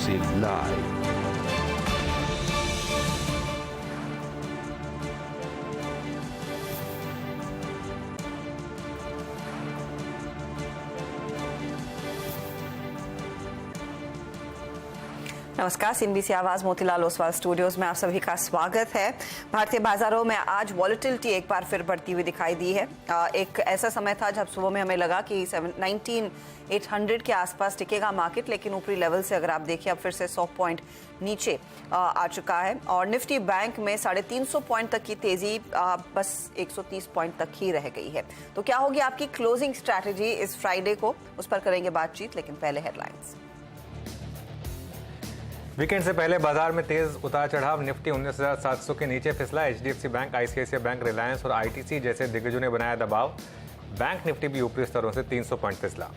exclusive live. नमस्कार, CNBC आवाज Motilal Oswal studios में आप सभी का स्वागत है। भारतीय बाजारों में आज वॉलेटिलिटी एक बार फिर बढ़ती हुई दिखाई दी है। एक ऐसा समय था जब सुबह में हमें लगा कि 19,800 के आसपास टिकेगा मार्केट, लेकिन ऊपरी लेवल से अगर आप देखिए अब फिर से 100 पॉइंट नीचे आ चुका है और निफ्टी बैंक में 350 पॉइंट तक की तेजी बस 130 पॉइंट तक ही रह गई है। तो क्या होगी आपकी क्लोजिंग स्ट्रैटेजी इस फ्राइडे को, उस पर करेंगे बातचीत, लेकिन पहले हेडलाइंस। वीकेंड से पहले बाजार में तेज उतार चढ़ाव। निफ्टी 19,700 के नीचे फिसला। HDFC bank, ICICI bank, Reliance और आईटीसी जैसे दिग्गजों ने बनाया दबाव। बैंक निफ्टी भी ऊपरी स्तरों से 300 पॉइंट फिसला।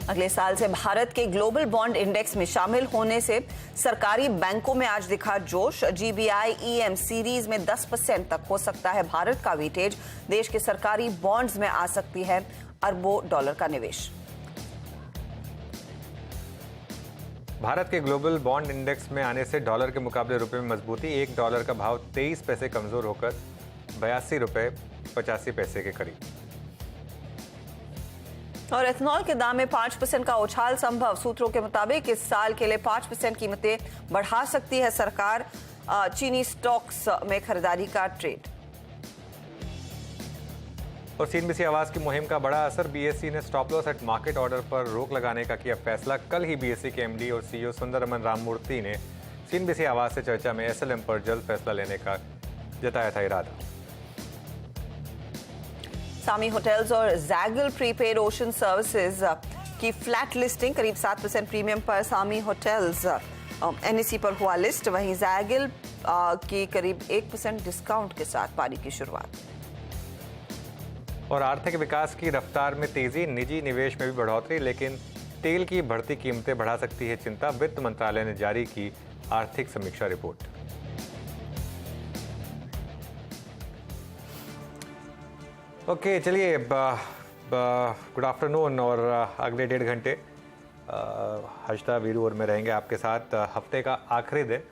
अगले साल से भारत के ग्लोबल बॉन्ड इंडेक्स में शामिल होने से सरकारी बैंकों में आज दिखा जोश। जीबीआई ईएम सीरीज में 10% तक हो सकता है भारत का वेटेज। देश के सरकारी बॉन्ड्स में आ सकती है अरबों डॉलर का निवेश। भारत के ग्लोबल बॉन्ड इंडेक्स में आने से डॉलर के मुकाबले रुपए में मजबूती। एक डॉलर का भाव 23 पैसे कमजोर होकर 82 रुपए 85 पैसे के करीब। और एथनॉल के दाम में 5% का उछाल संभव। सूत्रों के मुताबिक इस साल के लिए 5% कीमतें बढ़ा सकती है सरकार। चीनी स्टॉक्स में खरीदारी का ट्रेड। और सीएनबीसी आवाज की मुहिम का बड़ा असर। बीएसई ने stop loss eight market order पर रोक लगाने का किया फैसला। कल ही बीएसई के एमडी और सीईओ सुंदरमन राममूर्ति ने सीएनबीसी आवाज से चर्चा में एसएलएम पर जल्द फैसला लेने का जताया था इरादा। सामी होटल्स और जैगल प्रीपेड ओशन सर्विसेज की फ्लैट लिस्टिंग। करीब 7% प्रीमियम पर सामी होटल्स एनईसी पर हुआ लिस्ट। वहीं जैगल की करीब 1% डिस्काउंट के साथ पारी की शुरुआत। और आर्थिक विकास की रफ्तार में तेजी। निजी निवेश में भी बढ़ोतरी, लेकिन तेल की बढ़ती कीमतें बढ़ा सकती है चिंता। वित्त मंत्रालय ने जारी की आर्थिक समीक्षा रिपोर्ट। ओके, चलिए, गुड आफ्टरनून। और अगले 1.5 घंटे हर्षदा, वीरू और मैं रहेंगे आपके साथ। हफ्ते का आखिरी दिन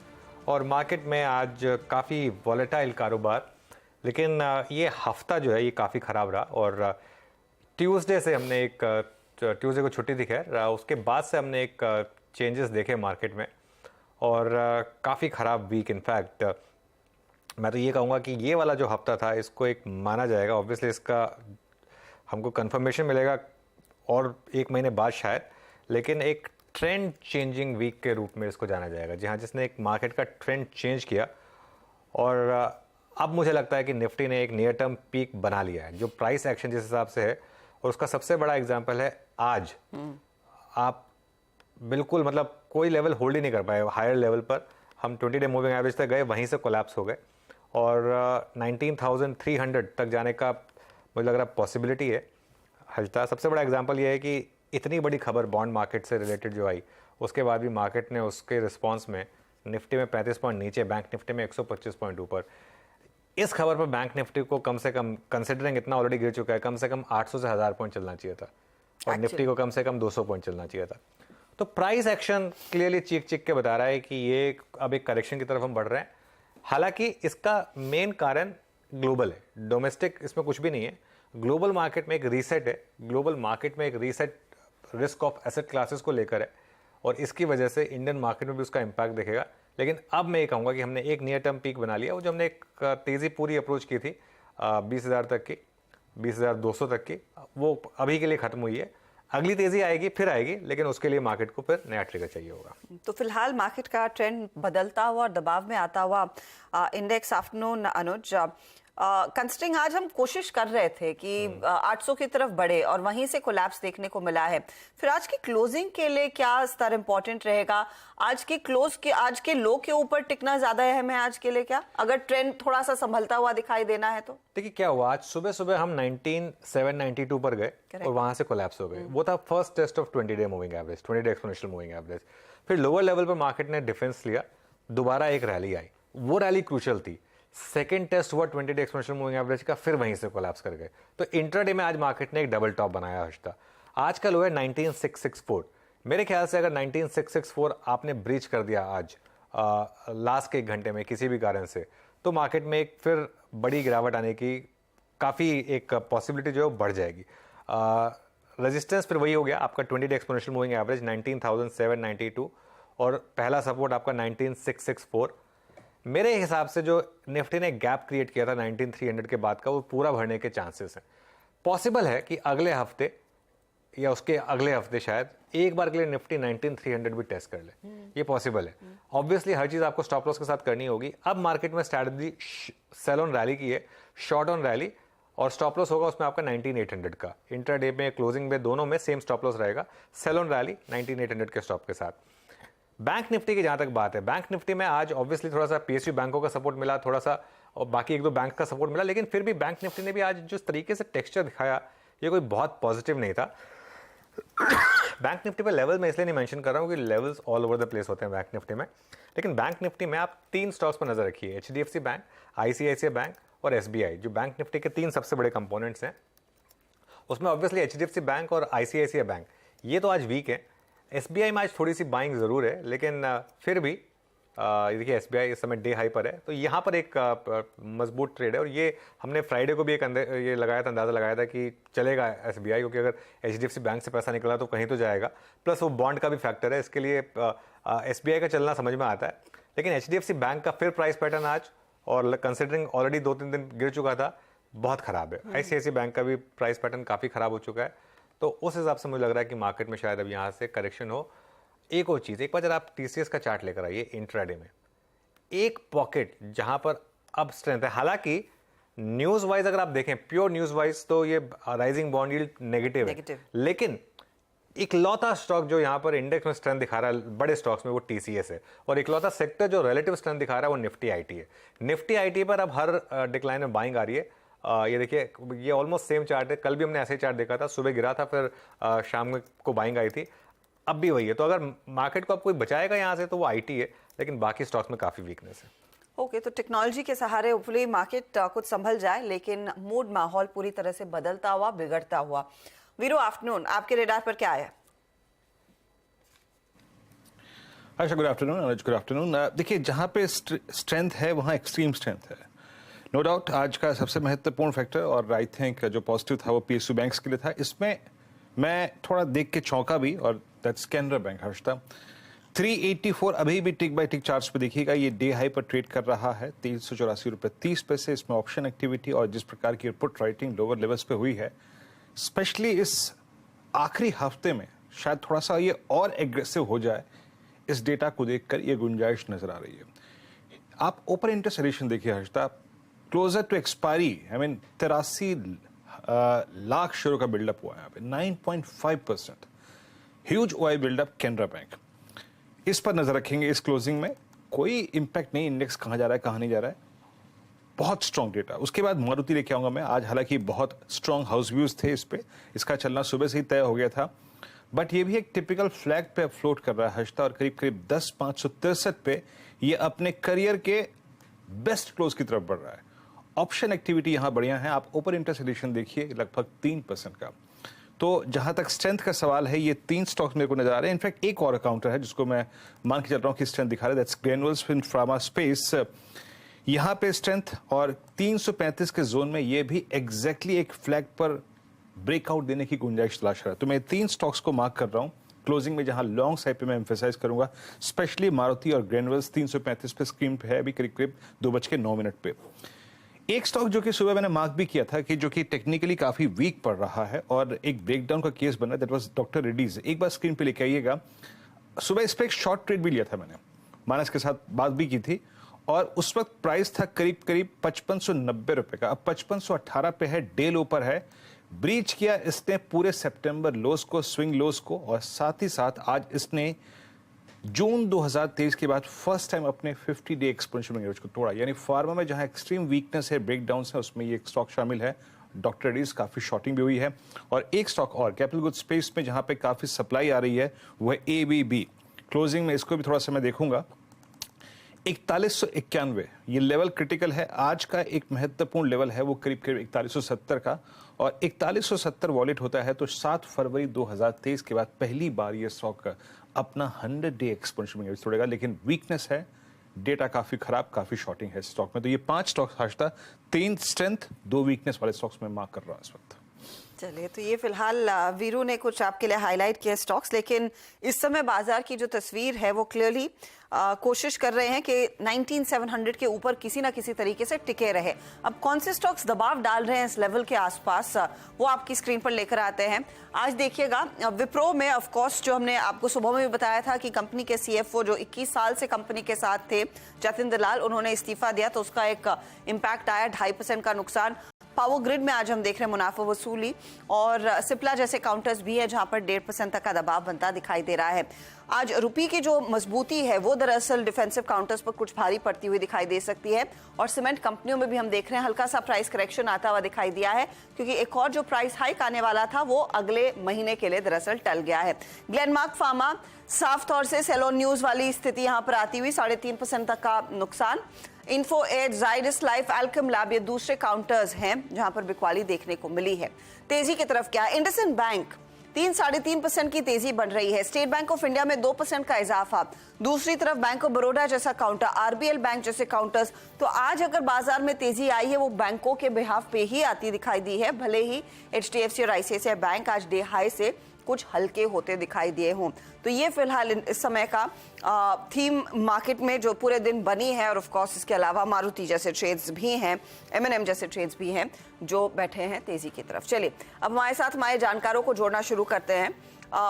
और मार्केट में आज काफ़ी वॉलेटाइल कारोबार, लेकिन ये हफ्ता जो है ये काफ़ी ख़राब रहा। और ट्यूसडे से हमने ट्यूसडे को छुट्टी थी, खैर उसके बाद से हमने एक चेंजेस देखे मार्केट में और काफ़ी ख़राब वीक। इनफैक्ट मैं तो ये कहूँगा कि ये वाला जो हफ्ता था इसको एक माना जाएगा। ऑब्वियसली इसका हमको कंफर्मेशन मिलेगा और 1 महीने बाद शायद, लेकिन एक ट्रेंड चेंजिंग वीक के रूप में इसको जाना जाएगा। जी हाँ, जिसने एक मार्केट का ट्रेंड चेंज किया। और अब मुझे लगता है कि निफ्टी ने एक नियर टर्म पीक बना लिया है, जो प्राइस एक्शन जिस हिसाब से है। और उसका सबसे बड़ा एग्जांपल है आज आप बिल्कुल मतलब कोई लेवल होल्ड ही नहीं कर पाए। हायर लेवल पर हम 20 डे मूविंग एवरेज तक गए, वहीं से कोलैप्स हो गए और 19,300 तक जाने का मुझे लग रहा पॉसिबिलिटी है। हजता सबसे बड़ा एग्जांपल ये है कि इतनी बड़ी खबर बॉन्ड मार्केट से रिलेटेड जो आई, उसके बाद भी मार्केट ने उसके रिस्पॉन्स में निफ्टी में 35 पॉइंट नीचे, बैंक निफ्टी में 125 पॉइंट ऊपर। इस खबर पर बैंक निफ्टी को कम से कम, कंसिडरिंग इतना ऑलरेडी गिर चुका है, कम से कम 800 से 1000 पॉइंट चलना चाहिए था और निफ्टी को कम से कम 200 पॉइंट चलना चाहिए था। तो प्राइस एक्शन क्लियरली चीख चीख के बता रहा है कि ये अब एक करेक्शन की तरफ हम बढ़ रहे हैं। हालांकि इसका मेन कारण ग्लोबल है, डोमेस्टिक इसमें कुछ भी नहीं है। ग्लोबल मार्केट में एक रीसेट है, ग्लोबल मार्केट में एक reset risk of asset classes को लेकर है और इसकी वजह से इंडियन मार्केट में भी उसका इम्पैक्ट दिखेगा। लेकिन अब मैं ये कहूँगा कि हमने एक नियर टर्म पीक बना लिया। वो जो हमने एक तेज़ी पूरी अप्रोच की थी 20,000 तक की, 20,200 तक की, वो अभी के लिए ख़त्म हुई है। अगली तेज़ी आएगी, फिर आएगी, लेकिन उसके लिए मार्केट को फिर नया ट्रिगर चाहिए होगा। तो फिलहाल मार्केट का ट्रेंड बदलता हुआ और दबाव में आता हुआ इंडेक्स आफ्टरनून अनुज, कंसिडरिंग आज हम कोशिश कर रहे थे कि 800 की तरफ बढ़े और वहीं से कोलैप्स देखने को मिला है। फिर आज की क्लोजिंग के लिए क्या स्तर इंपॉर्टेंट रहेगा? आज के लो के ऊपर टिकना ज्यादा अहम है आज के लिए क्या, अगर ट्रेंड थोड़ा सा संभलता हुआ दिखाई देना है तो? देखिए क्या हुआ, आज सुबह सुबह हम 19,792 पर गए और वहां से कोलैप्स हो गए। वो था first test of 20 day moving average, 20 day exponential moving average. फिर लोअर लेवल पर मार्केट ने डिफेंस लिया, दोबारा एक रैली आई, वो रैली क्रूशियल थी। सेकेंड टेस्ट हुआ 20 डे एक्सपोनेंशियल मूविंग एवरेज का, फिर वहीं से कोलैप्स कर गए। तो इंट्राडे में आज मार्केट ने एक डबल टॉप बनाया हर्षता। आज का लो है 19,664। मेरे ख्याल से अगर 19664 आपने ब्रीच कर दिया आज लास्ट के 1 घंटे में किसी भी कारण से, तो मार्केट में एक फिर बड़ी गिरावट आने की काफ़ी एक पॉसिबिलिटी जो है वो बढ़ जाएगी। रेजिस्टेंस फिर वही हो गया आपका 20 डे एक्सपोनेंशियल मूविंग एवरेज 19,792 और पहला सपोर्ट आपका 19,664। मेरे हिसाब से जो निफ्टी ने गैप क्रिएट किया था 19,300 के बाद का, वो पूरा भरने के चांसेस हैं। पॉसिबल है कि अगले हफ्ते या उसके अगले हफ्ते शायद एक बार के लिए निफ्टी 19,300 भी टेस्ट कर ले, ये पॉसिबल है। ऑब्वियसली हर चीज़ आपको स्टॉप लॉस के साथ करनी होगी। अब मार्केट में स्ट्रैटेजी सेल ऑन रैली की है, शॉर्ट ऑन रैली, और स्टॉप लॉस होगा उसमें आपका 19,800 का। इंट्राडे में क्लोजिंग में दोनों में सेम स्टॉप लॉस रहेगा, सेल ऑन रैली 19,800 के स्टॉप के साथ। बैंक निफ्टी की जहां तक बात है, बैंक निफ्टी में आज ऑब्वियसली थोड़ा सा पीएसयू बैंकों का सपोर्ट मिला, थोड़ा सा और बाकी 1-2 बैंक का सपोर्ट मिला, लेकिन फिर भी बैंक निफ्टी ने भी आज जिस तरीके से टेक्सचर दिखाया ये कोई बहुत पॉजिटिव नहीं था। बैंक निफ्टी पे लेवल मैं इसलिए नहीं मेंशन कर रहा हूँ कि levels all over the place होते हैं बैंक निफ्टी में, लेकिन बैंक निफ्टी में आप 3 स्टॉक्स पर नजर रखिए, HDFC बैंक, ICICI बैंक और SBI, जो बैंक निफ्टी के 3 सबसे बड़े कंपोनेंट्स हैं। उसमें ऑब्वियसली HDFC बैंक और ICICI बैंक ये तो आज वीक है। SBI में आज थोड़ी सी बाइंग ज़रूर है, लेकिन फिर भी देखिए SBI इस समय डे हाई पर है, तो यहाँ पर एक मजबूत ट्रेड है। और ये हमने फ्राइडे को भी एक ये लगाया था, अंदाज़ा लगाया था कि चलेगा SBI, क्योंकि अगर HDFC बैंक से पैसा निकला तो कहीं तो जाएगा, प्लस वो बॉन्ड का भी फैक्टर है, इसके लिए SBI का चलना समझ में आता है। लेकिन HDFC बैंक का फिर प्राइस पैटर्न आज, और कंसिडरिंग ऑलरेडी 2-3 दिन गिर चुका था, बहुत ख़राब है। ICICI बैंक का भी प्राइस पैटर्न काफ़ी ख़राब हो चुका है, तो उस हिसाब से मुझे लग रहा है कि मार्केट में शायद अब यहाँ से करेक्शन हो। एक और चीज़, एक बार जब आप TCS का चार्ट लेकर आइए इंट्राडे में, एक पॉकेट जहाँ पर अब स्ट्रेंथ है, हालांकि न्यूज़ वाइज अगर आप देखें, प्योर न्यूज़ वाइज तो ये राइजिंग बॉन्ड यील्ड नेगेटिव है, लेकिन इकलौता स्टॉक जो यहाँ पर इंडेक्स में स्ट्रेंथ दिखा रहा है बड़े स्टॉक्स में, वो TCS है, और इकलौता सेक्टर जो रिलेटिव स्ट्रेंथ दिखा रहा है वो निफ्टी IT है। निफ्टी IT पर अब हर डिक्लाइन में बाइंग आ रही है। ये देखिए, ये ऑलमोस्ट सेम चार्ट है, कल भी हमने ऐसे ही चार्ट देखा था, सुबह गिरा था, फिर शाम को बाइंग आई थी, अब भी वही है। तो अगर मार्केट को अब कोई बचाएगा यहाँ से तो वो IT है, लेकिन बाकी स्टॉक्स में काफ़ी वीकनेस है। ओके, तो टेक्नोलॉजी के सहारे होपफुली मार्केट कुछ संभल जाए, लेकिन मूड माहौल पूरी तरह से बदलता हुआ, बिगड़ता हुआ। वीरू, आफ्टरनून, आपके रेडार पर क्या है? अच्छा, गुड आफ्टरनून अनुज, गुड आफ्टरनून। देखिए, जहाँ पे स्ट्रेंथ है वहाँ एक्सट्रीम स्ट्रेंथ है, नो डाउट। आज का सबसे महत्वपूर्ण फैक्टर, और आई थिंक जो पॉजिटिव था वो PSU बैंक्स के लिए था। इसमें मैं थोड़ा देख के चौंका भी, और दैट्स कैनरा बैंक। हर्षता 384 अभी भी टिक बाय टिक चार्ट्स पे देखिएगा, ये डे हाई पर ट्रेड कर रहा है, 384 रुपये 30 पैसे। इसमें ऑप्शन एक्टिविटी और जिस प्रकार की पुट राइटिंग लोअर लेवल्स पे हुई है, स्पेशली इस आखिरी हफ्ते में शायद थोड़ा सा ये और एग्रेसिव हो जाए, इस डेटा को देखकर ये गुंजाइश नजर आ रही है। आप ओपन इंटरेस्ट एडिशन देखिए Harshita, closer to expiry, I mean 83 lakh शेयरों का बिल्डअप हुआ है यहाँ पे, 9.5%। Huge OI buildup Canara bank. इस पर नजर रखेंगे इस क्लोजिंग में, कोई इंपैक्ट नहीं, इंडेक्स कहाँ जा रहा है कहाँ नहीं जा रहा है, बहुत स्ट्रॉन्ग डेटा। उसके बाद मारुति लेके आऊंगा मैं आज, हालांकि बहुत स्ट्रॉन्ग हाउस व्यूज थे इस पे, इसका चलना सुबह से ही तय हो गया था, बट ये भी एक टिपिकल फ्लैग पे फ्लोट कर रहा है हर्षता, और करीब करीब 10,563 पे ये अपने करियर के बेस्ट क्लोज की तरफ बढ़ रहा है। ऑप्शन एक्टिविटी यहाँ बढ़िया है। आप ओपन इंटरेस्ट एडिशन देखिए, लगभग 3% का। तो जहां तक स्ट्रेंथ का सवाल है, ये 3 स्टॉक्स मेरे को नजर आ रहे हैं। इनफैक्ट एक और काउंटर है जिसको मैं मान के चल रहा हूँ कि स्ट्रेंथ दिखा रहा है, दैट्स ग्रेनुअल्स फार्मा स्पेस। यहाँ पे स्ट्रेंथ और 335 के जोन में ये भी एग्जैक्टली एक फ्लैग पर ब्रेकआउट देने की गुंजाइश तलाश रहा है। तो मैं 3 स्टॉक्स को मार्क कर रहा हूँ क्लोजिंग में, जहां लॉन्ग साइड पे मैं एम्फेसाइज करूंगा, स्पेशली मारुति और ग्रेनुअल्स। 335 पे स्क्रीन पे है अभी करीब करीब 2:09 पे। एक स्टॉक जो कि सुबह मैंने मार्क भी किया था कि जो कि टेक्निकली काफी वीक पड़ रहा है और एक ब्रेकडाउन का केस बन रहा है, दैट वाज डॉक्टर रेड्डीज। एक बार स्क्रीन पे लेके आइएगा। सुबह इस पे एक शॉर्ट ट्रेड भी लिया था मैंने, मानस के साथ बात भी की थी, और उस वक्त प्राइस था करीब करीब 5590 रुपए का। अब 5518 पे है, डे लो पर है। ब्रीच किया इसने पूरे सितंबर लोस को, स्विंग लोस को, और साथ ही साथ आज इसने जून 2023 के बाद फर्स्ट टाइम अपने 50 डे एक्सपोनेंशियल एवरेज को तोड़ा। यानी फार्मा में जहां एक्सट्रीम वीकनेस है, ब्रेकडाउन है, उसमें ये एक स्टॉक शामिल है। डॉक्टर रेड्डीज काफी शॉर्टिंग भी हुई है। और एक स्टॉक और कैपिटल गुड स्पेस में जहां पे काफी सप्लाई आ रही है, वह ABB। क्लोजिंग में इसको भी थोड़ा सा मैं देखूंगा। 4191 ये लेवल क्रिटिकल है। आज का एक महत्वपूर्ण लेवल है वो करीब करीब 4170 का, और 4170 वॉलेट होता है तो 7 फरवरी 2023 के बाद पहली बार ये स्टॉक अपना 100 डे एक्सपोनेंशियल मूविंग एवरेज तोड़ेगा। लेकिन वीकनेस है, डेटा काफी खराब, काफी शॉर्टिंग है स्टॉक में। तो ये 5 स्टॉक्स आज था, 3 स्ट्रेंथ 2 वीकनेस वाले स्टॉक्स में मार्क कर रहा है इस वक्त। चलिए, तो ये फिलहाल वीरू ने कुछ आपके लिए हाईलाइट किए स्टॉक्स, लेकिन इस समय बाजार की जो तस्वीर है वो क्लियरली कोशिश कर रहे हैं कि 19700 के ऊपर किसी ना किसी तरीके से टिके रहे। अब कौन से स्टॉक्स दबाव डाल रहे हैं इस लेवल के आसपास, वो आपकी स्क्रीन पर लेकर आते हैं। आज देखिएगा विप्रो में ऑफ कोर्स जो हमने आपको सुबह में भी बताया था कि कंपनी के सीएफओ जो 21 साल से कंपनी के साथ थे, जतिन दलाल, उन्होंने इस्तीफा दिया तो उसका एक इम्पैक्ट आया, 2.5% का नुकसान। पावर ग्रिड में आज हम देख रहे हैं मुनाफा वसूली, और सिप्ला जैसे काउंटर्स भी है जहां पर 1.5% तक का दबाव बनता दिखाई दे रहा है। आज रुपये की जो मजबूती है वो दरअसल डिफेंसिव काउंटर्स पर कुछ भारी पड़ती हुई दिखाई दे सकती है, और सीमेंट कंपनियों में भी हम देख रहे हैं हल्का सा प्राइस करेक्शन आता हुआ दिखाई दिया है, क्योंकि एक और जो प्राइस हाइक आने वाला था वो अगले महीने के लिए दरअसल टल गया है। ग्लेनमार्क फार्मा साफ तौर से सेल ऑन न्यूज वाली स्थिति यहां पर आती हुई 3.5% तक का नुकसान। Info Edge, Zydus life, Alkem lab ये दूसरे काउंटर्स हैं जहां पर बिकवाली देखने को मिली है। तेजी की तरफ क्या है, इंडसइंड बैंक 3-3.5% की तेजी बन रही है। स्टेट बैंक ऑफ इंडिया में 2% का इजाफा। दूसरी तरफ बैंक ऑफ बड़ौदा जैसा काउंटर, आरबीएल बैंक जैसे काउंटर्स। तो आज अगर बाजार में तेजी आई है वो बैंकों के बिहाफ पे ही आती दिखाई दी है, भले ही एचडीएफसी और आईसीआईसीआई बैंक आज डे हाई से कुछ हल्के होते दिखाई दिए हों। तो ये फिलहाल इस समय का थीम मार्केट में जो पूरे दिन बनी है, और ऑफ कोर्स इसके अलावा मारुति जैसे ट्रेड्स भी हैं, एमएनएम जैसे ट्रेड्स भी हैं जो बैठे हैं तेजी की तरफ। चलिए, अब हमारे साथ हमारे जानकारों को जोड़ना शुरू करते हैं।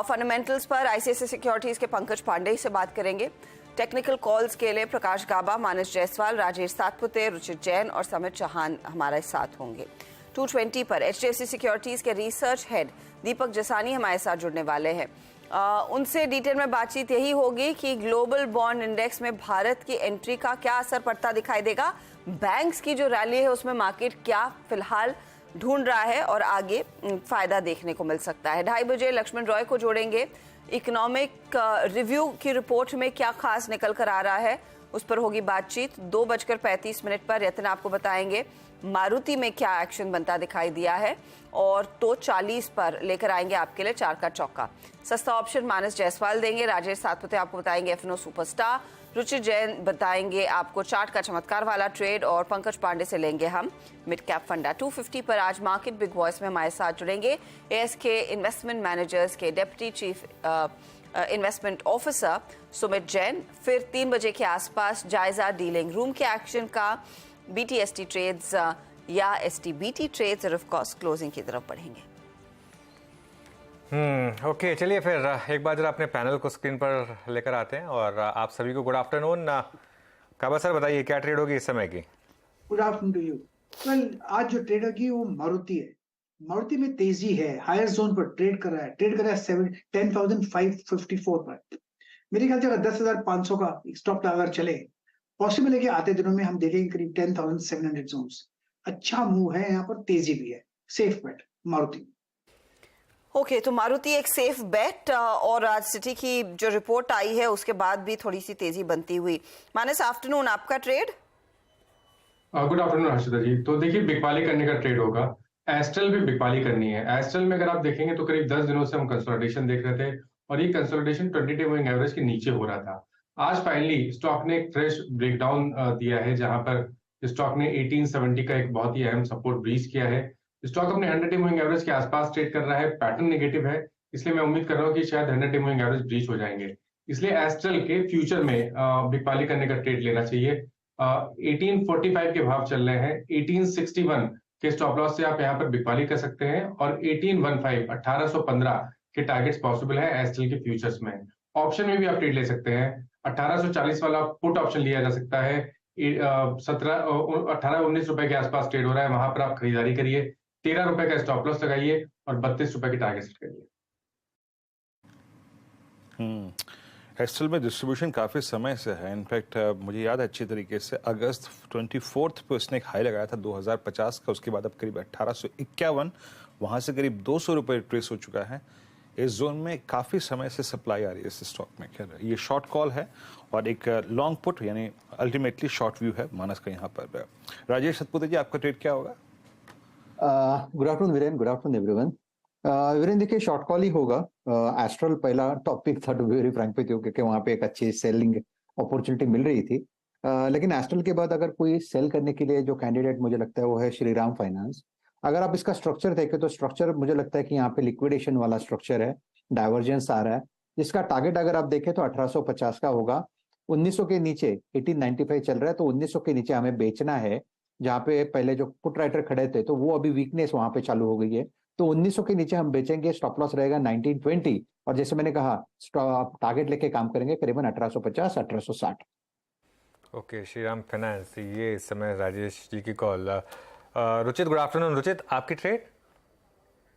फंडामेंटल्स पर आईसीआईसीआई सिक्योरिटीज के पंकज पांडे से बात करेंगे। टेक्निकल कॉल्स के लिए प्रकाश गाबा, मानस जायसवाल, राजेश सातपुते, रुचित जैन और समित चौहान हमारे साथ होंगे। 220 पर एचडीएफसी सिक्योरिटीज के रिसर्च हेड दीपक जसानी हमारे साथ जुड़ने वाले हैं। उनसे डिटेल में बातचीत यही होगी कि ग्लोबल बॉन्ड इंडेक्स में भारत की एंट्री का क्या असर पड़ता दिखाई देगा, बैंक्स की जो रैली है उसमें मार्केट क्या फिलहाल ढूंढ रहा है और आगे फायदा देखने को मिल सकता है। 2:30 बजे लक्ष्मण रॉय को जोड़ेंगे। इकोनॉमिक रिव्यू की रिपोर्ट में क्या खास निकल कर आ रहा है उस पर होगी बातचीत। 2:35 पर यतन आपको बताएंगे मारुति में क्या एक्शन बनता दिखाई दिया है, और तो 40 पर लेकर आएंगे आपके लिए 4 का चौका। सस्ता ऑप्शन मानस जायसवाल देंगे। राजेश सातपुते आपको बताएंगे एफनो सुपरस्टार। रुचित जैन बताएंगे आपको चार्ट का चमत्कार वाला ट्रेड, और पंकज पांडे से लेंगे हम मिड कैप फंडा। 250 पर आज मार्केट बिग वॉइस में हमारे साथ जुड़ेंगे एएसके इन्वेस्टमेंट मैनेजर्स के deputy chief investment officer Sumit Jain. फिर 3 बजे के आसपास जायजा डीलिंग रूम के एक्शन का, बीटीएसटी ट्रेड्स या एसटीबीटी ट्रेड्स, और ऑफ कोर्स क्लोजिंग की तरफ बढ़ेंगे। ओके, चलिए फिर एक बार जरा अपने पैनल को स्क्रीन पर लेकर आते हैं, और आप सभी को गुड आफ्टरनून। काबा सर बताइए क्या ट्रेड होगी इस समय की? Good afternoon to you. Well, आज जो ट्रेड होगी वो मारुति है। मारुति में तेजी है, हायर जोन पर ट्रेड कर रहा है 10,554 पर। मेरे ख्याल से अगर 10,500 का स्टॉप अगर चले, पॉसिबल है कि आते दिनों में हम देखेंगे करीब 10,700 जोन्स। अच्छा मूव है, यहाँ पर तेजी भी है, सेफ बेट मारुति। ओके, तो मारुति एक सेफ बेट, और आज सिटी की जो रिपोर्ट आई है उसके बाद भी थोड़ी सी तेजी बनती हुई। मानस, आफ्टरनून, आपका ट्रेड? गुड आफ्टरनून हर्षिता जी। तो देखिए, बिकवाली करने का ट्रेड होगा। एस्ट्रल भी बिकवाली करनी है। एस्ट्रल में अगर आप देखेंगे तो करीब 10 दिनों से हम कंसोलिडेशन देख रहे थे, और ये कंसोलिडेशन 20 डे मूविंग एवरेज के नीचे हो रहा था। आज फाइनली स्टॉक ने एक फ्रेश ब्रेकडाउन दिया है, जहां पर स्टॉक ने 1870 का एक बहुत ही अहम सपोर्ट ब्रीच किया है। स्टॉक अपने 100 डे मूविंग एवरेज के आसपास ट्रेड कर रहा है। पैटर्न नेगेटिव है, इसलिए मैं उम्मीद कर रहा हूँ कि शायद 100 डे मूविंग एवरेज ब्रीच हो जाएंगे। इसलिए एस्ट्रल के फ्यूचर में बिकवाली करने का ट्रेड लेना चाहिए। 1845 के भाव चल रहे हैं। 1861 के स्टॉप लॉस से आप यहाँ पर बिकवाली कर सकते हैं, और 1815 के टारगेट्स पॉसिबल है एस्ट्रल के फ्यूचर्स में। ऑप्शन में भी आप ट्रेड ले सकते हैं। 1840 वाला पुट ऑप्शन लिया जा सकता है। 18-19 रुपए के आसपास ट्रेड हो रहा है, वहां पर आप खरीदारी करिए। 13 रुपए का स्टॉप लॉस लगाइए और 32 रुपए की टारगेट सेट करिए। एस्ट्रल में डिस्ट्रीब्यूशन काफ़ी समय से है। इनफैक्ट मुझे याद है अच्छी तरीके से, अगस्त 24 पे उसने एक हाई लगाया था 2050 का। उसके बाद अब करीब 1851, वहाँ से करीब 200 रुपये ट्रेस हो चुका है। इस जोन में काफ़ी समय से सप्लाई आ रही है इस स्टॉक में। खैर ये शॉर्ट कॉल है और एक लॉन्ग पुट यानी अल्टीमेटली शॉर्ट व्यू है मानस का यहाँ पर। राजेश सतपुते जी, आपका ट्रेड क्या होगा? Good afternoon Viren, good afternoon everyone. Viren देखिए शॉर्ट कॉल ही होगा। एस्ट्रल पहला टॉपिक था to be very frank with you, क्योंकि वहाँ पे एक अच्छी सेलिंग अपॉर्चुनिटी मिल रही थी। लेकिन एस्ट्रल के बाद अगर कोई सेल करने के लिए जो कैंडिडेट मुझे लगता है वो है श्रीराम फाइनेंस। अगर आप इसका स्ट्रक्चर देखें तो स्ट्रक्चर मुझे लगता है कि यहाँ पे लिक्विडेशन वाला स्ट्रक्चर है, डाइवर्जेंस आ रहा है, जिसका टारगेट अगर आप देखें तो 1850 का होगा। 1900 के नीचे 1895 चल रहा है, तो 1900 के नीचे हमें बेचना है। जहाँ पे पहले जो पुट राइटर खड़े थे तो वो अभी वीकनेस वहां पे चालू हो गई है, तो 1900 के नीचे हम बेचेंगे। स्टॉप लॉस रहेगा 1920 और जैसे मैंने कहा टारगेट लेके काम करेंगे करीबन 1850 1860। ओके, श्रीराम फाइनेंस, ये इस समय राजेश जी की call. Ruchit, good afternoon. Ruchit, आपकी ट्रेड?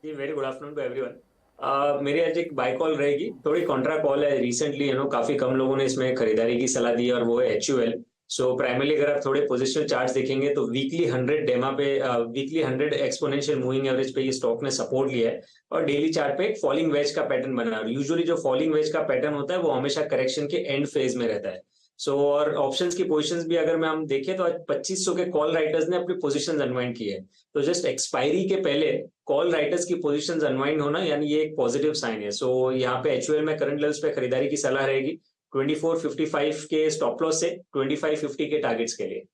जी, very good afternoon to everyone. मेरी आज एक बाय कॉल रहेगी, थोड़ी कॉन्ट्रा कॉल है। रिसेंटली काफी कम लोगों ने इसमें खरीदारी की सलाह दी है और वो है HUL। सो प्राइमरली अगर आप थोड़े पोजिशनल चार्ट्स देखेंगे तो वीकली 100 डेमा पे, वीकली 100 एक्सपोनेंशियल मूविंग एवरेज पे ये स्टॉक ने सपोर्ट लिया है और डेली चार्ट पे एक फॉलिंग वेज का पैटर्न बना है। यूजुअली जो फॉलिंग वेज का पैटर्न होता है वो हमेशा करेक्शन के एंड फेज में रहता है। और ऑप्शंस की पोजीशंस भी अगर हम देखें तो आज 2500 के कॉल राइटर्स ने अपनी पोजीशंस अनवाइंड की है। तो जस्ट एक्सपायरी के पहले कॉल राइटर्स की पोजीशंस अनवाइंड होना यानी ये एक पॉजिटिव साइन है। यहाँ पे HUL में करंट लेवल्स पे खरीदारी की सलाह रहेगी 2455 के स्टॉप लॉस से 2550 के टारगेट्स के लिए।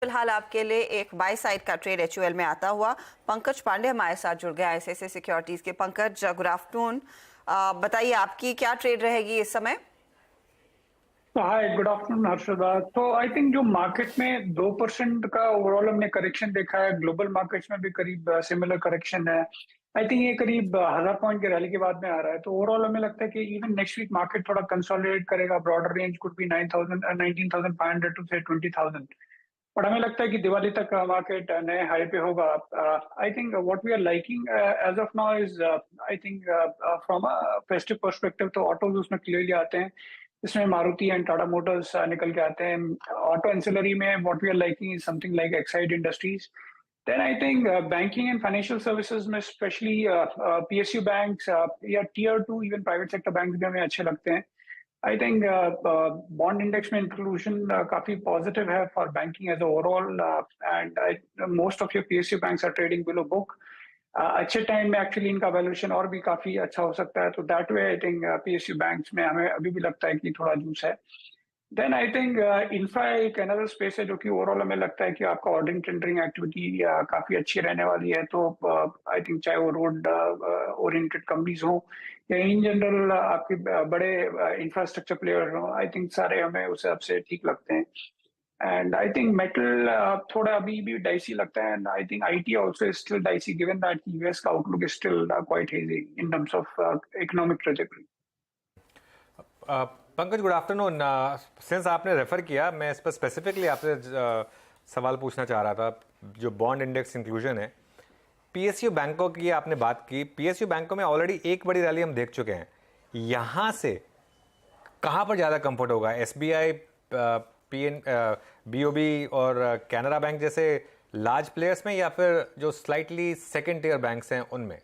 फिलहाल आपके लिए एक बाय साइड का ट्रेड HUL में आता हुआ पंकज पांडे हमारे साथ जुड़ गए ICICI सिक्योरिटीज के। Pankaj, good afternoon. बताइए आपकी क्या ट्रेड रहेगी इस समय? हाय, गुड आफ्टरनून हर्षदा। तो आई थिंक जो मार्केट में 2% का ओवरऑल हमने करेक्शन देखा है, ग्लोबल मार्केट्स में भी करीब सिमिलर करेक्शन है। आई थिंक ये करीब 1000 पॉइंट के रैली के बाद में आ रहा है। तो ओवरऑल हमें लगता है कि इवन नेक्स्ट वीक मार्केट थोड़ा कंसोलिडेट करेगा। Broader range could be 19,500 to से 20,000। बट हमें लगता है कि दिवाली तक मार्केट नए हाई पे होगा। I think what we are liking as of now is I think from a festive perspective तो ऑटोज उसमें क्लियरली आते हैं। इसमें मारुति एंड टाटा मोटर्स निकल के आते हैं। ऑटो एंसिलरी में what we are liking is something like Exide Industries. Then I think banking and financial services में स्पेशली PSU बैंक्स या Tier 2 even private sector banks भी हमें अच्छे लगते हैं। आई थिंक बॉन्ड इंडेक्स में इंक्लूजन काफी पॉजिटिव है for banking as overall and most of your PSU banks are trading below book. अच्छे टाइम में एक्चुअली इनका वैल्यूएशन और भी काफी अच्छा हो सकता है। तो that way I think PSU banks में हमें अभी भी लगता है कि थोड़ा जूस है। देन आई थिंक इंफ्रा एक अनदर स्पेस है जो कि ओवरऑल हमें लगता है कि आपका ऑर्डरिंग टेंडरिंग एक्टिविटी काफी अच्छी रहने वाली है। तो आई थिंक चाहे वो रोड ओरिएंटेड कंपनीज हो या इन जनरल आपके बड़े इंफ्रास्ट्रक्चर प्लेयर हो, आई थिंक सारे हमें उस हिसाब से ठीक लगते हैं। एंड आई थिंक मेटल थोड़ा अभी भी डाइसी लगता है। And I think IT also is still dicey given that US का outlook is still quite hazy in terms of economic trajectory. Pankaj, good afternoon. Since आपने रेफर किया, मैं इस पर स्पेसिफिकली आपसे सवाल पूछना चाह रहा था। जो बॉन्ड इंडेक्स इंक्लूजन है, PSU बैंकों की आपने बात की। PSU बैंकों में ऑलरेडी एक बड़ी रैली हम देख चुके हैं। यहाँ से कहाँ पर ज़्यादा कंफर्ट होगा? SBI, BOB और कैनरा बैंक जैसे लार्ज प्लेयर्स में, या फिर जो स्लाइटली सेकेंड टियर बैंक्स हैं उनमें?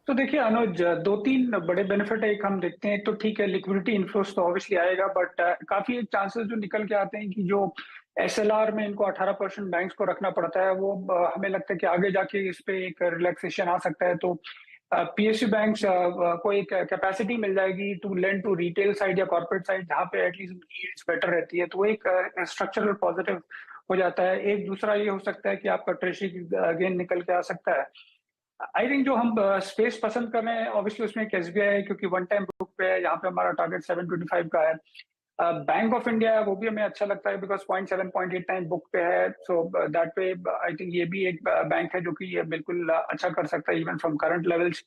तो देखिए अनुज, 2-3 बड़े बेनिफिट है। एक हम देखते हैं तो ठीक है, लिक्विडिटी इन्फ्लोस तो ऑब्वियसली आएगा, बट काफी चांसेस जो निकल के आते हैं कि जो SLR में इनको 18% बैंक्स को रखना पड़ता है, वो हमें लगता है कि आगे जाके इस पे एक रिलैक्सेशन आ सकता है। तो PSU बैंक्स को एक कैपेसिटी मिल जाएगी to lend to retail side या कॉर्पोरेट साइड, जहाँ पे एटलीस्ट यील्ड्स बेटर रहती है। तो एक स्ट्रक्चरल पॉजिटिव हो जाता है। एक दूसरा ये हो सकता है कि आपका ट्रेजरी गेन निकल के आ सकता है। आई थिंक जो हम स्पेस पसंद कर रहे हैं ऑब्वियसली उसमें एक SBI है, क्योंकि वन टाइम बुक पे है। यहाँ पे हमारा टारगेट 725 का है। बैंक ऑफ इंडिया है, वो भी हमें अच्छा लगता है बिकॉज 0.7-0.8 टाइम बुक पे है। So that way I think ये भी एक बैंक है जो कि ये बिल्कुल अच्छा कर सकता है even from current levels.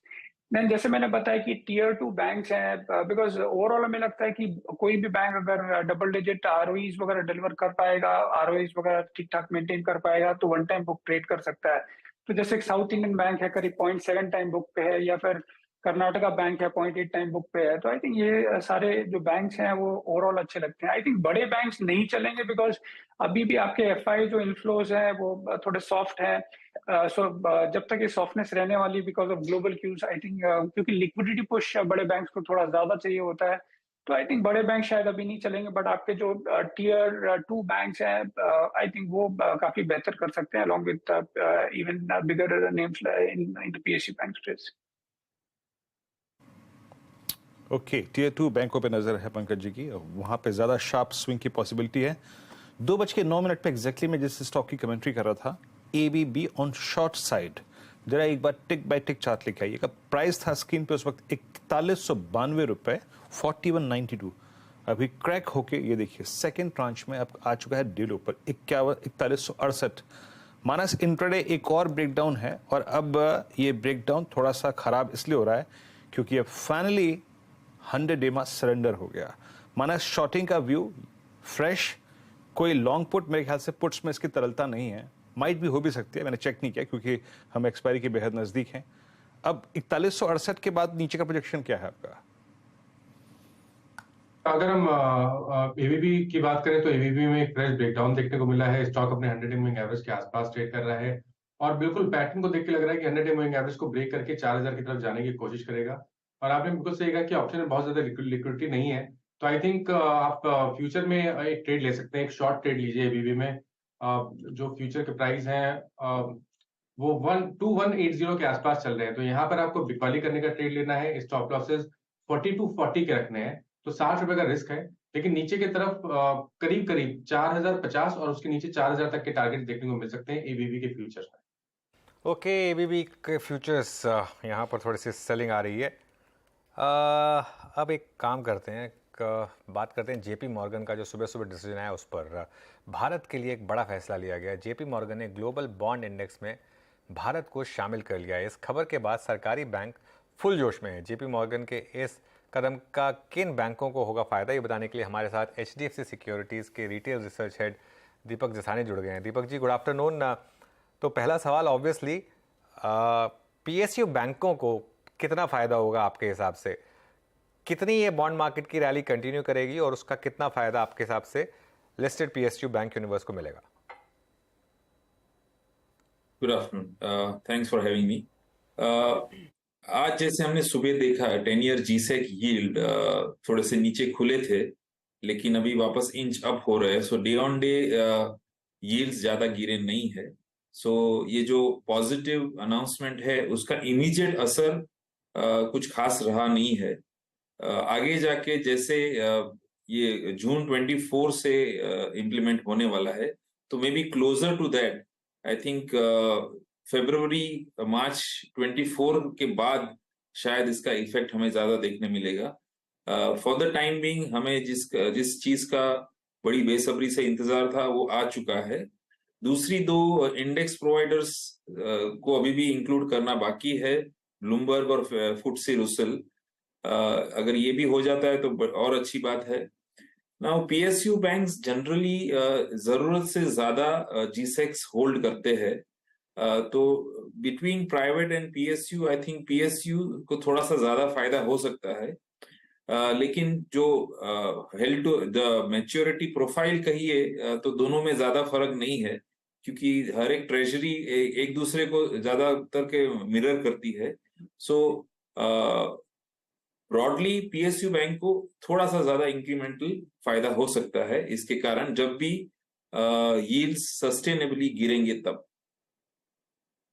Then जैसे मैंने बताया कि Tier 2 बैंक्स हैं, बिकॉज ओवरऑल हमें लगता है कि कोई भी बैंक अगर डबल डिजिट ROEs वगैरह डिलीवर कर पाएगा, ROEs वगैरह ठीक ठाक मेंटेन कर पाएगा, तो वन टाइम बुक ट्रेड कर सकता है। तो जैसे एक साउथ इंडियन बैंक है, करीब 0.7 टाइम बुक पे है, या फिर कर्नाटका बैंक है 0.8 टाइम बुक पे है। तो आई थिंक ये सारे जो बैंक्स हैं वो ओवरऑल अच्छे लगते हैं। आई थिंक बड़े बैंक्स नहीं चलेंगे बिकॉज अभी भी आपके एफआई जो इनफ्लोज हैं वो थोड़े सॉफ्ट हैं। सो जब तक ये सॉफ्टनेस रहने वाली because of global cues, I think क्योंकि लिक्विडिटी पुश बड़े बैंक्स को थोड़ा ज्यादा चाहिए होता है, तो आई थिंक बड़े बैंक शायद अभी नहीं चलेंगे। बट आपके जो टियर 2 बैंक्स हैं आई थिंक वो काफी बेहतर कर सकते हैं along with even bigger names in the PSU bank space. Okay, tier 2 बैंकों पे नजर है पंकज जी की, वहां पे ज्यादा शार्प स्विंग की पॉसिबिलिटी है। 2:09 पे एग्जैक्टली मैं जिस स्टॉक की कमेंट्री कर रहा था, एबीबी ऑन शॉर्ट साइड, जरा एक बार टिक बाय टिक चार्ट लेके आइएगा। प्राइस था स्क्रीन पे उस वक्त 4192 रुपए, 4192। अभी क्रैक होके ये देखिए सेकंड ट्रांच में अब आ चुका है डील ऊपर 4168। मानस इंट्राडे एक और ब्रेकडाउन है, और अब ये ब्रेकडाउन थोड़ा सा खराब इसलिए हो रहा है क्योंकि अब फाइनली 100 डे में सरेंडर हो गया। मानस शॉर्टिंग का व्यू फ्रेश, कोई लॉन्ग पुट, मेरे ख्याल से पुट्स में इसकी तरलता नहीं है, माइट भी हो भी सकती है, मैंने चेक नहीं किया क्योंकि हम एक्सपायरी के बेहद नजदीक हैं। अब 4168 के बाद नीचे का प्रोजेक्शन क्या है आपका? अगर हम एबीबी की बात करें तो एबीबी में एक फ्रेश ब्रेकडाउन देखने को मिला है। स्टॉक अपने 100 डे मूविंग एवरेज के आसपास ट्रेड कर रहा है, और बिल्कुल पैटर्न को देख के लग रहा है कि 100 डे मूविंग एवरेज को ब्रेक करके 4000 की तरफ जाने की कोशिश करेगा। और आपने बिल्कुल सही कहा कि ऑप्शन में बहुत ज्यादा लिक्विडिटी नहीं है, तो आई थिंक आप फ्यूचर में एक ट्रेड ले सकते हैं, एक शॉर्ट ट्रेड लीजिए एबीबी में। जो फ्यूचर के प्राइस हैं वो 2180 के आसपास चल रहे हैं, तो यहाँ पर आपको बिकवाली करने का ट्रेड लेना है। स्टॉप लॉसेस 4240 के रखने हैं, तो 60 रुपए का रिस्क है, लेकिन नीचे की तरफ करीब करीब 4050 और उसके नीचे 4000 तक के टारगेट देखने को मिल सकते हैं एबीबी के फ्यूचर्स में। ओके, एबीबी के फ्यूचर्स यहाँ पर थोड़ी सी सेलिंग आ रही है। अब एक काम करते हैं, बात करते हैं जेपी मॉर्गन का जो सुबह सुबह डिसीजन आया उस पर। भारत के लिए एक बड़ा फैसला लिया गया। जेपी मॉर्गन ने ग्लोबल बॉन्ड इंडेक्स में भारत को शामिल कर लिया है। इस खबर के बाद सरकारी बैंक फुल जोश में है। जेपी मॉर्गन के इस कदम का किन बैंकों को होगा फायदा, ये बताने के लिए हमारे साथ एचडीएफसी सिक्योरिटीज़ के रिटेल रिसर्च हेड दीपक जसानी जुड़ गए हैं। Deepak ji, good afternoon. तो पहला सवाल ऑब्वियसली पीएसयू बैंकों को कितना फायदा होगा आपके हिसाब से? कितनी ये बॉन्ड मार्केट की रैली कंटिन्यू करेगी और उसका कितना फायदा आपके हिसाब से लिस्टेड पीएसयू बैंक यूनिवर्स को मिलेगा? Good afternoon, thanks for having me. आज जैसे हमने सुबह देखा 10 ईयर जीसेक यील्ड थोड़े से नीचे खुले थे, लेकिन अभी वापस इंच अप हो रहे हैं। सो डे ऑन डे यील्ड्स ज्यादा गिरे नहीं है। सो ये जो पॉजिटिव अनाउंसमेंट है उसका इमीडिएट असर कुछ खास रहा नहीं है। आगे जाके जैसे ये जून 24 से इम्प्लीमेंट होने वाला है, तो maybe closer to that, I think फरवरी मार्च 24 के बाद शायद इसका इफेक्ट हमें ज्यादा देखने मिलेगा। फॉर द टाइम बीइंग हमें जिस चीज का बड़ी बेसब्री से इंतजार था वो आ चुका है। दूसरी दो इंडेक्स प्रोवाइडर्स को अभी भी इंक्लूड करना बाकी है, ब्लूमबर्ग और फुटसी रुसेल। अगर ये भी हो जाता है तो और अच्छी बात है। नाउ पीएसयू बैंक्स जनरली जरूरत से ज्यादा जीसेक्स होल्ड करते हैं, तो between private and PSU I think PSU को थोड़ा सा ज्यादा फायदा हो सकता है। लेकिन जो held to the maturity profile कहिए तो दोनों में ज्यादा फर्क नहीं है, क्योंकि हर एक ट्रेजरी एक दूसरे को ज्यादातर के मिरर करती है। सो ब्रॉडली पीएसयू बैंक को थोड़ा सा ज्यादा इंक्रीमेंटल फायदा हो सकता है इसके कारण, जब भी यील्ड्स सस्टेनेबली गिरेंगे तब।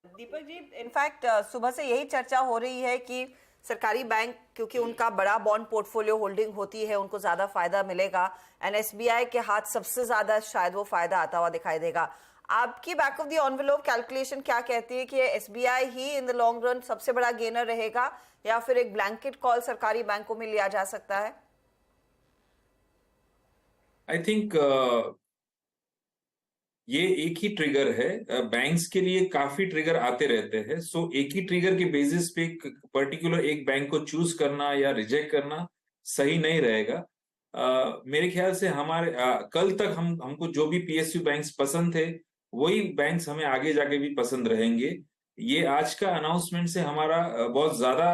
दीपक जी, इनफैक्ट सुबह से यही चर्चा हो रही है कि सरकारी बैंक, क्योंकि उनका बड़ा बॉन्ड पोर्टफोलियो होल्डिंग होती है, उनको ज्यादा फायदा मिलेगा, एंड एसबीआई के हाथ सबसे ज्यादा शायद वो फायदा आता हुआ दिखाई देगा। आपकी back of the envelope calculation क्या कहती है कि SBI he in the long run सबसे बड़ा गेनर रहेगा, या फिर एक ब्लैंकेट कॉल सरकारी बैंकों में लिया जा सकता है? आई थिंक ये एक ही ट्रिगर है। बैंक्स के लिए काफी ट्रिगर आते रहते हैं, सो एक ही ट्रिगर के बेसिस पे पर्टिकुलर एक बैंक को चूज करना या रिजेक्ट करना सही नहीं रहेगा। मेरे ख्याल से हमारे कल तक हमको जो भी पीएसयू बैंक्स पसंद थे वही बैंक्स हमें आगे जाके भी पसंद रहेंगे। ये आज का अनाउंसमेंट से हमारा बहुत ज्यादा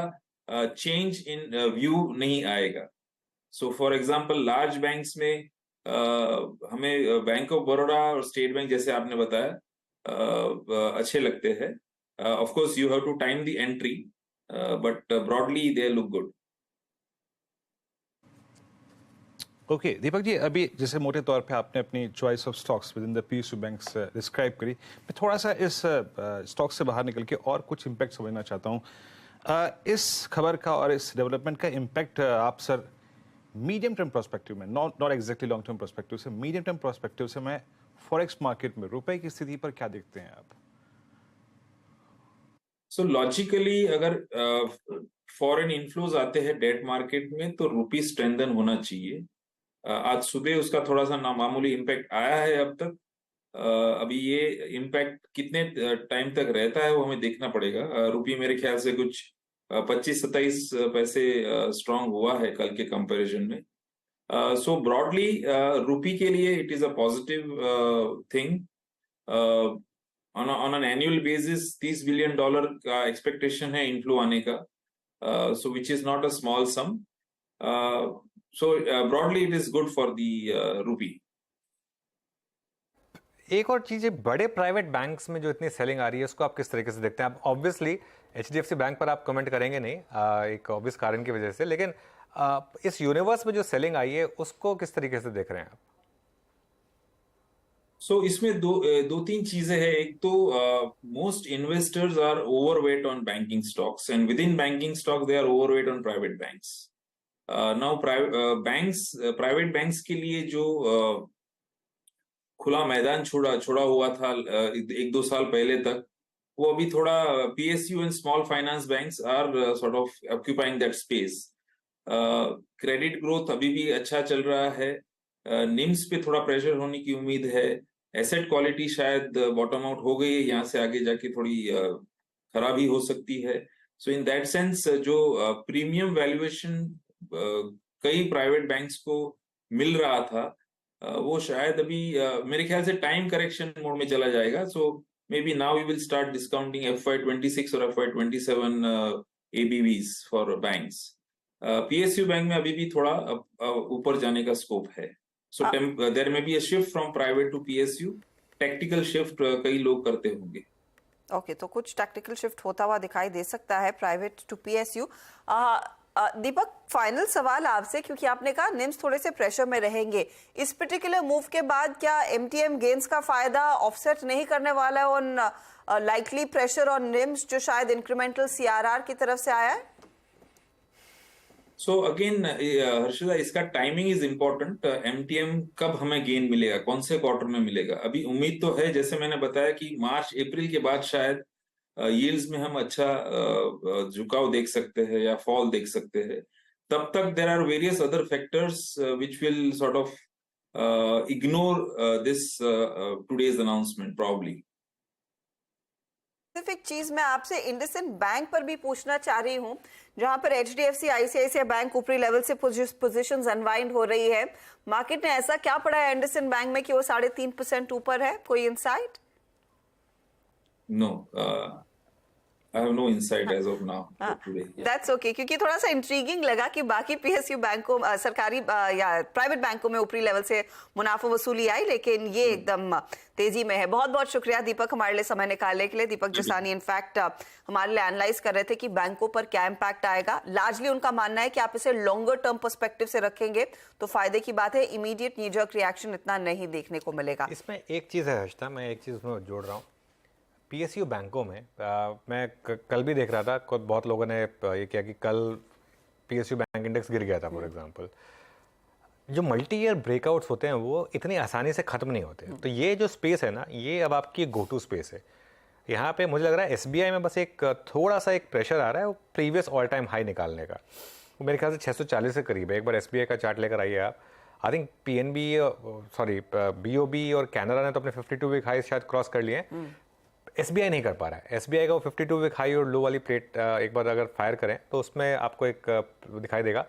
चेंज इन व्यू नहीं आएगा. So for example large banks में हमें बैंक ऑफ बड़ौदा और स्टेट बैंक जैसे आपने बताया अच्छे लगते हैं. Of course you have to time the entry, but broadly they look good. Okay Deepak ji, अभी जैसे मोटे तौर पे आपने अपनी choice of stocks within the PSU banks describe करी. मैं थोड़ा सा इस स्टॉक से बाहर निकल के और कुछ इम्पैक्ट समझना चाहता हूँ. इस खबर का और इस डेवलपमेंट का इम्पैक्ट आप सर मीडियम टर्म पर्सपेक्टिव में, not exactly long term perspective से, मीडियम टर्म पर्सपेक्टिव से मैं फॉरेक्स मार्केट में रुपए की स्थिति पर क्या देखते हैं आप? सो लॉजिकली अगर फॉरेन इन्फ्लोज आते हैं डेट मार्केट में तो रुपी स्ट्रेंथन होना चाहिए. आज सुबह उसका थोड़ा सा नामामूली इम्पैक्ट आया है अब तक. अभी ये इम्पैक्ट कितने टाइम तक रहता है वो हमें देखना पड़ेगा. रुपी मेरे ख्याल से कुछ 25-27 पैसे स्ट्रांग हुआ है कल के कंपैरिजन में. सो ब्रॉडली रुपी के लिए it is a positive thing. On an annual basis $30 billion का एक्सपेक्टेशन है इनफ्लो आने का, so which is not a small sum. So broadly it is good for the rupee. एक और चीज़, बड़े प्राइवेट बैंक्स में जो इतनी सेलिंग आ रही है उसको आप किस तरीके से देखते हैं? आप ऑब्वियसली HDFC बैंक पर आप कमेंट करेंगे नहीं, एक ऑब्वियस कारण की वजह से, लेकिन इस यूनिवर्स में जो सेलिंग आई है उसको किस तरीके से देख रहे हैं आप? So इसमें दो तीन चीजें हैं. एक तो most investors are overweight on banking stocks and with in banking stock they are overweight on private banks. Now private banks के लिए जो खुला मैदान छोड़ा हुआ था 1-2 साल पहले तक, वो अभी थोड़ा PSU and small finance banks are sort of occupying that space. Credit growth अभी भी अच्छा चल रहा है. निम्स पे थोड़ा प्रेशर होने की उम्मीद है. एसेट क्वालिटी शायद बॉटम आउट हो गई है, यहाँ से आगे जाके थोड़ी खराबी हो सकती है. सो इन दैट सेंस जो प्रीमियम वैल्यूएशन कई प्राइवेट बैंक्स को मिल रहा था, वो शायद अभी मेरे ख्याल से टाइम करेक्शन मोड में चला जाएगा. So may be now we will start discounting FY26 और FY27 ABVs for banks. PSU bank में अभी भी थोड़ा ऊपर जाने का स्कोप है. So there may be a shift from private to PSU. Tactical shift कई लोग करते होंगे. ओके, तो कुछ टैक्टिकल शिफ्ट होता हुआ दिखाई दे सकता है private to PSU. Deepak, final सवाल आपसे, क्योंकि आपने कहा निम्स थोड़े से प्रेशर में रहेंगे, इस पर्टिकुलर मूव के बाद क्या MTM गेन्स का फायदा ऑफसेट नहीं करने वाला है on likely pressure on NIMS जो शायद इंक्रीमेंटल CRR की तरफ से आया है? सो अगेन हर्षदा, इसका टाइमिंग इज इम्पोर्टेंट. MTM कब हमें गेन मिलेगा, कौन से क्वार्टर में मिलेगा? अभी उम्मीद तो है, जैसे मैंने बताया कि मार्च अप्रैल के बाद शायद यील्ड्स में हम अच्छा झुकाव देख सकते हैं या फॉल देख सकते हैं. तब तक there are various other factors which will sort of ignore this today's announcement probably. Specific चीज मैं आपसे इंडसइंड बैंक पर भी पूछना चाह रही हूं, जहां पर HDFC ICICI बैंक ऊपरी लेवल से पोजीशंस अनवाइंड हो रही है. मार्केट ने ऐसा क्या पड़ा है इंडसइंड बैंक में कि वो 3.5% ऊपर है? कोई insight? No, I have no insight as of now today. That's okay, क्योंकि थोड़ा सा इंट्रीगिंग लगा कि बाकी PSU बैंकों, सरकारी या प्राइवेट बैंकों में ऊपरी लेवल से मुनाफा वसूली आई, लेकिन ये एकदम तेजी में है. बहुत बहुत शुक्रिया दीपक हमारे लिए समय निकालने के लिए. दीपक जसानी इनफैक्ट हमारे लिए एनालाइज कर रहे थे कि बैंकों पर क्या इम्पैक्ट आएगा. लार्जली उनका मानना है कि आप इसे लॉन्गर टर्म पर्सपेक्टिव से रखेंगे तो फायदे की बात है, इमीडिएट नी जर्क रिएक्शन इतना नहीं देखने को मिलेगा. इसमें एक चीज़ है हर्षिता, मैं एक चीज़ उसमें जोड़ रहा हूँ. PSU बैंकों में मैं कल भी देख रहा था, बहुत लोगों ने ये किया कि कल PSU बैंक इंडेक्स गिर गया था फॉर एग्जांपल. जो मल्टी ईयर ब्रेकआउट्स होते हैं वो इतनी आसानी से ख़त्म नहीं होते. तो ये जो स्पेस है ना, ये अब आपकी गो टू स्पेस है. यहाँ पे मुझे लग रहा है SBI में बस एक थोड़ा सा एक प्रेशर आ रहा है वो प्रीवियस ऑल टाइम हाई निकालने का. वो मेरे ख्याल से 640 से करीब है. एक बार SBI का चार्ट लेकर आइए आप. आई थिंक BOB और कैनरा ने तो अपने 52 वीक हाई शायद क्रॉस कर लिए हैं. SBI नहीं कर पा रहा है. SBI का वो 52 वीक हाई और लो वाली प्लेट एक बार अगर फायर करें तो उसमें आपको एक दिखाई देगा,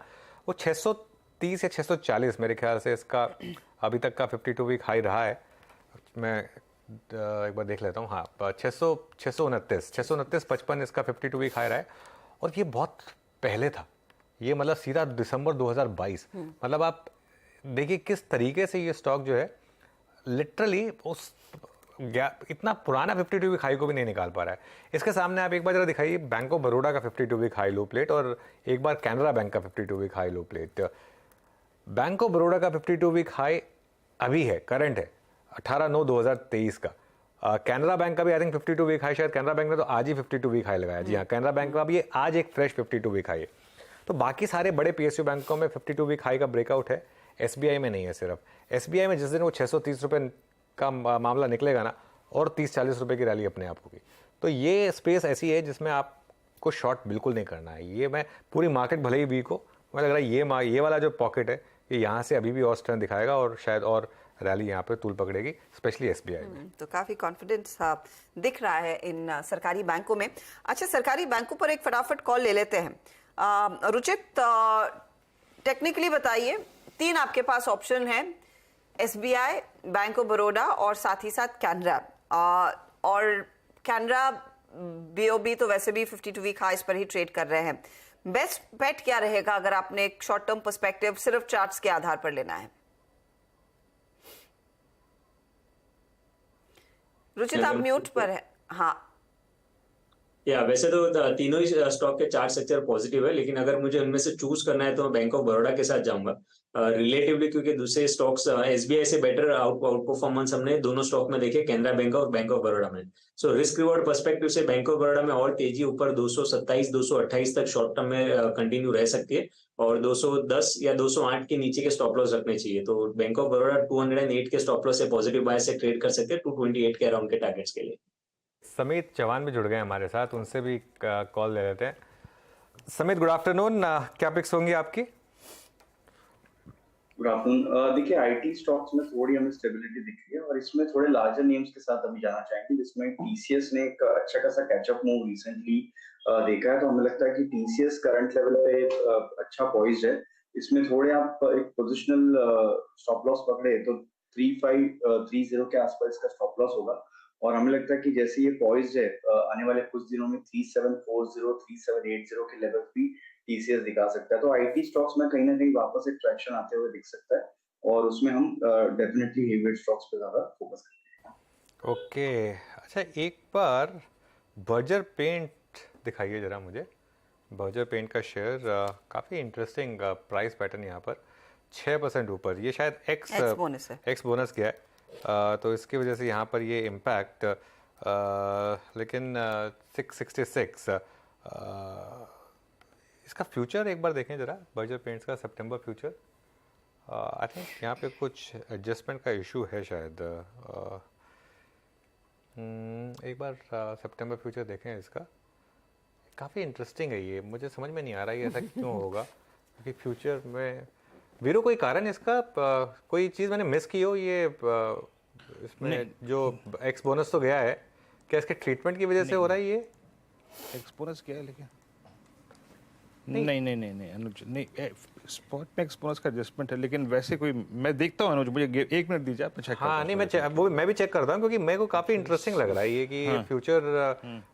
वो 630 या 640 मेरे ख्याल से इसका अभी तक का 52 वीक हाई रहा है. मैं एक बार देख लेता हूँ. हाँ, 629 55 इसका 52 वीक हाई रहा है. और ये बहुत पहले था, ये मतलब सीधा दिसंबर 2022। मतलब आप देखिए किस तरीके से ये स्टॉक जो है लिटरली उस इतना पुराना 52 वीक हाई को भी नहीं निकाल पा रहा है। इसके सामने आप एक बार जरा दिखाइए बैंक ऑफ बड़ौदा का 52 वीक हाई लो प्लेट और एक बार कैनरा बैंक का 52 week high low plate. Bank of Baroda का 52 वीक हाई अभी है, करंट है 18/9/2023 का। कैनरा बैंक का भी आई थिंक 52 वीक हाई, शायद कैनरा बैंक ने तो आज ही 52 वीक हाई लगाया। जी हाँ, कैनरा बैंक का भी आज एक फ्रेश 52 वीक हाई है। तो बाकी सारे बड़े पीएसयू बैंकों में 52 वीक हाई का ब्रेकआउट है, एसबीआई में नहीं है। सिर्फ एसबीआई में जिस दिन वो 630 रुपये का मामला निकलेगा ना, और 30-40 रुपये की रैली अपने आप होगी। तो ये स्पेस ऐसी है जिसमें आपको शॉर्ट बिल्कुल नहीं करना है। ये मैं पूरी मार्केट भले ही वीक हो, मुझे लग रहा है ये वाला जो पॉकेट है ये यहाँ से अभी भी और स्ट्रेंथ दिखाएगा और शायद और रैली यहाँ पे तूल पकड़ेगी, स्पेशली एसबीआई में। तो काफी कॉन्फिडेंस दिख रहा है इन सरकारी बैंकों में। अच्छा, सरकारी बैंकों पर एक फटाफट कॉल ले लेते हैं। रुचित, टेक्निकली बताइए, 3 आपके पास ऑप्शन है, एसबीआई, बैंक ऑफ बड़ौदा और साथ ही साथ कैनरा। और कैनरा बीओबी तो वैसे भी 52 वीक हाइस पर ही ट्रेड कर रहे हैं। बेस्ट बेट क्या रहेगा अगर आपने एक शॉर्ट टर्म पर्सपेक्टिव सिर्फ चार्ट्स के आधार पर लेना है? रुचित, आप म्यूट पर है। हाँ, वैसे तो तीनों ही स्टॉक के चार्ट स्ट्रक्चर पॉजिटिव है, लेकिन अगर मुझे उनमें से चूज करना है तो मैं बैंक ऑफ बड़ौदा के साथ जाऊंगा रिलेटिवली, क्योंकि दूसरे स्टॉक्स एसबीआई से बेटर आउट परफॉर्मेंस हमने दोनों स्टॉक में देखे, कैनरा बैंक और बैंक ऑफ बड़ौदा में। सो रिस्क रिवॉर्ड पर्सपेक्टिव से बैंक ऑफ बड़ौदा में और तेजी ऊपर 227-228 तक शॉर्ट टर्म में कंटिन्यू रह सकती है, और 210 या 208 के नीचे के स्टॉप लॉस रखने चाहिए। तो बैंक ऑफ बड़ौदा 208 के स्टॉप लॉस से पॉजिटिव बाय से ट्रेड कर सकते हैं 228 के अराउंड के टारगेट्स के लिए। समित चौहान भी जुड़ गए हमारे साथ, उनसे भी कॉल ले लेते हैं। समित, गुड आफ्टरनून, क्या पिक्स होंगी आपकी? Good afternoon. देखिए, आईटी स्टॉक्स में थोड़ी हमें स्टेबिलिटी दिख रही है और इसमें थोड़े लार्जर नेम्स के साथ अभी जाना चाहेंगे, जिसमें टीसीएस ने एक अच्छा खासा कैचअप मूव रिसेंटली देखा है। तो हमें लगता है कि टीसीएस करंट लेवल पे अच्छा पॉइज्ड है। इसमें थोड़े आप एक पोजिशनल स्टॉप लॉस पकड़े तो 3530 के आसपास इसका स्टॉप लॉस होगा, और हमें लगता है कि जैसे ये पॉइज्ड है आने वाले कुछ दिनों में 3740 3780 के लेवल भी टीसीएस दिखा सकता है। तो आईटी स्टॉक्स में कहीं ना कहीं वापस एक ट्रैक्शन आते हुए दिख सकता है, और उसमें हम डेफिनेटली हेवीवेट स्टॉक्स पे ज्यादा फोकस करते हैं। ओके, अच्छा, एक बार बर्जर पेंट दिखाइए जरा मुझे। बर्जर पेंट का शेयर काफ़ी इंटरेस्टिंग प्राइस पैटर्न यहाँ पर 6% ऊपर, ये शायद एक्स बोनस गया है, तो इसकी वजह से यहाँ पर ये इम्पैक्ट, लेकिन 666 इसका फ्यूचर एक बार देखें जरा, बर्जर पेंट्स का सितंबर फ्यूचर। आई थिंक यहाँ पे कुछ एडजस्टमेंट का इशू है शायद। एक बार सितंबर फ्यूचर देखें इसका, काफ़ी इंटरेस्टिंग है ये, मुझे समझ में नहीं आ रहा है ऐसा क्यों होगा, क्योंकि फ्यूचर में वीरो कोई कारण इसका, कोई चीज़ मैंने मिस की हो, ये इसमें जो एक्स बोनस तो गया है, क्या इसके ट्रीटमेंट की वजह से हो रहा है ये? एक्स बोनस क्या है लेकिन नहीं अनुज, नहीं स्पॉट में एक्स बोनस का एडजस्टमेंट है, लेकिन वैसे कोई मैं देखता हूँ अनुज, मुझे 1 मिनट दीजिए, आप चेक। हाँ नहीं, मैं भी चेक करता हूँ, क्योंकि मेरे को काफ़ी इंटरेस्टिंग लग रहा है ये कि फ्यूचर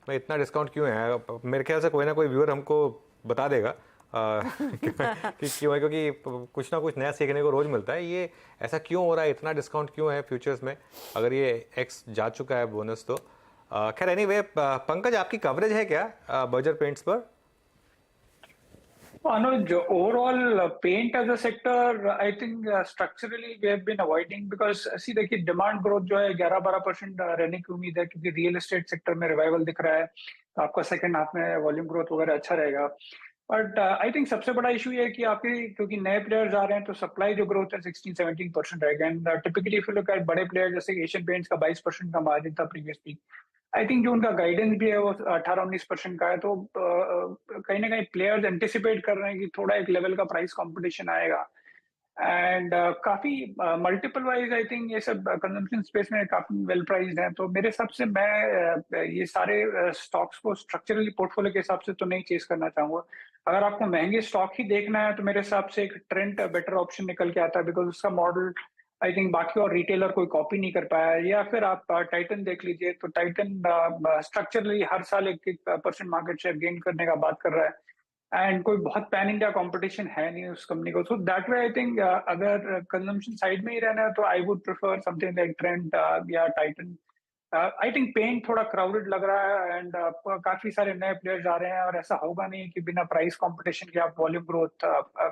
में इतना डिस्काउंट क्यों है। मेरे ख्याल से कोई ना कोई व्यूअर हमको बता देगा कि क्यों है, क्योंकि कुछ ना कुछ नया सीखने को रोज मिलता है। ये ऐसा क्यों हो रहा है, इतना डिस्काउंट क्यों है फ्यूचर्स में, अगर ये एक्स जा चुका है बोनस तो। खैर एनीवे, पंकज, आपकी कवरेज है क्या बर्जर पेंट्स पर? Anuj, overall paint as a sector, I think structurally we have been avoiding because see देखिए डिमांड ग्रोथ जो है 11-12% रहने की उम्मीद है, क्योंकि रियल एस्टेट सेक्टर में रिवाइवल दिख रहा है, तो आपका सेकंड हाफ में वॉल्यूम ग्रोथ वगैरह अच्छा रहेगा। बट आई थिंक सबसे बड़ा इशू ये है कि आपके क्योंकि नए प्लेयर्स आ रहे हैं तो सप्लाई जो ग्रोथ है 16-17% रहेगा। And typically if you look at बड़े प्लेयर जैसे एशियन पेंट्स का 22% का मार्जिन था प्रीवियस पीक, आई थिंक जो उनका गाइडेंस भी है वो 18-19% का है। तो कहीं ना कहीं प्लेयर्स एंटिसिपेट कर रहे हैं कि थोड़ा एक लेवल का प्राइस कंपटीशन आएगा। एंड काफी मल्टीपल वाइज आई थिंक ये सब कंजम्पशन स्पेस में काफी वेल प्राइस्ड है। तो मेरे हिसाब से मैं ये सारे स्टॉक्स को स्ट्रक्चरली पोर्टफोलियो के हिसाब से तो नहीं चेस करना चाहूंगा। अगर आपको महंगे स्टॉक ही देखना है तो मेरे हिसाब से एक ट्रेंड बेटर ऑप्शन निकल के आता है, बिकॉज उसका मॉडल आई थिंक बाकी और रिटेलर कोई कॉपी नहीं कर पाया है। या फिर आप टाइटन देख लीजिए, तो टाइटन स्ट्रक्चरली हर साल 1% मार्केट शेयर गेन करने का बात कर रहा है। एंड कोई बहुत पैन इंडिया कंपटीशन है नहीं उस कंपनी को, so that way I think अगर कंजम्पशन साइड में ही रहना है तो I would prefer something like Trent या टाइटन। आई थिंक पेंट थोड़ा क्राउडेड लग रहा है एंड काफी सारे नए प्लेयर्स आ रहे हैं और ऐसा होगा नहीं कि बिना प्राइस कंपटीशन के आप वॉल्यूम ग्रोथ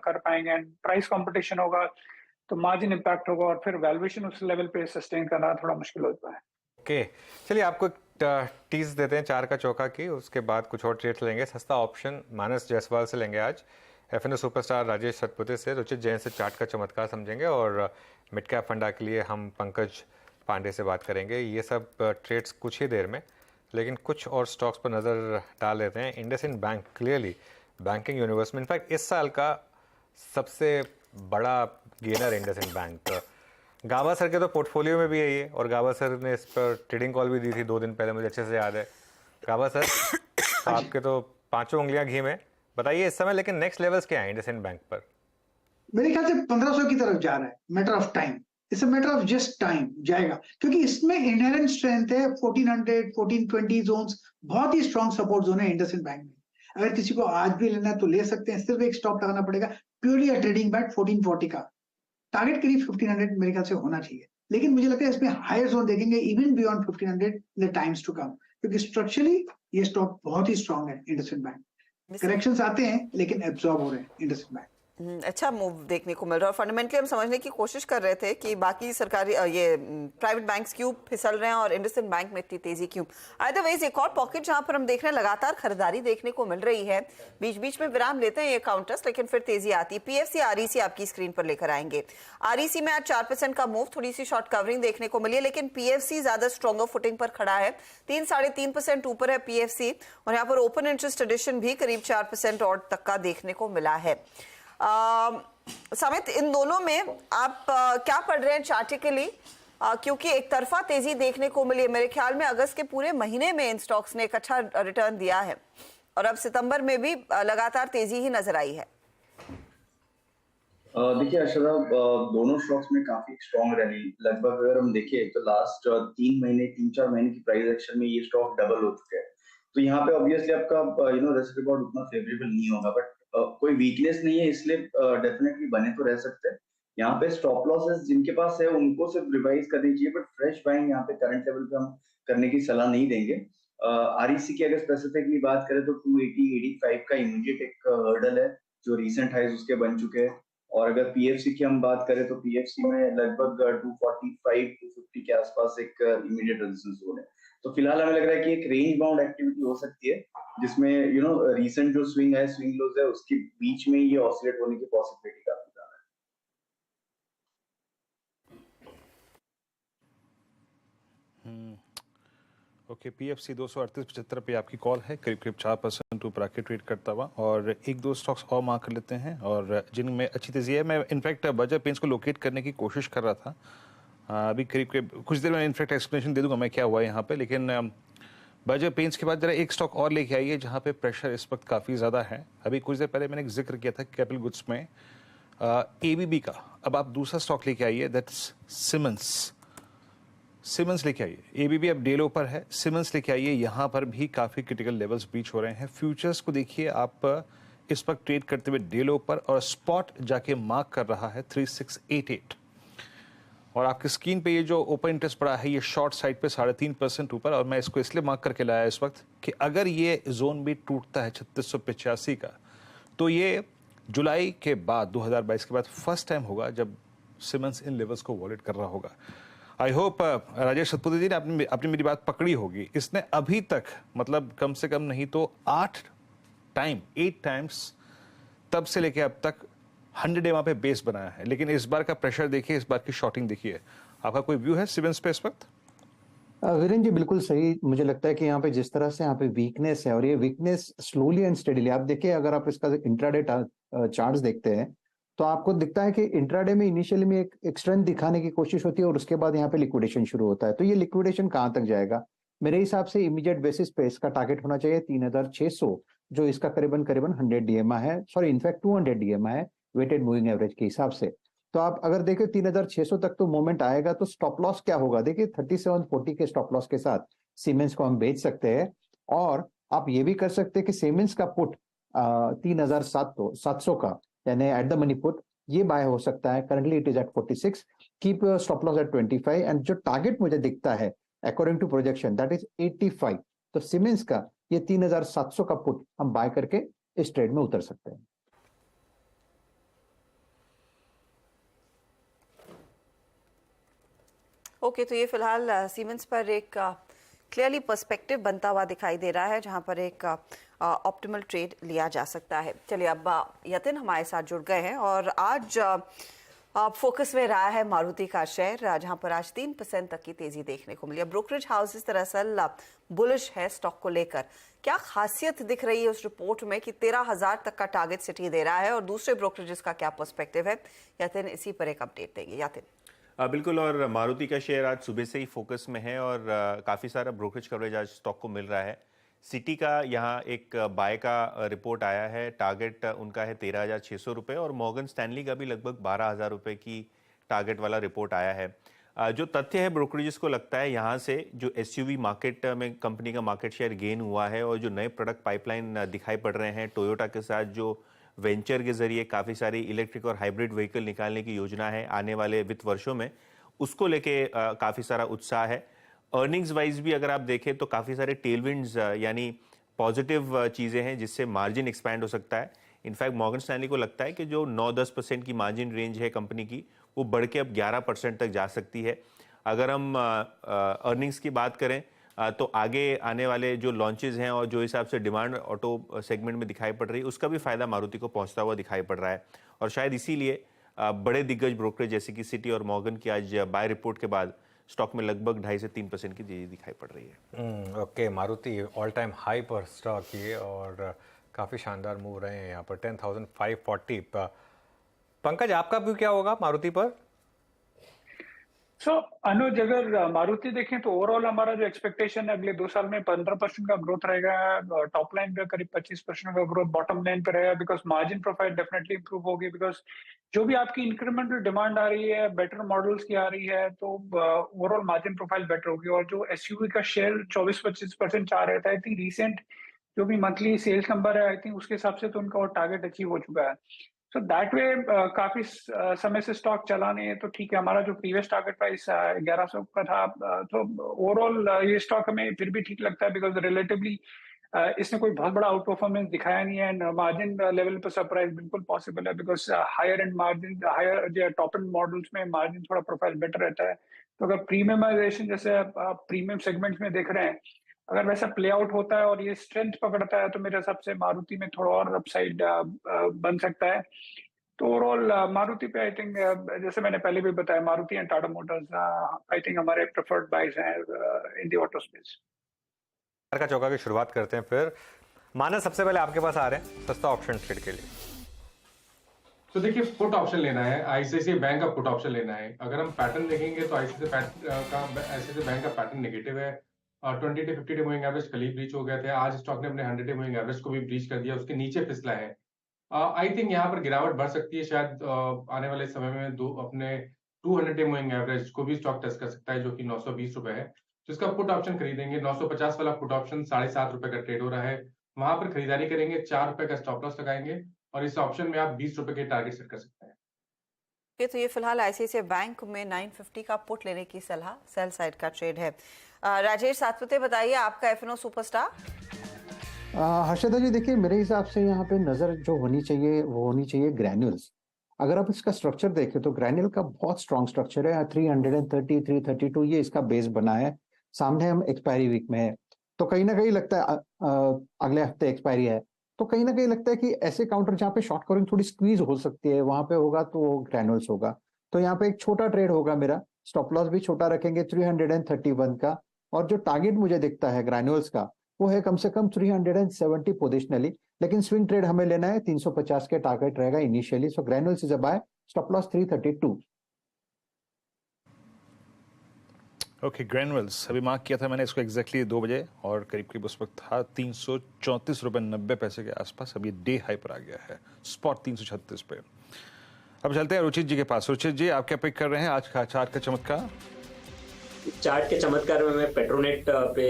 कर पाएंगे, एंड प्राइस कंपटीशन होगा तो मार्जिन इम्पैक्ट होगा और फिर वैल्यूएशन उस लेवल पे सस्टेन करना थोड़ा मुश्किल होता है। ओके, चलिए आपको टीज देते हैं 4 का चौका की, उसके बाद कुछ और ट्रेड्स लेंगे। सस्ता ऑप्शन मानस जायसवाल से लेंगे आज, एफएनओ सुपरस्टार राजेश सतपुते से, रुचित जैन से चार्ट का चमत्कार समझेंगे, और मिड कैप फंडा के लिए हम पंकज पांडे से बात करेंगे। ये सब ट्रेड्स कुछ ही देर में, लेकिन कुछ और स्टॉक्स पर नज़र डाल लेते हैं। IndusInd bank clearly banking universe में इनफैक्ट इस साल का सबसे बड़ा गेनर इंडसइंड बैंक। गाबा सर के तो पोर्टफोलियो में भी है ये, और गाबा सर ने इस पर ट्रेडिंग कॉल भी दी थी 2 दिन पहले, मुझे अच्छे से याद है। गाबा सर तो आपके तो 5 उंगलियां घी में, बताइए इस समय लेकिन नेक्स्ट लेवल्स क्या है इंडसइंड बैंक पर? मेरे ख्याल से 1500 की तरफ जा रहा है, matter of time, it's a matter of just time जाएगा, क्योंकि इसमें इनहेरेंट स्ट्रेंथ है। 1400 1420 जोन्स बहुत ही स्ट्रॉन्ग सपोर्ट जोन है इंडसइंड बैंक में। अगर किसी को आज भी लेना है तो ले सकते हैं, सिर्फ एक स्टॉप लगाना पड़ेगा, प्योरली अ ट्रेडिंग बैट 1440 का टारगेट करीब 1500 मेरे ख्याल से होना चाहिए, लेकिन मुझे लगता है इसमें हायर जोन देखेंगे even beyond 1500 in the times to come, क्योंकि स्ट्रक्चरली ये स्टॉक बहुत ही स्ट्रॉन्ग है इंडसइंड बैंक। करेक्शंस आते हैं लेकिन एब्जॉर्ब हो रहे हैं इंडसइंड बैंक। अच्छा मूव देखने को मिल रहा है, और फंडामेंटली हम समझने की कोशिश कर रहे थे कि बाकी सरकारी ये प्राइवेट बैंक्स क्यों फिसल रहे हैं और इंडसइंड बैंक में इतनी तेजी क्यों। अदरवाइज एक और पॉकेट जहां पर हम देख रहे हैं लगातार खरीदारी देखने को मिल रही है, बीच बीच में विराम लेते हैं ये काउंटर्स लेकिन फिर तेजी आती है। पीएफसी आरईसी आपकी स्क्रीन पर लेकर आएंगे। आरईसी में आज 4% का मूव, थोड़ी सी शॉर्ट कवरिंग देखने को मिली है, लेकिन पीएफसी ज्यादा स्ट्रॉन्गर फुटिंग पर खड़ा है, 3-3.5% ऊपर है पीएफसी, और यहाँ पर ओपन इंटरेस्ट एडिशन भी करीब 4% और तक का देखने को मिला है। समित, इन दोनों में आप क्या पढ़ रहे हैं चार्टिकली, क्योंकि एक तरफा तेजी देखने को मिली है। मेरे ख्याल में अगस्त के पूरे महीने में इन स्टॉक्स ने एक अच्छा रिटर्न दिया है और अब सितंबर में भी लगातार तेजी ही नजर आई है। देखिए अर्शदा, दोनों स्टॉक्स में काफी स्ट्रॉन्ग रैली, लगभग अगर हम देखें तो लास्ट 3-4 महीने की प्राइस एक्शन में ये स्टॉक डबल हो चुके हैं। तो यहाँ पे ऑब्वियसली आपका रिस्क रिवॉर्ड उतना फेवरेबल नहीं होगा, बट कोई वीकनेस नहीं है, इसलिए डेफिनेटली बने तो रह सकते हैं। यहाँ पे स्टॉप लॉसेस जिनके पास है उनको सिर्फ रिवाइज कर दीजिए, बट फ्रेश बाइंग यहाँ पे करंट लेवल पे हम करने की सलाह नहीं देंगे। आरईसी की अगर स्पेसिफिकली बात करें तो 280-85 का इमीडिएट एक हर्डल है जो रीसेंट हाइज उसके बन चुके हैं, और अगर पीएफसी की हम बात करें तो पीएफसी में लगभग 245-250 के आसपास एक इमीडिएट रेजिस्टेंस जोन है। तो फिलहाल हमें लग रहा है कि एक रेंज बाउंड एक्टिविटी हो सकती है, जिसमें रीसेंट जो स्विंग लोज है उसके बीच में ये ऑसिलेट होने की पॉसिबिलिटी काफी ज्यादा है। ओके, पीएफसी 238.75 पे आपकी कॉल है, करीब 4% ऊपर आके ट्रेड करता हुआ, और 1-2 स्टॉक्स और मार्क कर लेते हैं और जिनमें अच्छी तेजी है। मैं इनफैक्ट बजट पेंस को लोकेट करने की कोशिश कर रहा था, अभी करीब कुछ देर में इनफैक्ट एक्सप्लेनेशन दे दूंगा मैं क्या हुआ यहाँ पे, लेकिन बजट पेंस के बाद जरा एक स्टॉक और लेके आइए जहाँ पे प्रेशर इस वक्त काफ़ी ज़्यादा है। अभी कुछ देर पहले मैंने एक जिक्र किया था कैपिटल गुड्स में एबीबी का, अब आप दूसरा स्टॉक लेके आइए, दैट्स सिमंस लेके आइए। एबीबी अब डेलो पर है, सिमंस लेके आइए, यहाँ पर भी काफ़ी क्रिटिकल लेवल्स बीच हो रहे हैं। फ्यूचर्स को देखिए आप इस वक्त ट्रेड करते हुए डेलो पर, और स्पॉट जाके मार्क कर रहा है 3688, और आपकी स्क्रीन पे ये जो ओपन इंटरेस्ट पड़ा है ये शॉर्ट साइड पे 3.5% ऊपर, और मैं इसको इसलिए मार्क करके लाया इस वक्त कि अगर ये जोन भी टूटता है 3685 का, तो ये जुलाई के बाद 2022 के बाद फर्स्ट टाइम होगा जब सिमंस इन लेवल्स को वॉलेट कर रहा होगा। आई होप राजेश सतपुते जी ने आपने मेरी बात पकड़ी होगी। इसने अभी तक मतलब कम से कम नहीं तो 8 टाइम्स तब से लेके अब तक 100 डे वहां पे बेस बनाया है, लेकिन इस बार का प्रेशर देखिए, इस बार की शॉर्टिंग देखिए। आपका कोई व्यू है सिमंस पे इस वक्त? वीरेन जी बिल्कुल सही, मुझे लगता है कि यहाँ पे जिस तरह से यहाँ पे वीकनेस है, और ये वीकनेस स्लोली एंड स्टेडीली, आप देखिए अगर आप इसका इंट्राडे चार्ट्स देखते हैं तो आपको दिखता है कि इंट्राडे में इनिशियली में एक स्ट्रेंथ दिखाने की कोशिश होती है और उसके बाद यहाँ पे लिक्विडेशन शुरू होता है। तो ये लिक्विडेशन कहाँ तक जाएगा? मेरे हिसाब से इमीडिएट बेसिस पे इसका टारगेट होना चाहिए 3600, जो इसका करीबन 100 DMA है, सॉरी इनफैक्ट 200 DMA है वेटेड मूविंग एवरेज के हिसाब से। तो आप अगर देखें 3600 तक तो मोमेंट आएगा, तो स्टॉप लॉस क्या होगा? देखिए 3740 के स्टॉप लॉस के साथ सीमेंस को हम बेच सकते हैं, और आप ये भी कर सकते हैं कि सीमेंस का पुट 3,700 का, यानी एट द मनी पुट ये बाय हो सकता है। Currently it is at 46, keep stop loss at 25, and जो टारगेट मुझे दिखता है according to projection that is 85। तो सीमेंस का ये 3,700 का पुट हम बाय करके इस ट्रेड में उतर सकते हैं। ओके, तो ये फिलहाल सीमेंस पर एक क्लियरली पर्सपेक्टिव बनता हुआ दिखाई दे रहा है, जहां पर एक ऑप्टिमल ट्रेड लिया जा सकता है। चलिए, अब यतिन हमारे साथ जुड़ गए हैं और आज फोकस में रहा है मारुति का शेयर, जहां पर आज 3% तक की तेजी देखने को मिली है। ब्रोकरेज हाउसेस दरअसल बुलिश है स्टॉक को लेकर। क्या खासियत दिख रही है उस रिपोर्ट में कि 13,000 तक का टारगेट सिटी दे रहा है, और दूसरे ब्रोकरेजेस का क्या पर्सपेक्टिव है? यतिन इसी पर एक अपडेट देंगे। यतिन। बिल्कुल, और मारुति का शेयर आज सुबह से ही फोकस में है और काफ़ी सारा ब्रोकरेज कवरेज आज स्टॉक को मिल रहा है। सिटी का यहाँ एक बाय का रिपोर्ट आया है, टारगेट उनका है 13,600 रुपये, और मॉर्गन स्टैनली का भी लगभग 12,000 रुपये की टारगेट वाला रिपोर्ट आया है। जो तथ्य है ब्रोकरेजेस को लगता है यहाँ से जो एसयूवी मार्केट में कंपनी का मार्केट शेयर गेन हुआ है, और जो नए प्रोडक्ट पाइपलाइन दिखाई पड़ रहे हैं टोयोटा के साथ, जो वेंचर के जरिए काफ़ी सारी इलेक्ट्रिक और हाइब्रिड व्हीकल निकालने की योजना है आने वाले वित्त वर्षों में, उसको लेके काफ़ी सारा उत्साह है। अर्निंग्स वाइज भी अगर आप देखें तो काफ़ी सारे टेलविंड्स यानी पॉजिटिव चीज़ें हैं जिससे मार्जिन एक्सपैंड हो सकता है। इनफैक्ट मॉर्गन स्टैनली को लगता है कि जो 9-10% की मार्जिन रेंज है कंपनी की, वो बढ़ के अब 11% तक जा सकती है। अगर हम अर्निंग्स की बात करें तो आगे आने वाले जो लॉन्चेस हैं और जो हिसाब से डिमांड ऑटो सेगमेंट में दिखाई पड़ रही है, उसका भी फायदा मारुति को पहुंचता हुआ दिखाई पड़ रहा है। और शायद इसीलिए बड़े दिग्गज ब्रोकरेज जैसे कि सिटी और मॉर्गन की आज बाय रिपोर्ट के बाद स्टॉक में लगभग 2.5 से 3% की तेजी दिखाई पड़ रही है। Okay, Maruti all time high पर स्टॉक ये, और काफ़ी शानदार मूव रहे हैं यहाँ पर 10,540। पंकज, आपका व्यू क्या होगा मारुति पर? अनुज, अगर मारुति देखें तो ओवरऑल हमारा जो एक्सपेक्टेशन है अगले 2 साल में 15% का ग्रोथ रहेगा, टॉप लाइन पे करीब 25% का ग्रोथ बॉटम लाइन पे रहेगा, because margin profile definitely improve होगी, बिकॉज जो भी आपकी इंक्रीमेंटल डिमांड आ रही है, बेटर मॉडल्स की आ रही है, तो ओवरऑल मार्जिन प्रोफाइल बेटर होगी। और जो एसयूवी का शेयर 24-25% चाह रहा था, आई थिंक रिसेंट जो भी मंथली सेल्स नंबर है, आई थिंक उसके हिसाब से तो उनका और टारगेट अचीव हो चुका है। सो दैट वे काफी समय से स्टॉक चला नहीं है, तो ठीक है। हमारा जो प्रीवियस टारगेट प्राइस 1100 का था, तो ओवरऑल ये स्टॉक हमें फिर भी ठीक लगता है, बिकॉज रिलेटिवली इसने कोई बहुत बड़ा आउट परफॉर्मेंस दिखाया नहीं है, एंड मार्जिन लेवल पर सरप्राइज बिल्कुल पॉसिबल है, because higher and margin, higher top end models में मार्जिन थोड़ा प्रोफाइल बेटर रहता है। तो अगर प्रीमियमाइजेशन जैसे आप प्रीमियम सेगमेंट्स में देख रहे हैं, अगर वैसा प्ले आउट होता है और ये स्ट्रेंथ पकड़ता है, तो मेरे हिसाब से मारुति में थोड़ा और अपसाइड बन सकता है। तो ओवरऑल मारुति पे आई थिंक, जैसे मैंने पहले भी बताया, Maruti and Tata Motors I think हमारे प्रेफर्ड बाइज हैं इन द ऑटो स्पेस। का चौका की शुरुआत करते हैं फिर। मानस, सबसे पहले आपके पास आ रहे हैं सस्ता ऑप्शन ट्रेड के लिए। तो देखिए, पुट ऑप्शन लेना है, आईसीआईसीआई बैंक का पुट ऑप्शन लेना है। अगर हम पैटर्न देखेंगे तो आईसीआईसीआई बैंक का पैटर्न नेगेटिव है। 20 to 50 डे मूविंग एवरेज कल ही ब्रीच हो गए थे। आज स्टॉक ने अपने 100 डे मूविंग एवरेज को भी ब्रीच कर दिया, उसके नीचे फिसला है। आई थिंक यहाँ पर गिरावट बढ़ सकती है, शायद आने वाले समय में अपने 200 डे मूविंग एवरेज को भी स्टॉक टेस्ट कर सकता है, जो कि 920 रुपए है। तो इसका पुट ऑप्शन खरीदेंगे। 950 वाला पुट ऑप्शन 7.5 रुपए का ट्रेड हो रहा है, वहां पर खरीदारी करेंगे, 4 रुपए का स्टॉप लॉस लगाएंगे, और इस ऑप्शन में आप 20 रुपए के टारगेट सेट कर सकते हैं। तो ये फिलहाल आईसीआईसीआई बैंक में 950 का पुट लेने की सलाह, सेल साइड का ट्रेड है। राजेश सातपुते, बताइए आपका एफएनओ सुपरस्टार। हर्षदा जी, देखिए मेरे हिसाब से यहाँ पे नजर जो होनी चाहिए वो होनी चाहिए ग्रैन्यूल्स। अगर आप इसका स्ट्रक्चर देखें तो ग्रैन्यूल का बहुत स्ट्रॉन्ग स्ट्रक्चर है। 330, 332 ये इसका बेस बना है। सामने हम एक्सपायरी वीक में है, तो कहीं ना कहीं लगता है अगले हफ्ते एक्सपायरी है, तो कहीं ना कहीं लगता है कि ऐसे काउंटर जहाँ पे शॉर्ट कवरिंग थोड़ी स्क्वीज हो सकती है, वहां पे होगा तो वो ग्रैन्यूल्स होगा। तो यहाँ पे एक छोटा ट्रेड होगा मेरा, स्टॉप लॉस भी छोटा रखेंगे 331 का, और जो टारगेट मुझे दिखता है ग्रैन्यूल्स का वो है कम से कम 370 पोजिशनली, लेकिन स्विंग ट्रेड हमें लेना है 350 के टारगेट रहेगा initially. So Granules is a buy, stop loss 332। Okay, Granules अभी मार्क किया था मैंने इसको एग्जैक्टली 2 बजे, और करीब करीब उस वक्त था 334 रुपये 90 पैसे के आसपास। अभी डे हाई पर आ गया है, स्पॉट 336 पे। अब चलते हैं रुचित जी के पास। रुचित जी, आप क्या पिक कर रहे हैं आज का चार्ट का चमत्कार? चार्ट के चमत्कार में मैं पेट्रोनेट पे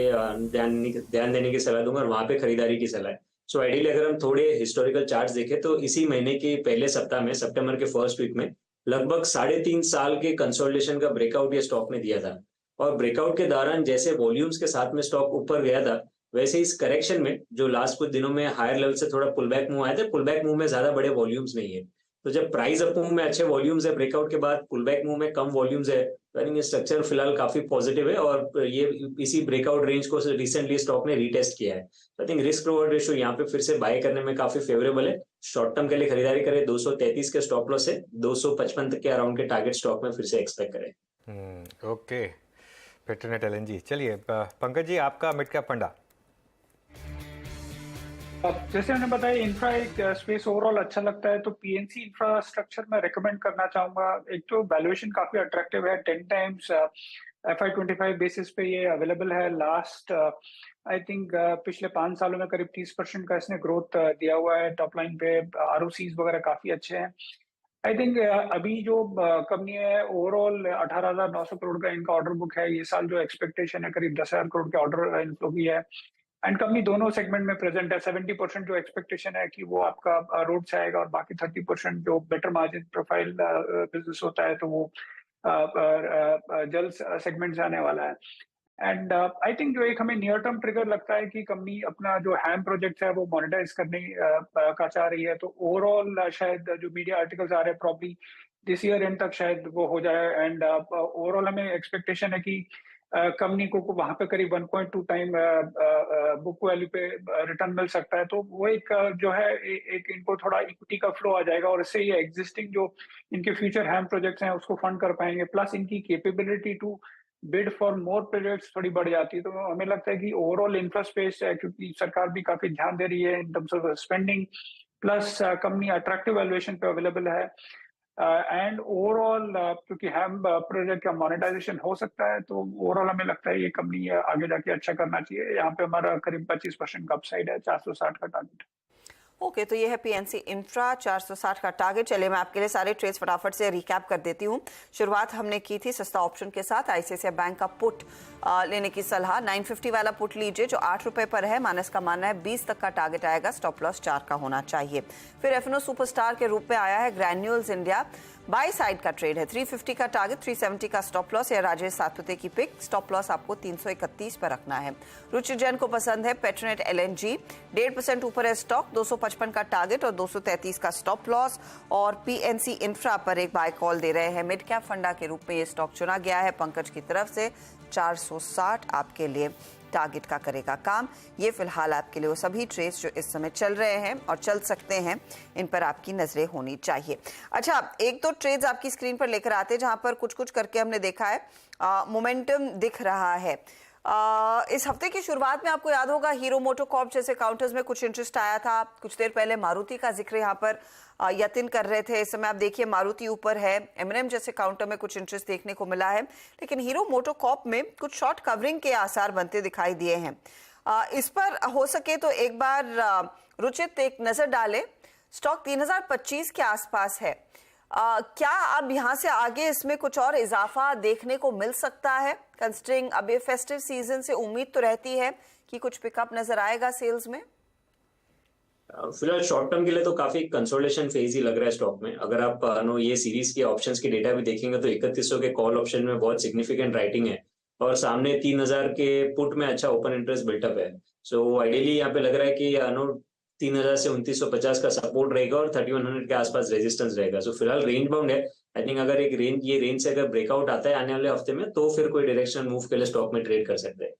ध्यान देने की सलाह दूंगा, और वहां पे खरीदारी की सलाह है। सो आइडियली अगर हम थोड़े हिस्टोरिकल चार्ट्स देखें तो इसी महीने के पहले सप्ताह में, सितंबर के फर्स्ट वीक में, लगभग 3.5 साल के कंसोलिडेशन का ब्रेकआउट ये स्टॉक ने दिया था। और ब्रेकआउट के दौरान जैसे वॉल्यूम्स के साथ में स्टॉक ऊपर गया था, वैसे इस करेक्शन में जो लास्ट कुछ दिनों में हायर लेवल से थोड़ा पुल बैक मूव आए थे, पुल बैक मूव में ज्यादा बड़े वॉल्यूम्स नहीं है। तो जब प्राइस अप मूव में अच्छे वॉल्यूम्स है, ब्रेकआउट के बाद पुल बैक मूव में कम वॉल्यूम्स है, तो आई थिंक ये स्ट्रक्चर फिलहाल काफी पॉजिटिव है और ये इसी ब्रेकआउट रेंज को रिसेंटली स्टॉक ने रीटेस्ट किया है। तो I think risk reward ratio यहाँ पे फिर से बाय करने में काफी फेवरेबल है। शॉर्ट टर्म के लिए खरीदारी करें, 233 के स्टॉप लॉस है, 255 के अराउंड के टारगेट स्टॉक में फिर से एक्सपेक्ट करें। Okay, Petronet LNG. चलिए पंकज जी, आपका मिड कैप फंडा। जैसे मैंने बताया, इंफ्रा एक स्पेस ओवरऑल अच्छा लगता है, तो पीएनसी इंफ्रास्ट्रक्चर में रेकमेंड करना चाहूंगा। एक तो वैल्यूएशन काफी अट्रैक्टिव है, 10 टाइम्स FY25 बेसिस पे ये अवेलेबल है। लास्ट आई थिंक पिछले 5 सालों में करीब 30% का इसने ग्रोथ दिया हुआ है। टॉप लाइन पे ROCs वगैरह काफी अच्छे हैं। आई थिंक अभी जो कंपनी है ओवरऑल 18,900 करोड़ का इनका ऑर्डर बुक है। ये साल जो एक्सपेक्टेशन है करीब 10,000 करोड़ के ऑर्डर इनफ्लो की है। एंड कंपनी दोनों सेगमेंट में प्रेजेंट है। 70% जो एक्सपेक्टेशन है कि वो आपका रोड से आएगा और बाकी 30% जो बेटर मार्जिन प्रोफाइल बिजनेस होता है तो वो जल्द सेगमेंट से आने वाला है। एंड आई थिंक जो एक हमें नियर टर्म ट्रिगर लगता है कि कंपनी अपना जो हैम प्रोजेक्ट है वो मोनेटाइज करने का चाह रही है। तो ओवरऑल शायद जो मीडिया आर्टिकल्स आ रहे हैं प्रॉब्ली दिस ईयर एंड तक शायद वो हो जाए। एंड ओवरऑल हमें एक्सपेक्टेशन है कि कंपनी को वहां पे करीब 1.2 टाइम बुक वैल्यू पे रिटर्न मिल सकता है। तो वो एक जो है एक इनको थोड़ा इक्विटी का फ्लो आ जाएगा और इससे ये एग्जिस्टिंग जो इनके फ्यूचर हैम प्रोजेक्ट्स हैं उसको फंड कर पाएंगे। प्लस इनकी capability to bid for more projects थोड़ी बढ़ जाती है। तो हमें लगता है कि ओवरऑल इंफ्रा स्पेस है, क्योंकि सरकार भी काफी ध्यान दे रही है in terms of spending, plus company attractive valuation पे अवेलेबल है। एंड ओवरऑल क्योंकि हैम प्रोजेक्ट का मोनेटाइजेशन हो सकता है, तो ओवरऑल हमें लगता है ये कंपनी आगे जाके अच्छा करना चाहिए। यहाँ पे हमारा करीब 25% का अपसाइड है, 460 का टारगेट। ओके, तो ये है पीएनसी इंफ्रा, 460 का टारगेट। चलिए मैं आपके लिए सारे ट्रेड्स फटाफट से रिकैप कर देती हूँ। शुरुआत हमने की थी सस्ता ऑप्शन के साथ, आईसीआईसीआई बैंक का पुट लेने की सलाह। 950 वाला पुट लीजिए जो 8 रुपए पर है। मानस का मानना है 20 तक का टारगेट आएगा, स्टॉप लॉस 4 का होना चाहिए। फिर एफएनओ सुपरस्टार के रूप में आया है ग्रैन्यूल्स इंडिया, बाई साइड का ट्रेड है। 350 का टारगेट, 370 का स्टॉप लॉस। या राजेश सातपुते की पिक, स्टॉप लॉस आपको 331 पर रखना है। रुचि जैन को पसंद है पेट्रोनेट LNG, 1.5% ऊपर है स्टॉक, 255 का टारगेट और 233 का स्टॉप लॉस। और पीएनसी इंफ्रा पर एक बाय कॉल दे रहे हैं। मिड कैप फंडा के रूप में ये स्टॉक चुना गया है पंकज की तरफ से। 460 आपके लिए टारगेट का करेगा काम। ये फिलहाल आपके लिए वो सभी ट्रेड्स जो इस समय चल रहे हैं और चल सकते हैं, इन पर आपकी नजरें होनी चाहिए। अच्छा, एक दो ट्रेड्स आपकी स्क्रीन पर लेकर आते हैं जहां पर कुछ कुछ करके हमने देखा है मोमेंटम दिख रहा है। इस हफ्ते की शुरुआत में आपको याद होगा हीरो मोटोकॉर्प जैसे काउंटर्स में कुछ इंटरेस्ट आया था। कुछ देर पहले मारुति का जिक्र यहाँ पर यतिन कर रहे थे। इस समय आप देखिए मारुति ऊपर है, एमएनएम जैसे काउंटर में कुछ इंटरेस्ट देखने को मिला है, लेकिन हीरो मोटोकॉर्प में कुछ शॉर्ट कवरिंग के आसार बनते दिखाई दिए हैं। इस पर हो सके तो एक बार रुचित एक नजर डालें। स्टॉक 3025 के आसपास है। क्या अब यहाँ से आगे इसमें कुछ और इजाफा देखने को मिल सकता है? कंसिडरिंग अब ये फेस्टिव सीजन से उम्मीद तो रहती है कि कुछ पिकअप नजर आएगा सेल्स में। फिलहाल शॉर्ट टर्म के लिए तो काफी कंसोलिडेशन फेज ही लग रहा है स्टॉक में। अगर आप ये सीरीज के ऑप्शंस की डेटा भी देखेंगे तो 3100 के कॉल ऑप्शन में बहुत सिग्निफिकेंट राइटिंग है और सामने 3000 के पुट में अच्छा ओपन इंटरेस्ट बिल्टअप है। सो आइडियली यहाँ पे लग रहा है कि 3000 से 2950 का सपोर्ट रहेगा और 3100 के आसपास रेजिस्टेंस रहेगा। सो फिलहाल रेंज बाउंड है। आई थिंक अगर एक ये रेंज से अगर ब्रेकआउट आता है आने वाले हफ्ते में तो फिर कोई डायरेक्शन मूव के लिए स्टॉक में ट्रेड कर सकते हैं।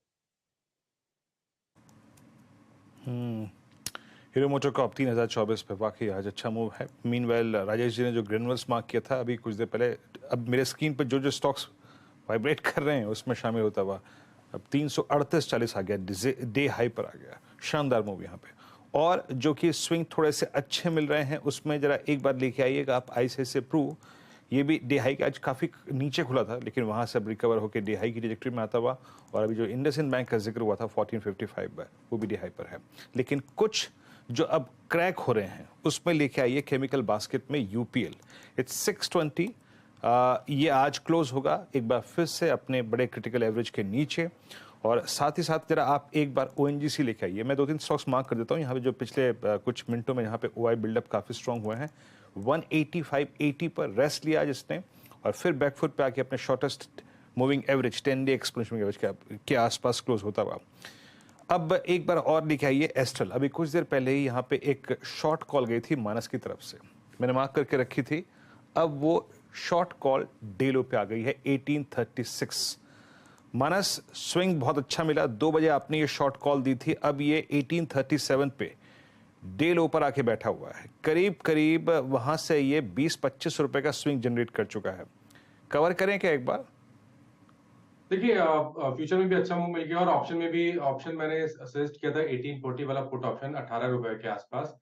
हीरो मोटोकॉर्प 3024 पे वाकई आज अच्छा मूव है। मीनवाइल राजेश जी ने जो ग्रेनुअल्स मार्क किया था अभी कुछ देर पहले, अब मेरे स्क्रीन पर जो जो स्टॉक्स वाइब्रेट कर रहे हैं उसमें शामिल होता हुआ अब 338.40 आ गया, डे हाई पर आ गया। शानदार मूव यहाँ पे। और जो कि स्विंग थोड़े से अच्छे मिल रहे हैं उसमें जरा एक बार लेके आइएगा आप आईसीआईसीआई प्रू। ये भी डे हाई के आज काफ़ी नीचे खुला था लेकिन वहाँ से अब रिकवर होकर डे हाई की ट्रैजेक्टरी में आता हुआ। और अभी जो इंडसइंड बैंक का जिक्र हुआ था 1455 पर, वो भी डे हाई पर है। लेकिन कुछ जो अब क्रैक हो रहे हैं उसमें लेके आइए केमिकल बास्केट में यूपीएल, इट्स 620। ये आज क्लोज होगा एक बार फिर से अपने बड़े क्रिटिकल एवरेज के नीचे और साथ ही साथ जरा आप एक बार ONGC लेके आइए। मैं 2-3 स्टॉक्स मार्क कर देता हूँ यहाँ पे जो पिछले कुछ मिनटों में यहाँ पे OI बिल्डअप काफ़ी स्ट्रॉन्ग हुए हैं। 185.80 पर रेस्ट लिया जिसने और फिर बैकफुट पे आके अपने शॉर्टेस्ट मूविंग एवरेज 10-डे एक्सपोनेंशियल एवरेज के आसपास क्लोज होता हुआ। अब एक बार और लेके आइए एस्ट्रल। अभी कुछ देर पहले ही यहाँ पे एक शॉर्ट कॉल गई थी मानस की तरफ से, मैंने मार्क करके रखी थी। अब वो शॉर्ट कॉल डे लो पे आ गई है 1836। मानस स्विंग बहुत अच्छा मिला, 2 बजे आपने ये शॉर्ट कॉल दी थी, अब ये 1837 पे डे लो पर आके बैठा हुआ है। करीब करीब वहां से ये 20-25 रुपए का स्विंग जनरेट कर चुका है। कवर करें क्या एक बार? देखिए फ्यूचर में भी अच्छा मूव मिल गया और ऑप्शन में भी, ऑप्शन मैंने सजेस्ट किया था 1840 वाला पुट ऑप्शन 18 रुपए के आसपास।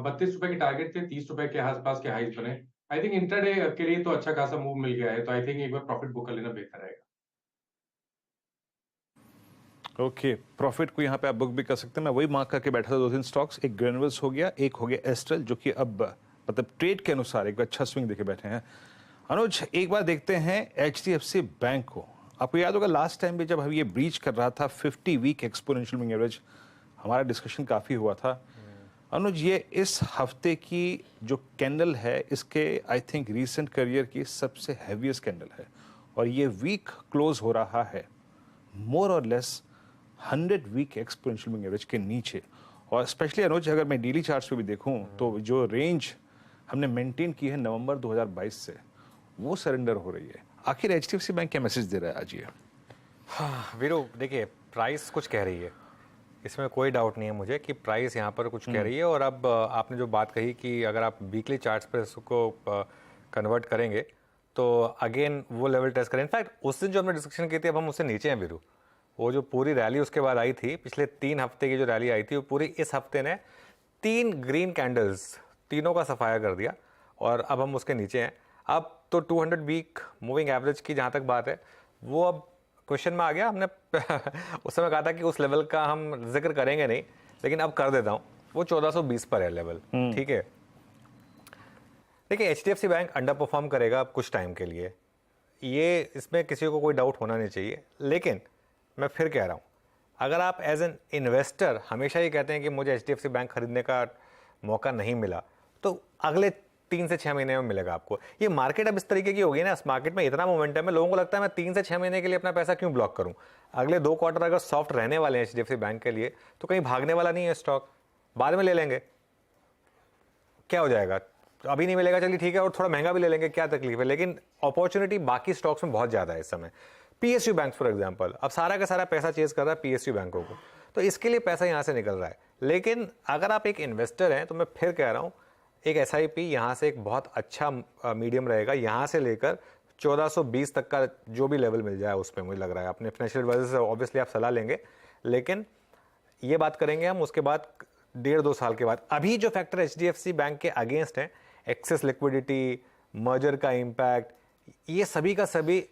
32 रुपए की टारगेट थे, 30 रुपए के आसपास के हाइज बने। आई थिंक इंट्राडे के लिए तो अच्छा खासा मूव मिल गया है, तो आई थिंक एक बार प्रॉफिट बुक कर लेना बेहतर रहेगा। ओके, प्रॉफिट को यहाँ पे आप बुक भी कर सकते हैं। मैं वही मार्क करके बैठा था 2-3 स्टॉक्स, एक ग्रेनुअल्स हो गया, एक हो गया एस्ट्रल, जो कि अब मतलब ट्रेड के अनुसार एक अच्छा स्विंग देके बैठे हैं। अनुज, एक बार देखते हैं HDFC बैंक को। आपको याद होगा लास्ट टाइम भी जब हम ये ब्रीच कर रहा था 50 वीक एक्सपोनेंशियल मूविंग एवरेज, हमारा डिस्कशन काफ़ी हुआ था। अनुज, ये इस हफ्ते की जो कैंडल है इसके आई थिंक रीसेंट करियर की सबसे हैवीएस्ट कैंडल है और ये वीक क्लोज हो रहा है मोर और less 100 week exponential moving average के नीचे। और स्पेशली अनुज, अगर मैं डेली चार्ट्स पे भी देखूं तो जो रेंज हमने मेंटेन की है नवंबर 2022 से, वो सरेंडर हो रही है। आखिर HDFC बैंक क्या मैसेज दे रहा है आज ये? हाँ वीरू, देखिए प्राइस कुछ कह रही है, इसमें कोई डाउट नहीं है मुझे कि प्राइस यहाँ पर कुछ कह रही है। और अब आपने जो बात कही कि अगर आप वीकली चार्ट्स पर इसको कन्वर्ट करेंगे तो अगेन वो लेवल टेस्ट करें। इनफैक्ट उस दिन जो हमने डिस्कशन की थी अब हम उससे नीचे हैं वीरू। वो जो पूरी रैली उसके बाद आई थी, पिछले 3 हफ्ते की जो रैली आई थी, वो पूरी इस हफ्ते ने 3 ग्रीन कैंडल्स तीनों का सफाया कर दिया और अब हम उसके नीचे हैं। अब तो 200 वीक मूविंग एवरेज की जहाँ तक बात है वो अब क्वेश्चन में आ गया। हमने उस समय कहा था कि उस लेवल का हम जिक्र करेंगे नहीं, लेकिन अब कर देता हूँ। वो 1420 पर है लेवल, ठीक है। देखिए HDFC बैंक अंडर परफॉर्म करेगा अब कुछ टाइम के लिए, ये इसमें किसी को कोई डाउट होना नहीं चाहिए। लेकिन मैं फिर कह रहा हूँ, अगर आप एज एन इन्वेस्टर हमेशा ही कहते हैं कि मुझे HDFC बैंक खरीदने का मौका नहीं मिला, तो अगले 3 से 6 महीने में मिलेगा आपको। ये मार्केट अब इस तरीके की होगी ना, इस मार्केट में इतना मोमेंटम है, लोगों को लगता है मैं 3 से 6 महीने के लिए अपना पैसा क्यों ब्लॉक करूं। अगले 2 क्वार्टर अगर सॉफ्ट रहने वाले हैं HDFC बैंक के लिए तो कहीं भागने वाला नहीं है स्टॉक, बाद में ले लेंगे, क्या हो जाएगा, अभी नहीं मिलेगा चलिए ठीक है, और थोड़ा महंगा भी ले लेंगे, क्या तकलीफ है। लेकिन अपॉर्चुनिटी बाकी स्टॉक्स में बहुत ज़्यादा है इस समय। PSU बैंक फॉर एग्जाम्पल अब सारा का सारा पैसा चेज कर रहा है PSU बैंकों को, तो इसके लिए पैसा यहाँ से निकल रहा है। लेकिन अगर आप एक इन्वेस्टर हैं तो मैं फिर कह रहा हूँ, एक SIP यहाँ से एक बहुत अच्छा मीडियम रहेगा। यहाँ से लेकर 1420 तक का जो भी लेवल मिल जाए उसमें मुझे लग रहा है, अपने फाइनेंशियल एडवाइजर से ऑब्वियसली आप सलाह लेंगे, लेकिन ये बात करेंगे हम उसके बाद 1.5-2 साल के बाद। अभी जो फैक्टर HDFC बैंक के अगेंस्ट हैं, एक्सेस लिक्विडिटी, मर्जर का इम्पैक्ट, ये सभी का सभी,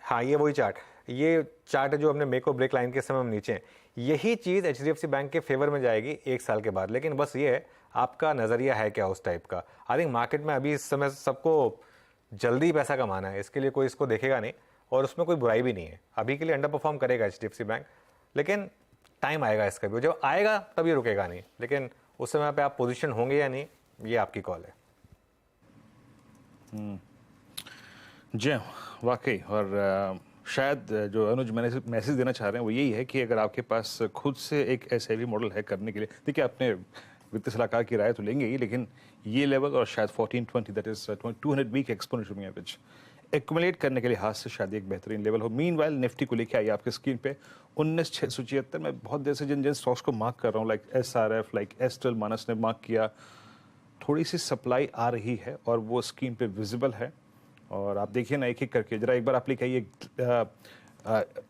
हाँ ये वही चार्ट, ये चार्ट है जो हमने मेक और ब्रेक लाइन के समय हम नीचे हैं, यही चीज़ HDFC बैंक के फेवर में जाएगी 1 साल के बाद। लेकिन बस ये है आपका नज़रिया है क्या उस टाइप का। आई थिंक मार्केट में अभी इस समय सबको जल्दी पैसा कमाना है, इसके लिए कोई इसको देखेगा नहीं और उसमें कोई बुराई भी नहीं है। अभी के लिए अंडर परफॉर्म करेगा HDFC बैंक, लेकिन टाइम आएगा इसका भी, जब आएगा तब ये रुकेगा नहीं। लेकिन उस समय पे आप पोजीशन होंगे या नहीं, ये आपकी कॉल है। जी वाकई, और शायद जो अनुज मैसेज देना चाह रहे हैं वो यही है कि अगर आपके पास खुद से एक SIP मॉडल है करने के लिए, देखिए आपने वित्तीय सलाहकार की राय तो लेंगे ही, लेकिन ये लेवल और शायद 1420 that is 200 week exponential average accumulate करने के लिए हाथ से शायद एक बेहतरीन लेवल हो। मीनवाइल निफ्टी को लेके आइए आपके स्क्रीन पे 19676। मैं बहुत देर से जिन स्टॉक्स को मार्क कर रहा हूँ, लाइक SRF, लाइक एस्ट्रल, मानस ने मार्क किया, थोड़ी सी सप्लाई आ रही है और वो स्क्रीन पे विजिबल है। और आप देखिए ना एक एक करके, जरा एक बार आप लेके आइए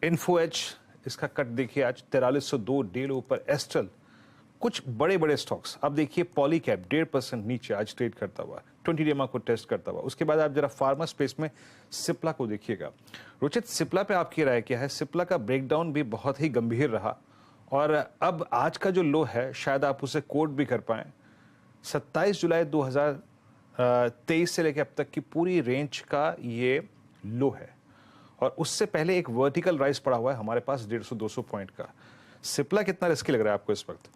इन्फो एज, इसका कट देखिए आज 4302 डे लो पर। एस्ट्रल, कुछ बड़े बड़े स्टॉक्स अब देखिए, पॉलीकैप 1.5% नीचे आज ट्रेड करता हुआ, 20 डेमा को टेस्ट करता हुआ। उसके बाद आप जरा फार्मा स्पेस में सिप्ला को देखिएगा। रुचित, सिप्ला पे आपकी राय क्या है? सिप्ला का ब्रेकडाउन भी बहुत ही गंभीर रहा और अब आज का जो लो है शायद आप उसे कोट भी कर पाएं। 27 जुलाई 2023 से लेकर अब तक की पूरी रेंज का ये लो है और उससे पहले एक वर्टिकल राइज पड़ा हुआ है हमारे पास 150-200 पॉइंट का। सिप्ला कितना रिस्की लग रहा है आपको इस वक्त?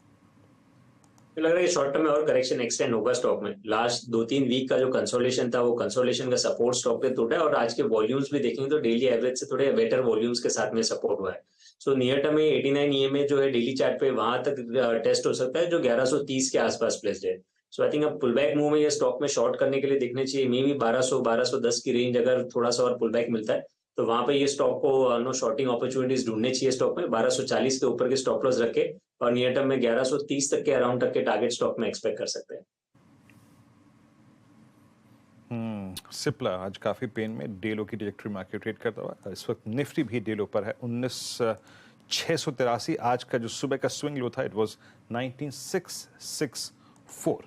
मुझे लग रहा है शॉर्ट टर्म में और करेक्शन एक्सटेंड होगा स्टॉक में। लास्ट 2-3 वीक का जो कंसोलिडेशन था वो कंसोलिडेशन का सपोर्ट स्टॉक पे टूटा है और आज के वॉल्यूम्स भी देखेंगे तो डेली एवरेज से थोड़े बेटर वॉल्यूम्स के साथ में सपोर्ट हुआ है। सो नियर टर्म में 89 EMA जो है डेली चार्ट पे वहां तक टेस्ट हो सकता है जो 1130 के आसपास प्लेस्ड है। सो आई थिंक अब पुल बैक मूव में ये स्टॉक में शॉर्ट करने के लिए देखने चाहिए। मे भी 1200-1210 की रेंज अगर थोड़ा सा और पुल बैक मिलता है तो वहां पे ये स्टॉक को नो शॉर्टिंग अपॉर्चुनिटीज ढूंढने चाहिए स्टॉक में। 1240 के ऊपर के स्टॉप लॉस रखे और नियर टर्म में 1130 तक के अराउंड तक के टारगेट स्टॉक में एक्सपेक्ट कर सकते हैं। सिप्ला आज काफी पेन में, डे लो की ट्रैजेक्टरी मार्केट ट्रेड करता हुआ। इस वक्त निफ्टी भी डे लो पर है 19,683। आज का जो सुबह का स्विंग लो था इट वाज 19,664।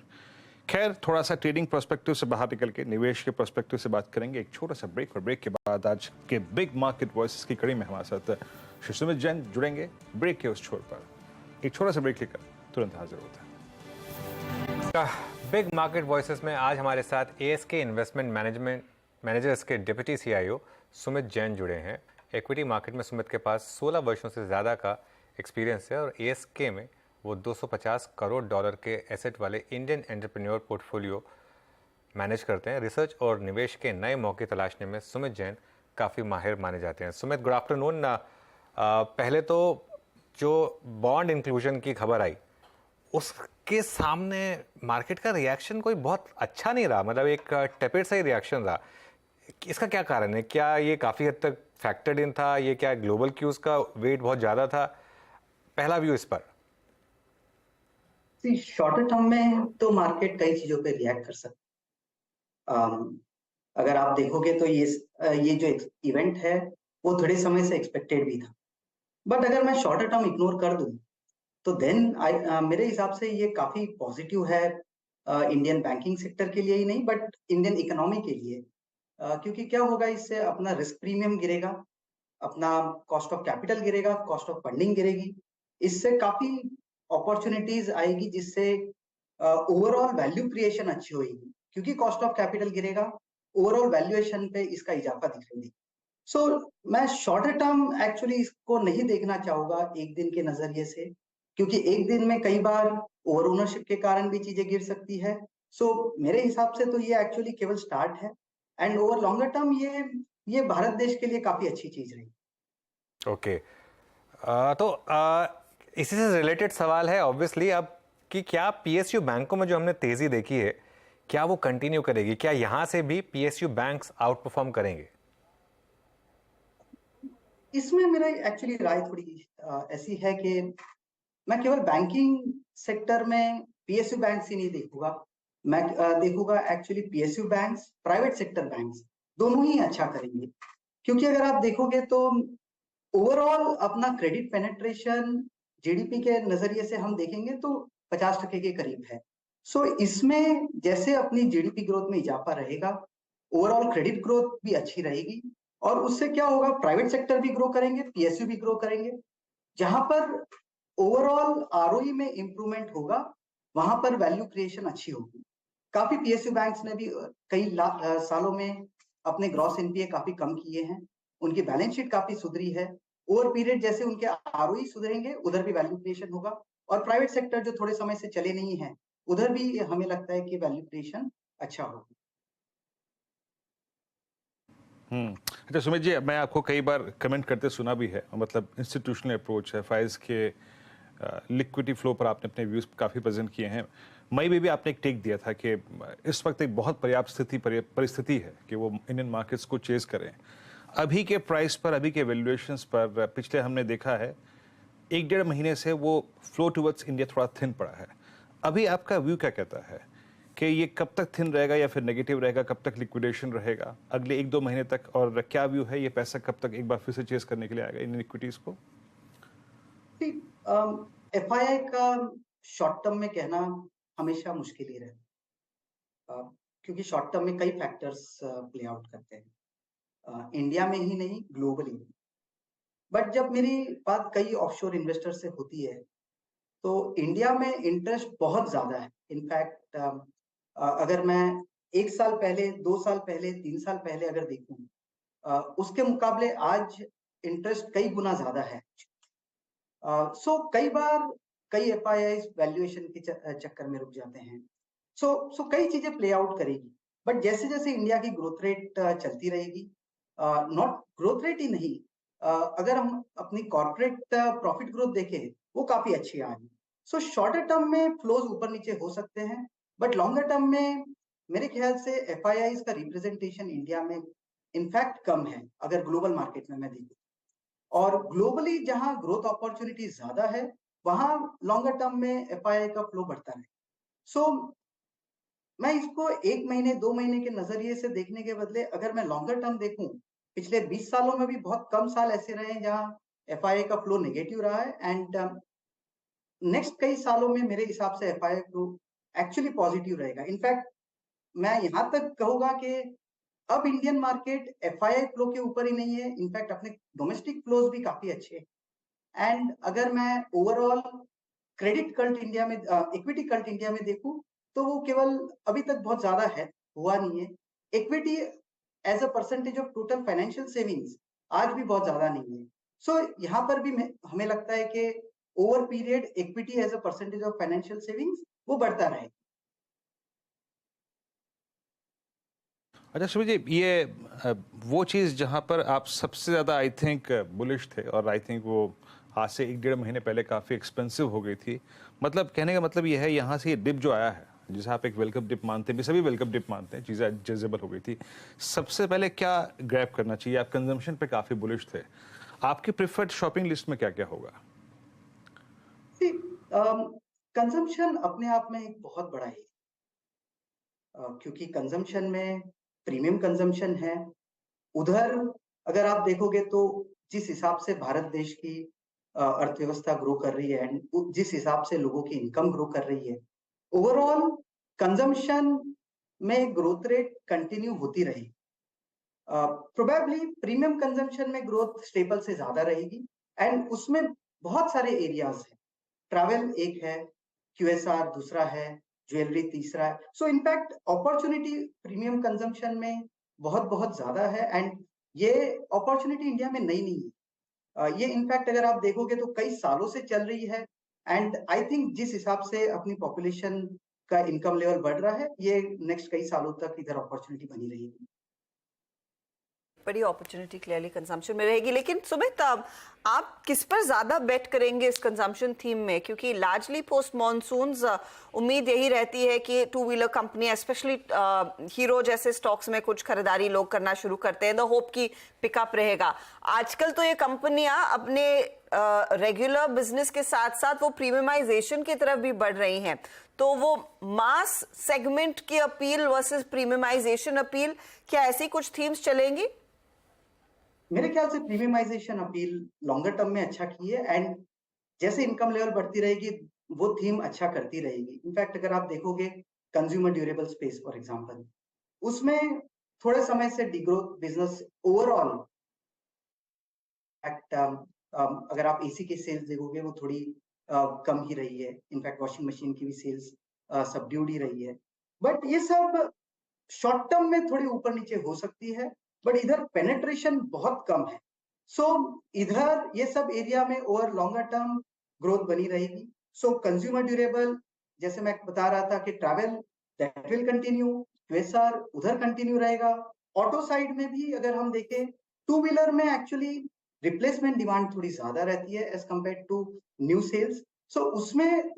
खैर, थोड़ा सा ट्रेडिंग पर्सपेक्टिव से बाहर निकल के निवेश के पर्सपेक्टिव से बात करेंगे एक छोटा सा ब्रेक। और ब्रेक के बाद आज के बिग मार्केट वॉइसेस की कड़ी में हमारे साथ श्री सुमित जैन जुड़ेंगे ब्रेक के उस छोर पर। एक छोटा सा ब्रेक लेकर तुरंत हाजिर होता है। बिग मार्केट वॉइसेस में आज हमारे साथ ASK इन्वेस्टमेंट मैनेजर्स के डिप्टी CIO सुमित जैन जुड़े हैं। इक्विटी मार्केट में सुमित के पास 16 वर्षों से ज़्यादा का एक्सपीरियंस है और ASK में वो $250 करोड़ के एसेट वाले इंडियन एंटरप्रेन्योर पोर्टफोलियो मैनेज करते हैं। रिसर्च और निवेश के नए मौके तलाशने में सुमित जैन काफ़ी माहिर माने जाते हैं। Sumit, good afternoon. पहले तो जो बॉन्ड इंक्लूजन की खबर आई उसके सामने मार्केट का रिएक्शन कोई बहुत अच्छा नहीं रहा, मतलब एक टेपेड सा ही रिएक्शन रहा। इसका क्या कारण है? क्या ये काफ़ी हद तक फैक्टर्ड इन था? ये क्या ग्लोबल क्यूज का वेट बहुत ज़्यादा था? पहला व्यू इस पर। शॉर्टर टर्म में तो मार्केट कई चीजों पे रिएक्ट कर सकता है। अगर आप देखोगे तो ये जो इवेंट है वो थोड़े समय से एक्सपेक्टेड भी था, बट अगर मैं शॉर्टर टर्म इग्नोर कर दूं तो देन मेरे हिसाब से ये काफी पॉजिटिव है इंडियन बैंकिंग सेक्टर के लिए ही नहीं बट इंडियन इकोनॉमी के लिए। क्योंकि क्या होगा, इससे अपना रिस्क प्रीमियम गिरेगा, अपना कॉस्ट ऑफ कैपिटल गिरेगा, कॉस्ट ऑफ फंडिंग गिरेगी, इससे काफी अपॉर्चुनिटीज आएगी जिससे ओवरऑल वैल्यू क्रिएशन अच्छी होगी। क्योंकि कॉस्ट ऑफ कैपिटल गिरेगा, ओवरऑल वैल्यूएशन पे इसका इजाफा दिखेगी। सो मैं शॉर्टर टर्म एक्चुअली इसको नहीं देखना चाहूंगा एक दिन के नजरिए से, क्योंकि एक दिन में कई बार ओवर ओनरशिप के कारण भी चीजें गिर सकती है। सो मेरे हिसाब से तो ये एक्चुअली केवल स्टार्ट है एंड ओवर लॉन्गर टर्म ये भारत देश के लिए काफी अच्छी चीज रही। ओके, तो इसी से रिलेटेड सवाल है ऑब्वियसली अब कि क्या PSU बैंकों में जो हमने तेजी देखी है क्या वो कंटिन्यू करेगी? क्या यहां से भी PSU बैंक्स आउट परफॉर्म करेंगे? इसमें मेरा एक्चुअली राय थोड़ी ऐसी है कि मैं केवल बैंकिंग सेक्टर में PSU बैंक्स ही नहीं देखूंगा, मैं देखूंगा actually PSU banks, private sector banks दोनों ही अच्छा करेंगे। क्योंकि अगर आप देखोगे तो ओवरऑल अपना क्रेडिट पेनिट्रेशन GDP के नजरिए से हम देखेंगे तो 50% के करीब है। सो इसमें जैसे अपनी GDP ग्रोथ में इजाफा रहेगा, ओवरऑल क्रेडिट ग्रोथ भी अच्छी रहेगी और उससे क्या होगा, प्राइवेट सेक्टर भी ग्रो करेंगे, PSU भी ग्रो करेंगे। जहां पर ओवरऑल ROE में इंप्रूवमेंट होगा वहां पर वैल्यू क्रिएशन अच्छी होगी। काफी PSU बैंक्स ने भी कई सालों में अपने ग्रॉस NPA काफी कम किए हैं, उनकी बैलेंस शीट काफी सुधरी है। ओवर पीरियड जैसे उनके ROE सुधरेंगे उधर भी वैल्यू क्रिएशन होगा और प्राइवेट सेक्टर जो थोड़े समय से चले नहीं है उधर भी हमें लगता है कि वैल्यू क्रिएशन अच्छा होगा। अच्छा सुमित जी, मैं आपको कई बार कमेंट करते सुना भी है, मतलब इंस्टीट्यूशनल अप्रोच है, फाइज के लिक्विडिटी फ्लो पर आपने अपने व्यूज काफ़ी प्रेजेंट किए हैं। मई में भी आपने एक टेक दिया था कि इस वक्त एक बहुत पर्याप्त परिस्थिति है कि वो इंडियन मार्केट्स को चेज करें। अभी के प्राइस पर, अभी के वैल्यूएशंस पर पिछले हमने देखा है 1-1.5 महीने से वो फ्लो टुवर्ड्स इंडिया थोड़ा थिन पड़ा है। अभी आपका व्यू क्या कहता है कि ये कब तक थिन रहेगा या फिर नेगेटिव रहेगा, कब तक लिक्विडेशन रहेगा अगले 1-2 महीने तक, और क्या व्यू है ये पैसा कब तक एक बार फिर से चेस करने के लिए आएगा इन इक्विटीज को? FII का शॉर्ट टर्म में कहना हमेशा मुश्किल ही रहता, क्योंकि शॉर्ट टर्म में कई फैक्टर्स प्ले आउट करते हैं, इंडिया में ही नहीं ग्लोबली। बट जब मेरी बात कई ऑफशोर इन्वेस्टर से होती है तो इंडिया में इंटरेस्ट बहुत ज्यादा है। इनफैक्ट अगर मैं 1 साल पहले, 2 साल पहले, 3 साल पहले अगर देखूं उसके मुकाबले आज इंटरेस्ट कई गुना ज्यादा है। सो कई बार कई एफआईआई वैल्यूएशन के चक्कर में रुक जाते हैं। सो कई चीजें प्ले आउट करेगी, बट जैसे जैसे इंडिया की ग्रोथ रेट चलती रहेगी, नॉट ग्रोथ रेट ही नहीं, अगर हम अपनी कॉर्पोरेट प्रॉफिट ग्रोथ देखें वो काफी अच्छी आ रही है। सो शॉर्टर टर्म में फ्लोज ऊपर नीचे हो सकते हैं, बट लॉन्गर टर्म में मेरे ख्याल से एफआईआई का रिप्रेजेंटेशन इंडिया में इनफैक्ट कम है अगर ग्लोबल मार्केट में मैं देखूं, और ग्लोबली जहां ग्रोथ अपॉर्चुनिटी ज्यादा है वहां लॉन्गर टर्म में एफआईआई का फ्लो बढ़ता है। सो मैं इसको 1 महीने 2 महीने के नजरिए से देखने के बदले अगर मैं लॉन्गर टर्म देखूं, पिछले 20 सालों में भी बहुत कम साल ऐसे रहे हैं जहां एफआईआई का फ्लो नेगेटिव रहा है, एंड नेक्स्ट कई सालों में मेरे हिसाब से एफआईआई फ्लो एक्चुअली पॉजिटिव रहेगा। इनफैक्ट मैं यहां तक कहूंगा कि अब इंडियन मार्केट एफआईआई फ्लो के ऊपर ही नहीं है, इनफैक्ट अपने डोमेस्टिक फ्लोज भी काफी अच्छे हैं। एंड अगर मैं ओवरऑल क्रेडिट कल्ट इंडिया में, इक्विटी कल्ट इंडिया में देखूं तो वो केवल अभी तक बहुत ज्यादा है, हुआ नहीं है। Equity as a percentage of total financial savings आज भी बहुत ज्यादा नहीं है। सो यहाँ पर भी हमें लगता है कि over period equity as a percentage of financial savings वो बढ़ता रहे। अच्छा सुमित जी, ये वो चीज़ जहाँ पर आप सबसे ज़्यादा आई थिंक बुलिश थे, और आई थिंक वो आज से 1-1.5 महीने पहले काफ़ी एक्सपेंसिव हो गई थी, मतलब कहने का मतलब ये है यहाँ से ये डिप जो आया है, जिसे आप एक वेलकम डिप मानते हैं, सभी वेलकम डिप मानते हैं, चीज़ें एडजस्टेबल हो गई थी, सबसे पहले क्या ग्रैब करना चाहिए? आप कंजम्पशन पे काफ़ी बुलिश थे, आपकी प्रिफर्ड शॉपिंग लिस्ट में क्या क्या होगा? कंजम्पशन अपने आप में एक बहुत बड़ा है, क्योंकि कंजम्पशन में प्रीमियम कंजम्पशन है। उधर अगर आप देखोगे तो जिस हिसाब से भारत देश की अर्थव्यवस्था ग्रो कर रही है एंड जिस हिसाब से लोगों की इनकम ग्रो कर रही है, ओवरऑल कंजम्पशन में ग्रोथ रेट कंटिन्यू होती रहेगी। प्रोबेबली प्रीमियम कंजम्पशन में ग्रोथ स्टेबल से ज्यादा रहेगी, एंड उसमें बहुत सारे एरियाज हैं। ट्रैवल एक है, क्यूएसआर दूसरा है, ज्वेलरी तीसरा है। So in fact opportunity premium consumption में बहुत बहुत ज्यादा है, एंड ये अपॉर्चुनिटी इंडिया में नई नहीं है। ये इनफैक्ट अगर आप देखोगे तो कई सालों से चल रही है, एंड आई थिंक जिस हिसाब से अपनी पॉपुलेशन का इनकम लेवल बढ़ रहा है, ये नेक्स्ट कई सालों तक इधर अपॉर्चुनिटी बनी रहेगी। बड़ी अपॉर्चुनिटी क्लियरली कंजम्पशन में रहेगी। लेकिन सुमित, आप किस पर ज्यादा बेट करेंगे इस कंजम्पशन थीम में? क्योंकि लार्जली पोस्ट मॉनसून्स उम्मीद यही रहती है कि two wheeler company specially hero जैसे स्टॉक्स में कुछ खरीदारी लोग करना शुरू करते हैं, द होप की पिकअप रहेगा। आजकल तो ये कंपनियां अपने रेगुलर बिजनेस के साथ साथ वो प्रीमियमाइजेशन की तरफ भी बढ़ रही हैं, तो वो मास सेगमेंट की अपील वर्सेस प्रीमियमाइजेशन अपील, क्या ऐसी कुछ थीम्स चलेंगी? मेरे ख्याल से प्रीमियमाइजेशन अपील लॉन्गर टर्म में अच्छा की है, एंड जैसे इनकम लेवल बढ़ती रहेगी वो थीम अच्छा करती रहेगी। इनफैक्ट अगर आप देखोगे consumer durable space for example, उसमें थोड़े समय से डिग्रोथ बिजनेस ओवरऑल, अगर आप एसी की सेल्स देखोगे वो थोड़ी कम ही रही है। इनफैक्ट वॉशिंग मशीन की भी सेल्स सबड्यूड ही रही है, बट ये सब शॉर्ट टर्म में थोड़ी ऊपर नीचे हो सकती है, बट इधर पेनेट्रेशन बहुत कम है। सो इधर ये सब एरिया में ओवर लॉन्गर टर्म ग्रोथ बनी रहेगी। सो कंज्यूमर ड्यूरेबल, जैसे मैं बता रहा था कि travel that will continue, QSR उधर कंटिन्यू रहेगा। ऑटो साइड में भी अगर हम देखें, टू व्हीलर में एक्चुअली रिप्लेसमेंट डिमांड थोड़ी ज्यादा रहती है as compare to new sales. So उसमें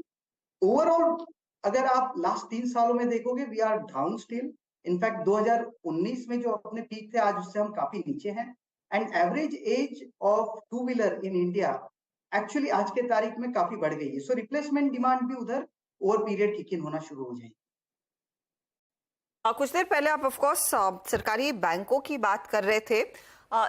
ओवरऑल अगर आप लास्ट 3 सालों में देखोगे, we are down still. In fact 2019 में जो अपने पीक थे, आज उससे हम काफी नीचे हैं, and average age of two wheeler in India actually आज के तारीख में काफी बढ़ गई है। सो रिप्लेसमेंट डिमांड भी उधर ओवर पीरियड किक इन होना शुरू हो जाएगी। कुछ देर पहले आप ऑफ कोर्स सरकारी बैंकों की बात कर रहे थे,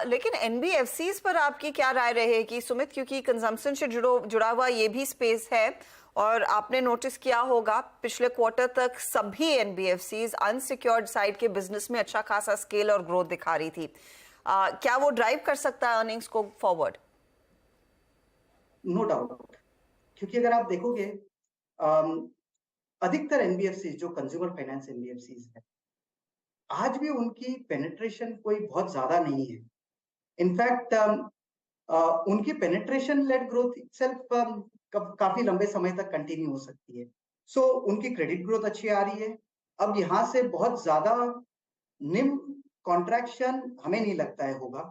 लेकिन एनबीएफसीज पर आपकी क्या राय रहेगी सुमित? क्योंकि कंजम्पशन से जुड़ा हुआ ये भी स्पेस है, और आपने नोटिस किया होगा पिछले क्वार्टर तक सभी एनबीएफसीज अनसिक्योर्ड साइड के बिजनेस में अच्छा खासा स्केल और ग्रोथ दिखा रही थी। क्या वो ड्राइव कर सकता है अर्निंग्स को फॉरवर्ड? नो डाउट, क्योंकि अगर आप देखोगे अधिकतर एनबीएफसी जो कंज्यूमर फाइनेंस एनबीएफसी है, आज भी उनकी पेनिट्रेशन कोई बहुत ज्यादा नहीं है। इनफैक्ट उनकी पेनिट्रेशन लेड ग्रोथ इटसेल्फ काफी लंबे समय तक कंटिन्यू हो सकती है। सो उनकी क्रेडिट ग्रोथ अच्छी आ रही है। अब यहाँ से बहुत ज्यादा निम कॉन्ट्रैक्शन हमें नहीं लगता है होगा।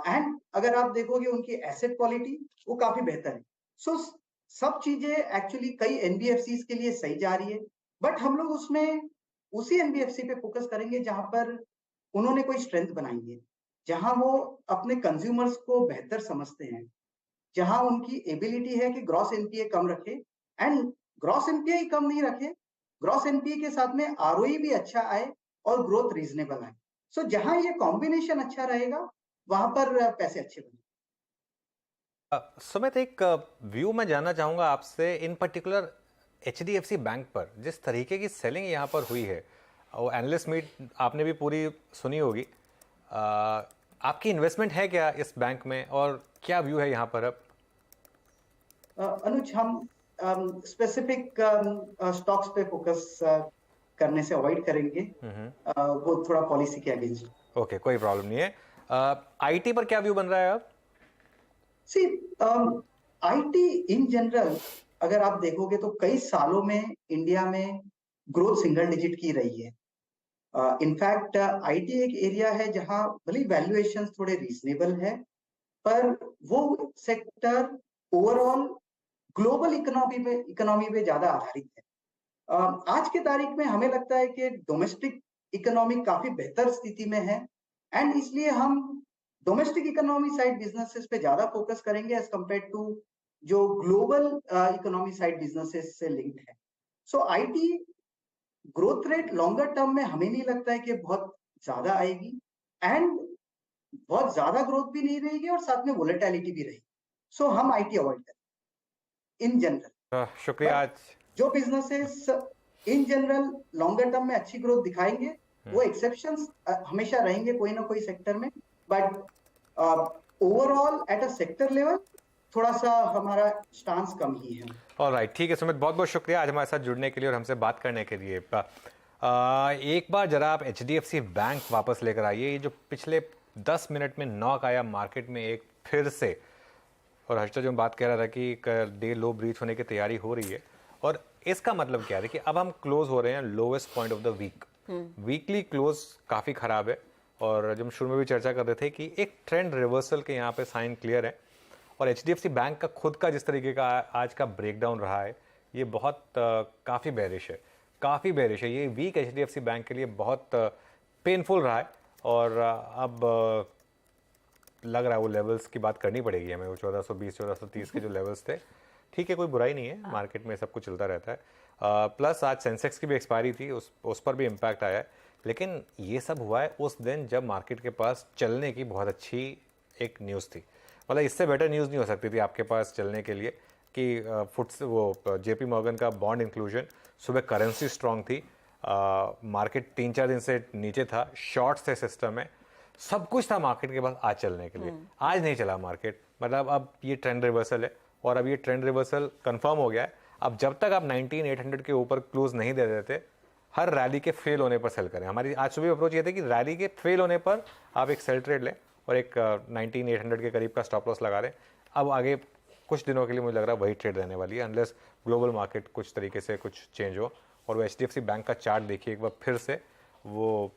एंड अगर आप देखोगे उनकी एसेट क्वालिटी वो काफी बेहतर है। सो सब चीजें एक्चुअली कई एनबीएफसी के लिए सही जा रही है, बट हम लोग उसमें उसी एनबीएफसी पे फोकस करेंगे जहां पर उन्होंने कोई स्ट्रेंथ बनाई है, जहां वो अपने कंज्यूमर्स को बेहतर समझते हैं, जहां उनकी एबिलिटी है कि ग्रॉस एनपीए कम रखे, एंड ग्रॉस एनपीए ही कम नहीं रखे, ग्रॉस एनपीए के साथ में आरओई भी अच्छा आए और ग्रोथ रीजनेबल आए। सो जहां ये कॉम्बिनेशन अच्छा रहेगा वहां पर पैसे अच्छे बने। सुमित, एक व्यू मैं जानना चाहूंगा आपसे, इन पर्टिकुलर एचडीएफसी बैंक पर जिस तरीके की सेलिंग यहाँ पर हुई है, वो एनालिस्ट मीट आपने भी पूरी सुनी होगी। आपकी इन्वेस्टमेंट है क्या इस बैंक में और क्या व्यू है यहाँ पर अब? अनुज, हम स्पेसिफिक स्टॉक्स पे फोकस करने से अवॉइड करेंगे, वो थोड़ा पॉलिसी के अगेंस्ट। ओके, कोई प्रॉब्लम नहीं है। आईटी पर क्या व्यू बन रहा है अब? सी, आईटी इन जनरल अगर आप देखोगे तो कई सालों में इंडिया में ग्रोथ सिंगल डिजिट की रही है। इनफैक्ट आईटी एक एरिया है जहां भले वैल्यूएशन थोड़े रीजनेबल है, पर वो सेक्टर ओवरऑल ग्लोबल इकोनॉमी पे ज्यादा आधारित है। आज के तारीख में हमें लगता है कि डोमेस्टिक इकोनॉमी काफी बेहतर स्थिति में है, एंड इसलिए हम डोमेस्टिक इकोनॉमी साइड बिजनेसेस पे ज्यादा फोकस करेंगे एज कम्पेयर टू जो ग्लोबल इकोनॉमी साइड बिजनेसेस से लिंक्ड है। So IT growth rate longer term में हमें नहीं लगता है कि बहुत ज्यादा आएगी, एंड बहुत ज्यादा ग्रोथ भी नहीं रहेगी और साथ में वोलेटिलिटी भी रहेगी। सो हम आईटी अवॉइड करें इन जनरल। शुक्रिया। आज जो businesses in general longer term में अच्छी ग्रोथ दिखाएंगे वो एक्सेप्शंस हमेशा रहेंगे कोई ना कोई सेक्टर में, but overall at a sector level थोड़ा सा हमारा स्टांस कम ही है। ऑलराइट, ठीक है सुमित, बहुत बहुत शुक्रिया आज हमारे साथ जुड़ने के लिए और हमसे बात करने के लिए। एक बार जरा आप एचडीएफसी बैंक वापस लेकर आइए। ये जो पिछले 10 मिनट में नॉक आया मार्केट में एक फिर से, और हर्षद जो बात कह रहा था कि डे लो ब्रीच होने की तैयारी हो रही है, और इसका मतलब क्या है कि अब हम क्लोज हो रहे हैं lowest point of the week. Weekly close काफ़ी खराब है, और जब शुरू में भी चर्चा कर रहे थे कि एक ट्रेंड रिवर्सल के यहाँ पे साइन क्लियर है, और एचडीएफसी बैंक का खुद का जिस तरीके का आज का ब्रेकडाउन रहा है ये बहुत काफ़ी बेरिश है। ये वीक एचडीएफसी बैंक के लिए बहुत पेनफुल रहा है, और अब लग रहा है वो लेवल्स की बात करनी पड़ेगी हमें। वो 1420 1430 के जो लेवल्स थे, ठीक है, कोई बुराई नहीं है, मार्केट में सब कुछ चलता रहता है। प्लस आज सेंसेक्स की भी एक्सपायरी थी, उस पर भी इम्पैक्ट आया है। लेकिन ये सब हुआ है उस दिन जब मार्केट के पास चलने की बहुत अच्छी एक न्यूज़ थी। मतलब इससे बेटर न्यूज़ नहीं हो सकती थी आपके पास चलने के लिए कि वो जेपी मॉर्गन का बॉन्ड इंक्लूजन, सुबह करेंसी स्ट्रांग थी, मार्केट 3-4 दिन से नीचे था, शॉर्ट्स थे सिस्टम में, सब कुछ था मार्केट के पास आज चलने के लिए। आज नहीं चला मार्केट, मतलब अब ये ट्रेंड रिवर्सल है, और अब ये ट्रेंड रिवर्सल कंफर्म हो गया है। अब जब तक आप 19,800 के ऊपर क्लोज नहीं दे देते, हर रैली के फेल होने पर सेल करें। हमारी आज सुबह अप्रोच ये थी कि रैली के फेल होने पर आप एक सेल ट्रेड लें और एक 19,800 के करीब का स्टॉप लॉस लगा दें। अब आगे कुछ दिनों के लिए मुझे लग रहा है वही ट्रेड रहने वाली है, अनलेस ग्लोबल मार्केट कुछ तरीके से कुछ चेंज हो। और वो एचडीएफसी बैंक का चार्ट देखिए एक बार फिर से, वो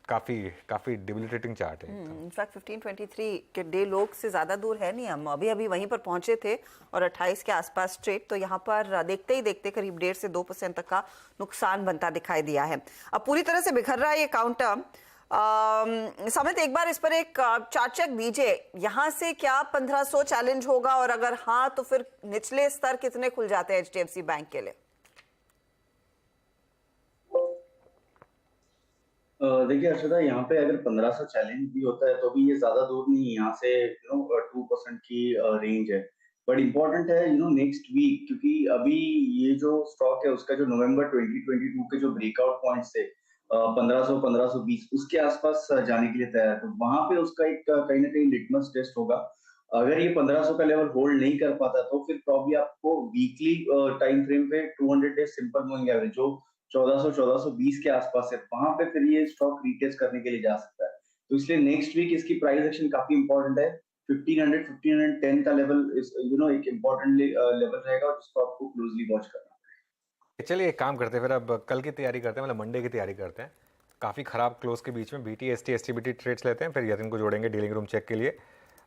काफी डिबिलिटेटिंग चार्ट है। इनफैक्ट 1523 के डे लोग से ज़्यादा दूर है नहीं, हम अभी वहीं पर पहुंचे थे और 28 के आसपास ट्रेड, तो यहाँ पर देखते ही देखते करीब 1.5 से 2% तक का नुकसान बनता दिखाई दिया है। अब पूरी तरह से बिखर रहा है ये काउंटर। समित, एक बार इस पर एक चार्ट चेक दीजिए, यहाँ से क्या 1500 चैलेंज होगा, और अगर हाँ तो फिर निचले स्तर कितने खुल जाते हैं एचडीएफसी बैंक के लिए? देखिए अर्षदा, यहाँ पे अगर 1500 चैलेंज भी होता है तो भी ये ज्यादा दूर नहीं है, यहाँ से 2% की रेंज है। बट इम्पोर्टेंट है नेक्स्ट वीक, क्योंकि अभी ये जो स्टॉक है उसका जो नवंबर 2022 के जो ब्रेकआउट पॉइंट्स थे 1500 1520 उसके आसपास जाने के लिए तैयार है, तो वहां पे उसका एक कहीं ना कहीं लिटमस टेस्ट होगा। अगर ये 1500 का लेवल होल्ड नहीं कर पाता तो फिर प्रॉब्ली आपको वीकली टाइम फ्रेम पे 200 डेज सिंपल मूविंग एवरेज जो 1400-1420 के आसपास है, वहां पे फिर ये स्टॉक रीटेस्ट करने के लिए जा सकता है। तो इसलिए नेक्स्ट वीक इसकी प्राइस एक्शन काफी इंपॉर्टेंट है। 1500-1510 का लेवल एक इम्पोर्टेंट लेवल रहेगा और जिसको आपको क्लोजली वॉच करना है। चलिए एक काम करते हैं, फिर अब कल की तैयारी करते हैं, मतलब मंडे की तैयारी करते हैं। काफ़ी ख़राब क्लोज के बीच में BTST STBT ट्रेड्स लेते हैं, फिर यतिन को जोड़ेंगे डीलिंग रूम चेक के लिए।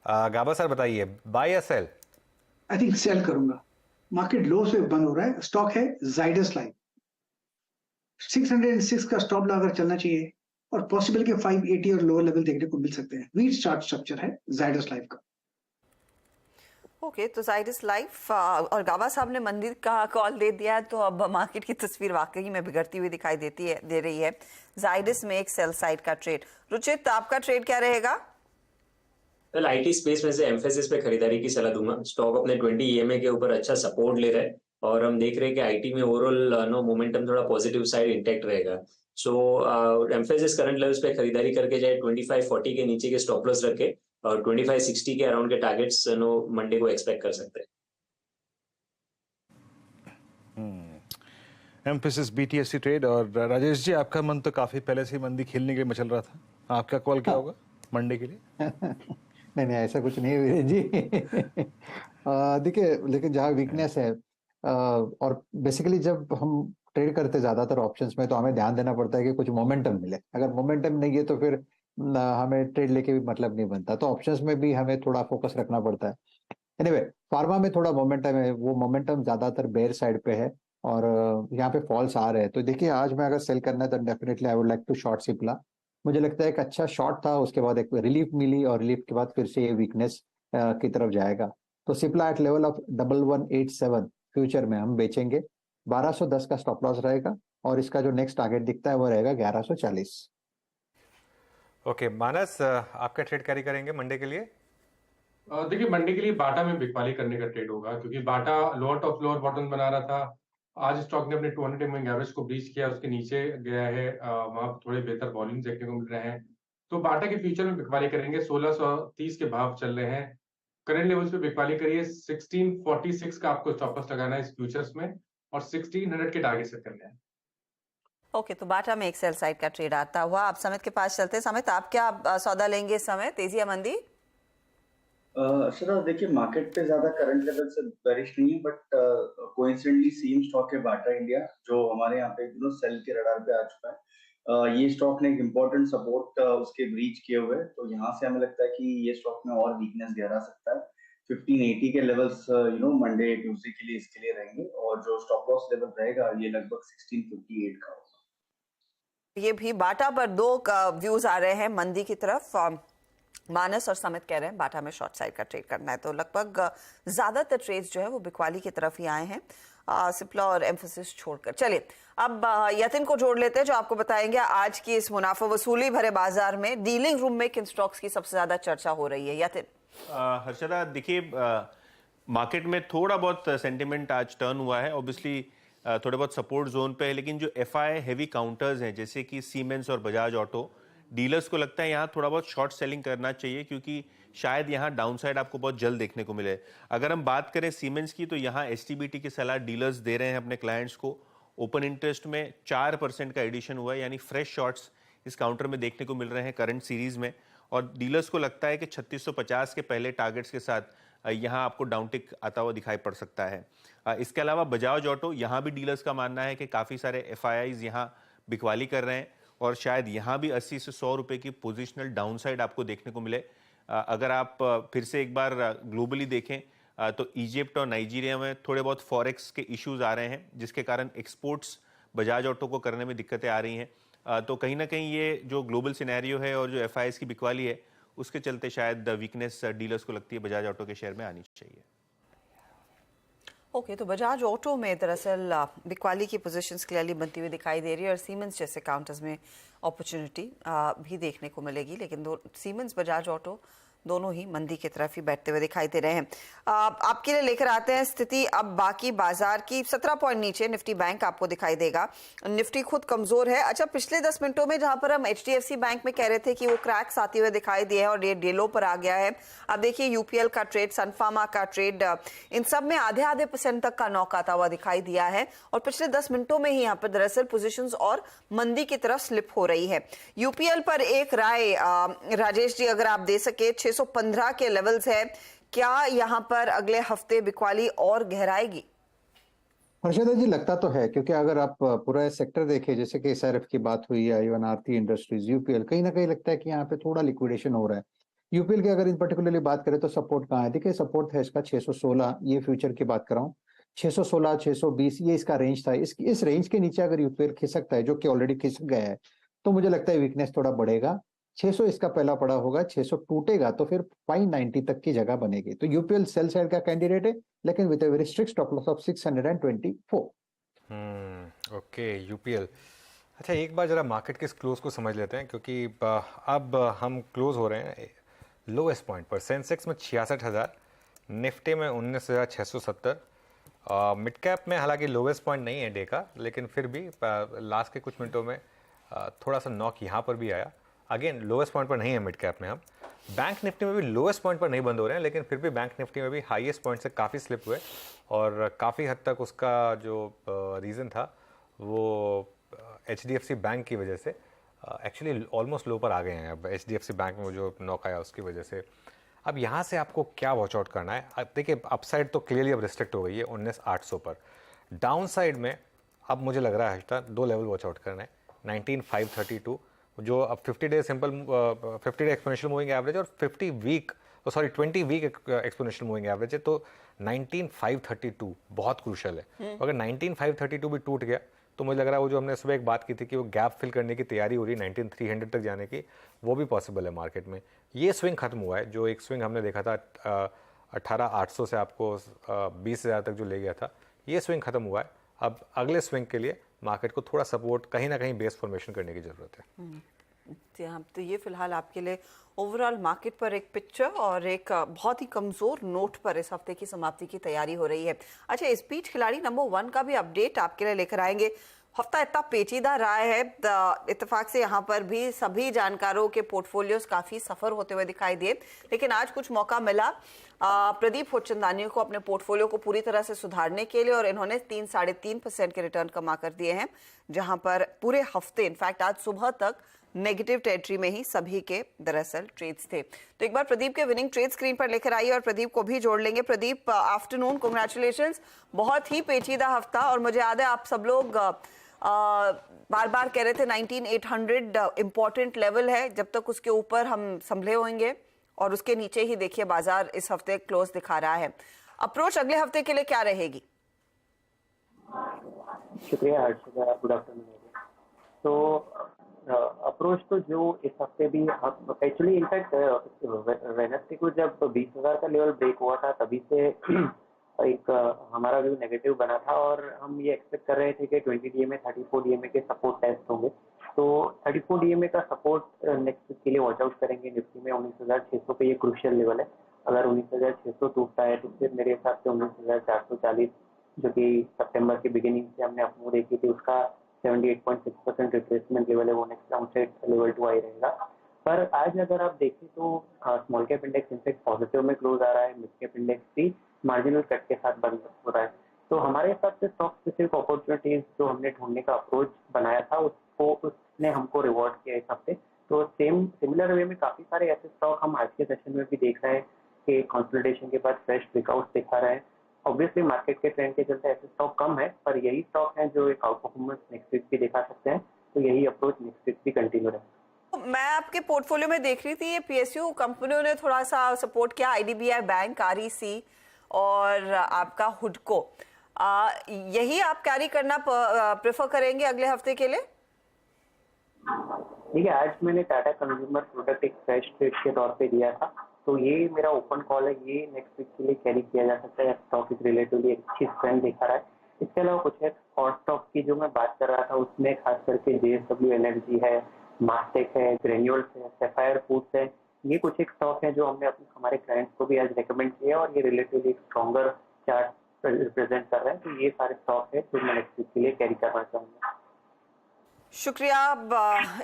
गाबा सर बताइए, बाय या सेल? आई थिंक सेल करूंगा। मार्केट लो से बंद हो रहा है। स्टॉक है जाइडस लाइफ, 606 का स्टॉप लगाकर चलना चाहिए और पॉसिबल के 580 और लोअर लेवल देखने को मिल सकते हैं। वीट चार्ट स्ट्रक्चर है जाइडस लाइफ का। ओके, तो जाइडस लाइफ और गावा साहब ने मंदिर का कॉल दे दिया है, तो अब मार्केट की तस्वीर वाकई में बिगड़ती हुई दिखाई दे रही है। जाइडस में एक सेल साइड का ट्रेड। रुचित, आपका ट्रेड क्या रहेगा? वेल, आईटी स्पेस में से एम्फेसिस पे खरीदारी की सलाह दूंगा। स्टॉक अपने 20 EMA के ऊपर अच्छा सपोर्ट ले रहा है और हम देख रहे हैं कि आईटी में ओवरऑल मोमेंटम थोड़ा पॉजिटिव साइड इंटैक्ट रहेगा। सो एम्फेसिस करंट लेवल्स पे खरीदारी करके जाए 2540 के नीचे के स्टॉप लॉस रखे और 2560 के अराउंड के टारगेट्स मंडे को एक्सपेक्ट कर सकते हैं। Emphasis BTST trade. और राजेश जी, आपका मन तो काफी पहले से ही मंदी खेलने के लिए मचल रहा था, आपका कॉल क्या होगा मंडे के लिए? नहीं ऐसा कुछ नहीं है वीरेन जी। देखिए, लेकिन जहाँ वीकनेस है और बेसिकली जब हम ट्रेड करते ज्यादातर ऑप्शंस में, तो हमें ध्यान देना पड़ता है कि कुछ मोमेंटम मिले। अगर मोमेंटम नहीं है तो फिर हमें ट्रेड लेके भी मतलब नहीं बनता। तो ऑप्शंस में भी हमें थोड़ा फोकस रखना पड़ता है। एनीवे, फार्मा में थोड़ा मोमेंटम है, वो मोमेंटम ज्यादातर बेयर साइड पे है और यहाँ पे फॉल्स आ रहे हैं। तो देखिए, आज में अगर सेल करना है तो definitely I would like to short Cipla. मुझे लगता है एक अच्छा शॉर्ट था, उसके बाद एक रिलीफ मिली और रिलीफ के बाद फिर से ये वीकनेस की तरफ जाएगा। तो Cipla at level of 1187 future में हम बेचेंगे। 1210 का स्टॉप लॉस रहेगा और इसका जो नेक्स्ट टारगेट दिखता है वो रहेगा 1140। ओके मानस, आपका ट्रेड कैरी करेंगे मंडे के लिए? देखिए, मंडे के लिए बाटा में बिकवाली करने का ट्रेड होगा, क्योंकि बाटा लोअर टॉप लोअर बॉटम बना रहा था। आज स्टॉक ने अपने 200 मूविंग एवरेज को ब्रीच किया, उसके नीचे गया है। वहां थोड़े बेहतर वॉल्यूम देखने को मिल रहे हैं, तो बाटा के फ्यूचर में बिकवाली करेंगे। 1630 के भाव चल रहे हैं। करंट लेवल्स पे बिकवाली करिए। 1646 का आपको स्टॉप लॉस लगाना है इस फ्यूचर्स में और 1600 के टारगेट सेट करने हैं। ओके, तो बाटा में एक सेल साइड का ट्रेड आता हुआ। आप समित के पास चलते हैं। समित, आप क्या सौदा लेंगे इस समय, तेजी या मंदी? सर देखिए, मार्केट पे ज्यादा करंट लेवल से बेरिश नहीं है, बट कोइंसिडेंटली सेम स्टॉक है बाटा इंडिया, जो हमारे यहाँ पे सेल के रडार पे आ चुका है। ये स्टॉक ने एक इम्पोर्टेंट सपोर्ट उसके ब्रीच किए हुए, तो यहाँ से हमें लगता है कि ये स्टॉक में और वीकनेस गहरा सकता है। 1580 के लेवल्स मंडे ट्यूसडे के लिए इसके लिए रहेंगे और जो स्टॉप लॉस लेवल रहेगा ये लगभग 1658 का होगा। ये भी बाटा पर दो व्यूज आ रहे हैं मंदी की तरफ। मानस और समित कह रहे हैं बाटा में शॉर्ट साइड का ट्रेड करना है, तो लगभग ज्यादातर ट्रेड्स जो है वो बिकवाली की तरफ ही आए हैं, सिप्ला और एम्फेसिस छोड़कर। चलिए अब यतिन को जोड़ लेते हैं, जो आपको बताएंगे आज की इस मुनाफा वसूली भरे बाजार में डीलिंग रूम में किन स्टॉक्स की सबसे ज्यादा चर्चा हो रही है। यतिन। हर्षदा, देखिए, मार्केट में थोड़ा बहुत सेंटिमेंट आज टर्न हुआ है। ऑब्वियसली थोड़े बहुत सपोर्ट जोन पे है, लेकिन जो FI हैवी काउंटर्स हैं जैसे कि सीमेंस और बजाज ऑटो, डीलर्स को लगता है यहाँ थोड़ा बहुत शॉर्ट सेलिंग करना चाहिए, क्योंकि शायद यहाँ डाउनसाइड आपको बहुत जल्द देखने को मिले। अगर हम बात करें सीमेंस की, तो यहाँ STBT की सलाह डीलर्स दे रहे हैं अपने क्लाइंट्स को। ओपन इंटरेस्ट में 4% का एडिशन हुआ है, यानी फ्रेश शॉर्ट्स इस काउंटर में देखने को मिल रहे हैं करंट सीरीज में। और डीलर्स को लगता है कि 3650 के पहले टारगेट्स के साथ यहाँ आपको डाउनटिक आता हुआ दिखाई पड़ सकता है। इसके अलावा बजाज ऑटो, यहाँ भी डीलर्स का मानना है कि काफ़ी सारे FIIs यहाँ बिकवाली कर रहे हैं और शायद यहाँ भी 80 से 100 रुपए की पोजिशनल डाउनसाइड आपको देखने को मिले। अगर आप फिर से एक बार ग्लोबली देखें तो इजिप्ट और नाइजीरिया में थोड़े बहुत फॉरेक्स के इश्यूज आ रहे हैं, जिसके कारण एक्सपोर्ट्स बजाज ऑटो को करने में दिक्कतें आ रही हैं। तो कहीं ना कहीं ये जो ग्लोबल सिनेरियो है और जो FIIs की बिकवाली है, उसके चलते शायद वीकनेस डीलर्स को लगती है बजाज ऑटो के शेयर में आनी चाहिए। ओके, तो बजाज ऑटो में दरअसल बिकवाली की पोजीशंस क्लियरली बनती हुई दिखाई दे रही है और सीमेंस जैसे काउंटर्स में अपॉर्चुनिटी भी देखने को मिलेगी, लेकिन दो सीमेंस बजाज ऑटो दोनों ही मंदी की तरफ ही बैठते हुए दिखाई दे रहे हैं। आपके लिए लेकर आते हैं स्थिति अब बाकी बाजार की। 17 पॉइंट नीचे निफ्टी बैंक आपको दिखाई देगा। निफ्टी खुद कमजोर है। अच्छा, पिछले 10 मिनटों में जहां पर हम HDFC बैंक में कह रहे थे कि वो क्रैक्स आते हुए दिखाई दिए हैं और ये डेलो पर आ गया है, अब देखिए UPL का ट्रेड, सन फार्मा का ट्रेड, इन सब में आधे आधे % तक का नॉक आता हुआ दिखाई दिया है और पिछले 10 मिनटों में ही यहाँ पर दरअसल पोजीशंस और मंदी की तरफ स्लिप हो रही है। UPL पर एक राय राजेश जी अगर आप दे सके, 615 के लेवल्स है, क्या यहाँ पर अगले हफ्ते बिकवाली और गहराएगी? हर्षदा जी, लगता तो है, क्योंकि अगर आप पूरा सेक्टर देखें, जैसे कि SRF की बात हुई है, इवन आरती इंडस्ट्रीज, UPL, कहीं ना कहीं लगता है कि यहाँ पे थोड़ा लिक्विडेशन हो रहा है। UPL की अगर इन पर्टिकुलरली बात करें तो सपोर्ट कहाँ है? देखिए, सपोर्ट है इसका 616, ये फ्यूचर की बात कर रहा हूँ, 616 620 ये इसका रेंज था। इस रेंज के नीचे अगर UPL खिसकता है, जो कि ऑलरेडी खिसक गया है, तो मुझे लगता है वीकनेस थोड़ा बढ़ेगा। 600 इसका पहला पड़ा होगा, 600 टूटेगा तो फिर 590 तक की जगह बनेगी। तो UPL सेल साइड का कैंडिडेट है, लेकिन with a very strict stop loss of 624। Okay, UPL। अच्छा, एक बार जरा मार्केट के क्लोज को समझ लेते हैं, क्योंकि अब हम क्लोज हो रहे हैं लोएस्ट पॉइंट पर। सेंसेक्स में 66,000, निफ्टी में 19,670, मिड कैप में हालांकि लोवेस्ट पॉइंट नहीं है डे का, लेकिन फिर भी लास्ट के कुछ मिनटों में थोड़ा सा नॉक यहाँ पर भी आया। अगेन लोएस्ट पॉइंट पर नहीं है मिड कैप में हम। बैंक निफ्टी में भी लोएस्ट पॉइंट पर नहीं बंद हो रहे हैं, लेकिन फिर भी बैंक निफ्टी में भी हाईएस्ट पॉइंट से काफ़ी स्लिप हुए और काफ़ी हद तक उसका जो रीज़न था वो HDFC बैंक की वजह से एक्चुअली ऑलमोस्ट लो पर आ गए हैं। अब HDFC बैंक में जो नॉक आया उसकी वजह से अब यहाँ से आपको क्या वॉच आउट करना है? देखिए, अपसाइड तो क्लियरली अब रिस्ट्रिक्ट हो गई है 19,800 पर। डाउन साइड में अब मुझे लग रहा है 2 लेवल वॉच आउट करना है। 19,532 जो अब 50 day simple 50 day exponential moving average और 20 वीक एक्सपोनेंशियल मूविंग एवरेज है, तो 19,532 बहुत क्रूशल है। अगर 19,532 भी टूट गया तो मुझे लग रहा है वो जो हमने सुबह एक बात की थी कि वो गैप फिल करने की तैयारी हो रही है 19,300 तक जाने की, वो भी पॉसिबल है मार्केट में। ये स्विंग खत्म हुआ है, जो एक स्विंग हमने देखा था 18,800 से आपको 20,000 तक जो ले गया था, ये स्विंग खत्म हुआ है। अब अगले स्विंग के लिए मार्केट को थोड़ा सपोर्ट कहीं ना कहीं बेस फॉर्मेशन करने की जरूरत है। तो ये फिलहाल आपके लिए ओवरऑल मार्केट पर एक पिक्चर और एक बहुत ही कमजोर नोट पर इस हफ्ते की समाप्ति की तैयारी हो रही है। अच्छा, इस बीच खिलाड़ी नंबर 1 का भी अपडेट आपके लिए लेकर आएंगे। हफ्ता इतना पेचीदा रहा है, इत्तेफाक से यहाँ पर भी सभी जानकारों के पोर्टफोलियोज काफी सफर होते हुए दिखाई दिए, लेकिन आज कुछ मौका मिला प्रदीप होचंदानी को अपने पोर्टफोलियो को पूरी तरह से सुधारने के लिए और इन्होंने 3-3.5% के रिटर्न कमा कर दिए हैं, जहां पर पूरे हफ्ते इनफैक्ट आज सुबह तक नेगेटिव टेरिटरी में ही सभी के दरअसल ट्रेड्स थे। तो एक बार प्रदीप के विनिंग ट्रेड स्क्रीन पर लेकर आइए और प्रदीप को भी जोड़ लेंगे। प्रदीप, आफ्टरनून, कांग्रेचुलेशंस, बहुत ही पेचीदा हफ्ता और मुझे याद है आप सब लोग बार बार कह रहे थे 19,800 इंपॉर्टेंट लेवल है, जब तक उसके ऊपर हम संभले होंगे और उसके नीचे ही देखिए बाजार इस हफ्ते क्लोज दिखा रहा है। अप्रोच अगले हफ्ते के लिए क्या रहेगी? शुक्रिया हर्षदा, गुड आफ्टरनून। तो अप्रोच तो जो इस हफ्ते भी एक्चुअली इनफैक्ट वेडनेसडे को जब 20,000 का लेवल ब्रेक हुआ था तभी से एक हमारा व्यू नेगेटिव बना था और हम ये एक्सपेक्ट कर रहे थे कि 20 DMA 34 DMA के सपोर्ट टेस्ट होंगे। तो 34 DMA का सपोर्ट नेक्स्ट वीक के लिए वॉच आउट करेंगे। निफ्टी में 19,600 पे ये क्रूशियल लेवल है। अगर 19,600 टूटता है तो फिर मेरे हिसाब से 19,440 जो कि सितंबर के बिगिनिंग से हमने अपमूव देखी थी उसका 78.6% रिट्रेसमेंट लेवल है, वो नेक्स्ट डाउनसाइड लेवल 2 आई रहेगा। पर आज अगर आप देखें तो small cap index in fact positive में क्लोज आ रहा है, मिड कैप इंडेक्स भी मार्जिनल कट के साथ बंद हो रहा है। तो हमारे हिसाब से स्टॉक स्पेसिफिक अपॉर्चुनिटीज जो हमने ढूंढने का अप्रोच बनाया था उसने हमको रिवॉर्ड किया इस हफ्ते। तो सिमिलर वे में काफी सारे ऐसे स्टॉक हम आज के सेशन में भी देख रहे हैं कि कंसोलिडेशन के बाद फ्रेश ब्रेकआउट दिखा रहे हैं। ऑब्वियसली मार्केट के ट्रेंड के चलते ऐसे स्टॉक कम है, पर यही स्टॉक हैं जो एक आउट परफॉर्मेंस नेक्स्ट वीक भी दिखा सकते हैं। तो यही अप्रोच नेक्स्ट वीक भी कंटिन्यू रहेगा। मैं आपके पोर्टफोलियो में देख रही थी ये PSU कंपनियों ने थोड़ा सा सपोर्ट किया, IDBI बैंक, REC और आपका हुडको, यही आप कैरी करना प्रेफर करेंगे अगले हफ्ते के लिए? देखिए, आज मैंने टाटा कंज्यूमर प्रोडक्ट एक फ्रेश ट्रेड के तौर पे दिया था, तो ये मेरा ओपन कॉल है, ये नेक्स्ट वीक के लिए कैरी किया जा सकता है। स्टॉक इस रिलेटिवली अच्छी स्ट्रेंथ दिखा रहा है। इसके अलावा कुछ है और स्टॉक की जो मैं बात कर रहा था उसमें खास करके JSW एनर्जी है, मास्टेक है, ग्रेन्यूल्स है, सैफायर फूड्स है, ये कुछ एक स्टॉक है जो हमने हमारे क्लाइंट्स को भी आज रेकमेंड किया और ये रिलेटिवली एक स्ट्रॉन्गर चार्ट रिप्रेजेंट कर रहा है। तो ये सारे स्टॉक है जो मैं नेक्स्ट वीक के लिए कैरी करना चाहूँगा। शुक्रिया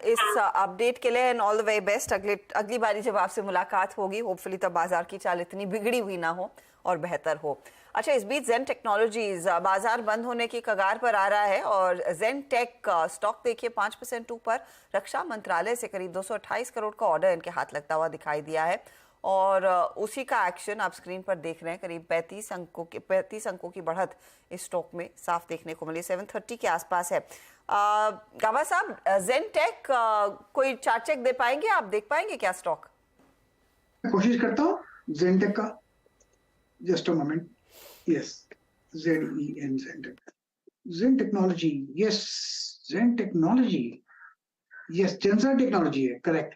इस अपडेट के लिए and all the way best. अगली बारी जब आपसे मुलाकात होगी होपफुली तब बाजार की चाल इतनी बिगड़ी हुई ना हो और बेहतर हो। अच्छा, इस बीच जेन टेक्नोलॉजीज बाजार बंद होने की कगार पर आ रहा है और जेन टेक स्टॉक देखिए 5% ऊपर। रक्षा मंत्रालय से करीब 228 करोड़ का ऑर्डर इनके हाथ लगता हुआ दिखाई दिया है और उसी का एक्शन आप स्क्रीन पर देख रहे हैं। करीब 35 अंकों की बढ़त इस स्टॉक में साफ देखने को मिली। 730 के आसपास है। गावा साहब, जेन टेक कोई चार्ट चेक दे पाएंगे? आप देख पाएंगे क्या स्टॉक? कोशिश करता हूँ जेन टेक का। Just a moment. Yes, ZEN, Zen technology. Yes, Zen technology. Yes, Zensar technology है, करेक्ट।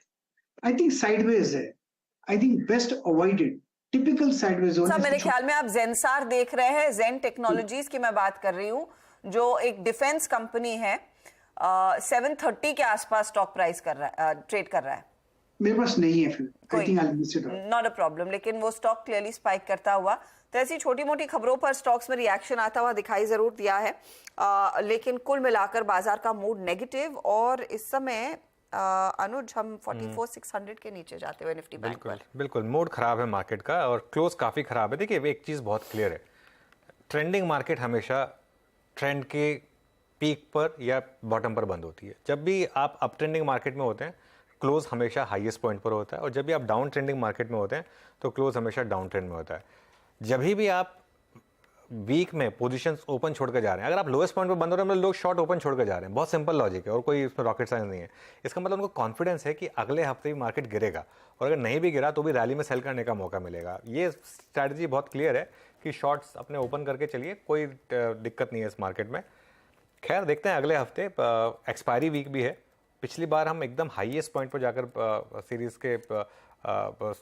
आई थिंक साइडवेज है। I think best avoided. Typical sideways zone. मेरे ख्याल में आप जेंसार देख रहे हैं। जेन टेक्नोलॉजीज की मैं बात कर रही हूँ जो एक डिफेंस कंपनी है। 730 के आसपास स्टॉक प्राइस कर रहा है, ट्रेड कर रहा है। मेरे पास नहीं है फिर। I think I will miss it. Not a problem, लेकिन वो स्टॉक क्लियरली स्पाइक करता हुआ। तो ऐसी छोटी मोटी खबरों पर स्टॉक्स में रिएक्शन आता हुआ दिखाई जरूर दिया है, लेकिन कुल मिलाकर बाजार का मूड नेगेटिव और इस समय अनुज हम 44,600 के नीचे जाते हुए निफ्टी बैंक पर। बिल्कुल मूड खराब है मार्केट का और क्लोज काफ़ी खराब है। देखिए एक चीज़ बहुत क्लियर है, ट्रेंडिंग मार्केट हमेशा ट्रेंड के पीक पर या बॉटम पर बंद होती है। जब भी आप अप ट्रेंडिंग मार्केट में होते हैं क्लोज हमेशा हाईएस्ट पॉइंट पर होता है और जब भी आप डाउन ट्रेंडिंग मार्केट में होते हैं तो क्लोज हमेशा डाउन ट्रेंड में होता है। जब भी आप वीक में पोजीशंस ओपन छोड़ कर जा रहे हैं, अगर आप लोएस्ट पॉइंट पर बंद हो रहे हैं मतलब लोग शॉर्ट ओपन छोड़ कर जा रहे हैं। बहुत सिंपल लॉजिक है और कोई इसमें रॉकेट साइंस नहीं है। इसका मतलब उनको कॉन्फिडेंस है कि अगले हफ्ते भी मार्केट गिरेगा और अगर नहीं भी गिरा तो भी रैली में सेल करने का मौका मिलेगा। ये स्ट्रैटेजी बहुत क्लियर है कि शॉर्ट्स अपने ओपन करके चलिए, कोई दिक्कत नहीं है इस मार्केट में। खैर देखते हैं अगले हफ्ते, एक्सपायरी वीक भी है। पिछली बार हम एकदम हाईएस्ट पॉइंट पर जाकर सीरीज़ के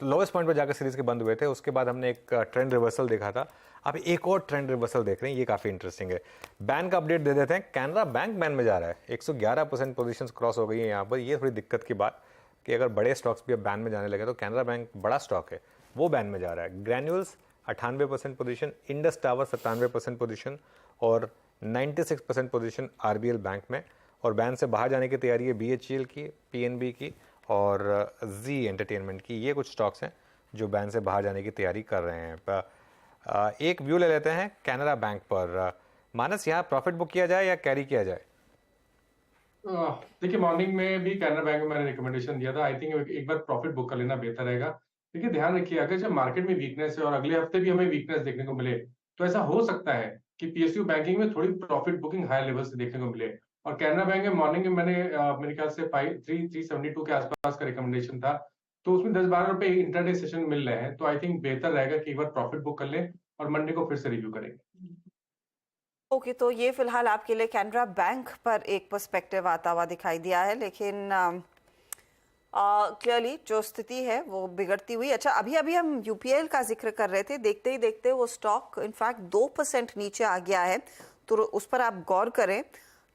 लोएस्ट पॉइंट पर जाकर सीरीज़ के बंद हुए थे। उसके बाद हमने एक ट्रेंड रिवर्सल देखा था। अब एक और ट्रेंड रिवर्सल देख रहे हैं, ये काफ़ी इंटरेस्टिंग है। बैन का अपडेट दे देते हैं। कैनरा बैंक बैन में जा रहा है, 111% पोजीशंस क्रॉस हो गई है यहाँ पर। ये थोड़ी दिक्कत की बात कि अगर बड़े स्टॉक्स भी अब बैन में जाने लगे तो कैनरा बैंक बड़ा स्टॉक है वो बैन में जा रहा है। Granules 98% position, Indus tower 97% position और 96% पोजीशन आरबीएल बैंक में। और बैन से बाहर जाने की तैयारी है BHEL की, PNB की और जी एंटरटेनमेंट की। ये कुछ स्टॉक्स हैं जो बैन से बाहर जाने की तैयारी कर रहे हैं। एक व्यू ले लेते हैं कैनरा बैंक पर। मानस, यहाँ प्रॉफिट बुक किया जाए या कैरी किया जाए? देखिए मॉर्निंग में भी कैनरा बैंक में मैंने रिकमेंडेशन दिया था। आई थिंक एक बार प्रॉफिट बुक कर लेना बेहतर रहेगा। देखिए ध्यान रखिए, अगर जब मार्केट में वीकनेस है और अगले हफ्ते भी हमें वीकनेस देखने को मिले तो ऐसा हो सकता है कि PSU बैंकिंग में थोड़ी प्रॉफिट बुकिंग हाई लेवल से देखने को मिले। और कैनरा बैंक में मॉर्निंग में मैंने मेरे ख्याल से 372 के आसपास का रिकमेंडेशन था, तो उसमें 10-12 रुपए इंटरडे सेशन मिल रहे हैं। तो आई थिंक बेहतर रहेगा कि एक बार प्रॉफिट बुक कर लें और मंडे को फिर से रिव्यू करेंगे। ओके, तो ये फिलहाल आपके लिए कैनरा बैंक पर एक पर्सपेक्टिव आता हुआ दिखाई दिया है, लेकिन क्लियरली जो स्थिति है वो बिगड़ती हुई। अच्छा, अभी हम UPL का जिक्र कर रहे थे, देखते ही देखते वो स्टॉक इनफैक्ट 2% नीचे आ गया है, तो उस पर आप गौर करें।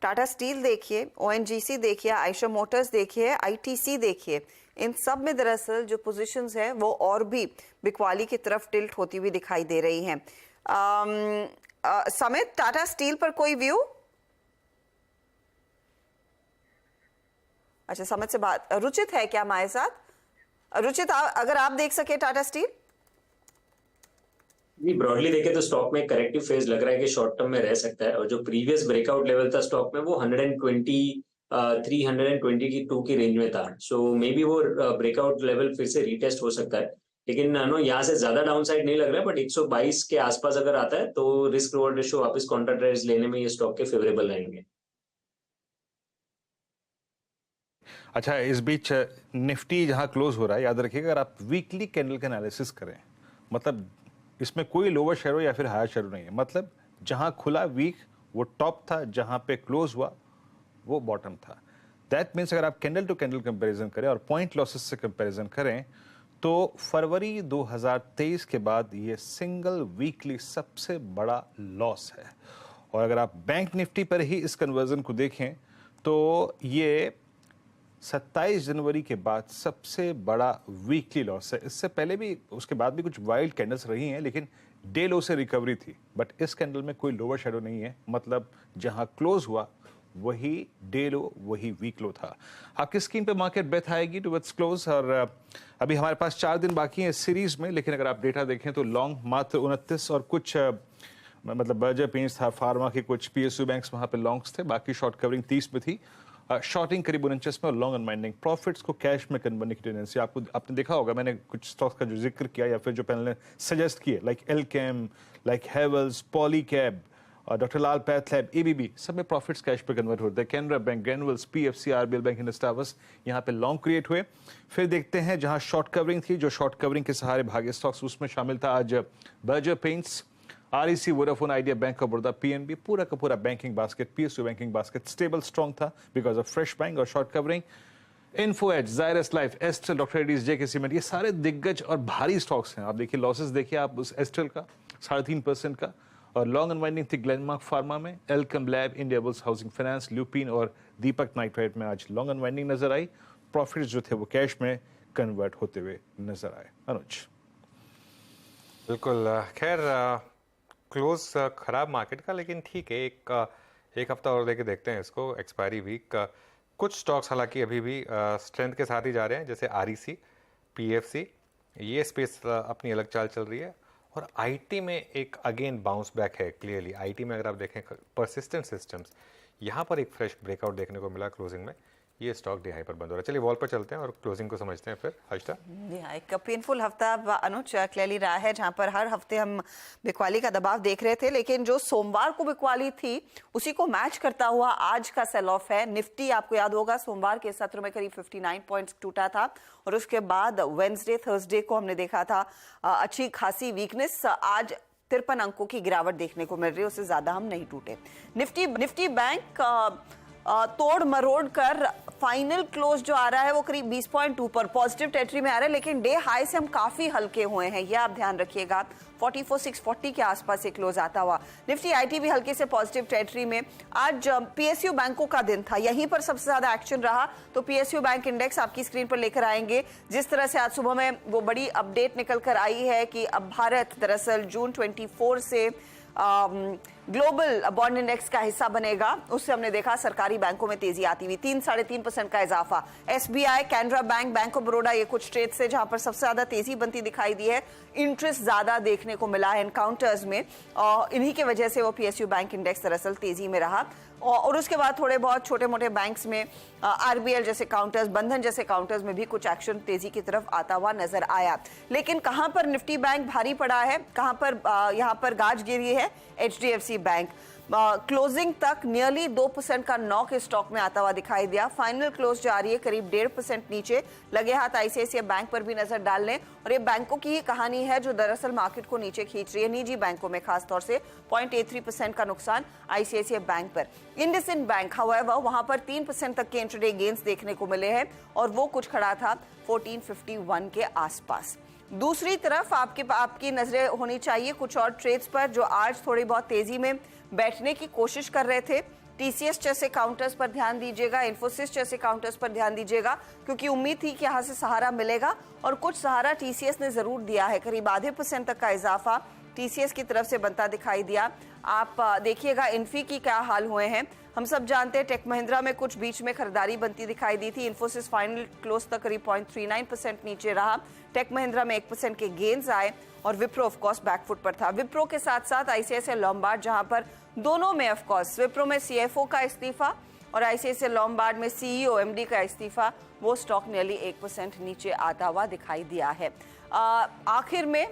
टाटा स्टील देखिए, ONGC देखिए, आयशर मोटर्स देखिए, ITC देखिए, इन सब में दरअसल जो पोजीशंस हैं वो और भी बिकवाली की तरफ टिल्ट होती हुई दिखाई दे रही हैं। समित, टाटा स्टील पर कोई व्यू? अच्छा, समित से बात, रुचित है क्या हमारे साथ? रुचित, अगर आप देख सके टाटा स्टील। नहीं, ब्रॉडली देखे तो स्टॉक में करेक्टिव फेज लग रहा है कि शॉर्ट टर्म में रह सकता है और जो प्रीवियस ब्रेकआउट लेवल था स्टॉक में वो 122 की रेंज में था। सो मे बी वो ब्रेकआउट लेवल फिर से रीटेस्ट हो सकता है, लेकिन यहाँ से ज्यादा डाउन साइड नहीं लग रहा है। बट 122 के आसपास अगर आता है तो रिस्क रिवॉर्ड रेशियो वापस काउंटर ट्रेड्स लेने में ये स्टॉक के फेवरेबल रहेंगे। अच्छा, इस बीच निफ्टी जहां क्लोज हो रहा है, याद रखिएगा अगर आप वीकली कैंडल का एनालिसिस करें, मतलब इसमें कोई लोअर शेडो या फिर हायर शेडो नहीं है। मतलब जहां खुला वीक वो टॉप था, जहां पे क्लोज हुआ वो बॉटम था। दैट मीन्स अगर आप कैंडल टू कैंडल कंपैरिजन करें और पॉइंट लॉसेस से कंपैरिजन करें तो फरवरी 2023 के बाद ये सिंगल वीकली सबसे बड़ा लॉस है। और अगर आप बैंक निफ्टी पर ही इस कन्वर्जन को देखें तो ये 27 जनवरी के बाद सबसे बड़ा वीकली लॉस है। इससे पहले भी, उसके बाद भी कुछ वाइल्ड कैंडल्स रही हैं, लेकिन डे लो से रिकवरी थी। बट इस कैंडल में कोई लोअर शेडो नहीं है, मतलब जहां क्लोज हुआ वही डे लो, वही वीक लो था। आपकी स्क्रीन पे मार्केट ब्रेथ आएगी टुवर्ड्स क्लोज, और अभी हमारे पास 4 दिन बाकी हैं इस सीरीज में। लेकिन अगर आप डेटा देखें तो लॉन्ग मात्र 29 और कुछ मतलब बर्जर पेंट्स था, फार्मा के कुछ पीएसयू बैंक्स वहां पे लॉन्ग्स थे, बाकी शॉर्ट कवरिंग 30 में थी, शॉर्टिंग करीब 49 में और लॉन्ग अनवाइंडिंग। प्रॉफिट्स को कैश में कन्वर्ट की टेंडेंसी आपने देखा होगा। मैंने कुछ स्टॉक्स का जो जिक्र किया या फिर जो पैनल ने सजेस्ट किए, like Alkem, like Havells, Polycab, doctor Lal PathLab, ABB, सब में प्रॉफिट्स कैश पे कन्वर्ट होते हैं। कैनरा बैंक, ग्रेनुअल्स, पीएफसी, आरबीएल बैंक, इंडस्टावर्स, यहाँ पे लॉन्ग क्रिएट हुए। फिर देखते हैं जहां शॉर्ट कवरिंग थी, जो शॉर्ट कवरिंग के सहारे भागे स्टॉक्स, उसमें शामिल था आज Berger Paints, REC, Vodafone Idea, bank of Baroda, PNB. पूरा का पूरा banking basket, PSU banking basket stable strong था बिकॉज ऑफ फ्रेश बैंक और short covering. Info Edge, Zydus Life, Astral, doctor Reddy's, JK cement, ये सारे दिग्गज और भारी स्टॉक्स हैं। आप देखिए लॉसेस देखिए आप उस एस्ट्रल का 3.5% का, और लॉन्ग अनवाइंडिंग थी ग्लेनमार्क फार्मा में, Alkem lab, India bulls housing finance, lupin और दीपक नाइट्राइट में आज लॉन्ग अनवाइंडिंग नजर आई। प्रॉफिट्स जो थे वो कैश में कन्वर्ट होते हुए नजर आए। अनुज। बिल्कुल, खैर क्लोज खराब मार्केट का, लेकिन ठीक है, एक हफ्ता और लेके देखते हैं इसको, एक्सपायरी वीक। कुछ स्टॉक्स हालांकि अभी भी स्ट्रेंथ के साथ ही जा रहे हैं, जैसे आरईसी, पीएफसी, ये स्पेस अपनी अलग चाल चल रही है। और आईटी में एक अगेन बाउंस बैक है क्लियरली। आईटी में अगर आप देखें परसिस्टेंट सिस्टम्स, यहाँ पर एक फ्रेश ब्रेकआउट देखने को मिला क्लोजिंग में। ये स्टॉक डी हाई पर बंद हो रहा है। चलिए वॉल पर चलते हैं और क्लोजिंग को समझते हैं फिर। हर्षदा, एक पेनफुल हफ्ता अनुज क्लियरली रहा है, जहां पर हर हफ्ते हम बिकवाली का दबाव देख रहे थे, लेकिन जो सोमवार को बिकवाली थी उसी को मैच करता हुआ आज का सेल ऑफ है। निफ्टी, आपको याद होगा, सोमवार के सत्र में करीब 59 पॉइंट्स टूटा था, और उसके बाद वेडनेसडे, थर्सडे को हमने देखा था अच्छी खासी वीकनेस। आज 53 अंकों की गिरावट देखने को मिल रही है, उससे ज्यादा हम नहीं टूटे। निफ्टी बैंक तोड़ मरोड़ कर फाइनल क्लोज जो आ रहा है वो करीब 20.2 पर पॉजिटिव टेरिटरी में आ रहा है, लेकिन डे हाई से हम काफी हल्के हुए हैं, ये आप ध्यान रखिएगा। 44,640 के आसपास से क्लोज आता हुआ। निफ्टी आईटी भी हल्के से पॉजिटिव टेरिटरी में। आज पीएसयू बैंकों का दिन था, यहीं पर सबसे ज्यादा एक्शन रहा, तो पीएसयू बैंक इंडेक्स आपकी स्क्रीन पर लेकर आएंगे। जिस तरह से आज सुबह में वो बड़ी अपडेट निकल कर आई है कि अब भारत दरअसल जून 24 से ग्लोबल बॉन्ड इंडेक्स का हिस्सा बनेगा। उससे हमने देखा सरकारी बैंकों में तेजी आती हुई, 3-3.5% का इजाफा। SBI, Canara bank, bank of Baroda, ये कुछ ट्रेड से जहां पर सबसे ज्यादा तेजी बनती दिखाई दी है। इंटरेस्ट ज्यादा देखने को मिला है एनकाउंटर्स में, इन्हीं की वजह से वो पीएसयू बैंक इंडेक्स दरअसल तेजी में रहा। और उसके बाद थोड़े बहुत छोटे मोटे बैंक्स में आरबीएल जैसे काउंटर्स, बंधन जैसे काउंटर्स में भी कुछ एक्शन तेजी की तरफ आता हुआ नजर आया। लेकिन कहां पर निफ्टी बैंक भारी पड़ा है, कहां पर यहां पर गाज गिरी है, एचडीएफसी बैंक क्लोजिंग तक नियरली 2% का नॉक स्टॉक में आता हुआ दिखाई दिया। फाइनल क्लोज जो आ रही है करीब 1.5% नीचे। लगे हाथ आईसीआईसीआई बैंक पर भी नजर डाल लें, और ये बैंकों की ही कहानी है जो दरअसल मार्केट को नीचे खींच रही है। निजी बैंकों में खासतौर से 0.83% का नुकसान आईसीआईसीआई बैंक पर। इंडसइंड बैंक हाउएवर वहां पर 3% तक के इंट्राडे गेन्स देखने को मिले हैं, और वो कुछ खड़ा था 1451 के आसपास। दूसरी तरफ आपकी नजरें होनी चाहिए कुछ और ट्रेड्स पर जो आज थोड़ी बहुत तेजी में बैठने की कोशिश कर रहे थे। टीसीएस जैसे काउंटर्स पर ध्यान दीजिएगा, इन्फोसिस जैसे काउंटर्स पर ध्यान दीजिएगा, क्योंकि उम्मीद थी कि यहां से सहारा मिलेगा, और कुछ सहारा टीसीएस ने जरूर दिया है। करीब 0.5% तक का इजाफा टीसीएस की तरफ से बनता दिखाई दिया। आप देखिएगा इन्फी की क्या हाल हुए हैं। हम सब जानते हैं टेक महिंद्रा में कुछ बीच में खरीदारी बनती दिखाई दी थी। इन्फोसिस फाइनल क्लोज तक करीब 0.39% नीचे रहा। टेक महिंद्रा में 1% के गेन्स आए, और विप्रो ऑफ कोर्स बैकफुट पर था। विप्रो के साथ साथ आईसीआईसीआई लॉम्बार्ड, जहां पर दोनों में ऑफ कोर्स विप्रो में सीएफओ का इस्तीफा और आईसीआईसीआई लॉम्बार्ड में सीईओ एमडी का इस्तीफा, वो स्टॉक नियरली 1% नीचे आता हुआ दिखाई दिया है। आखिर में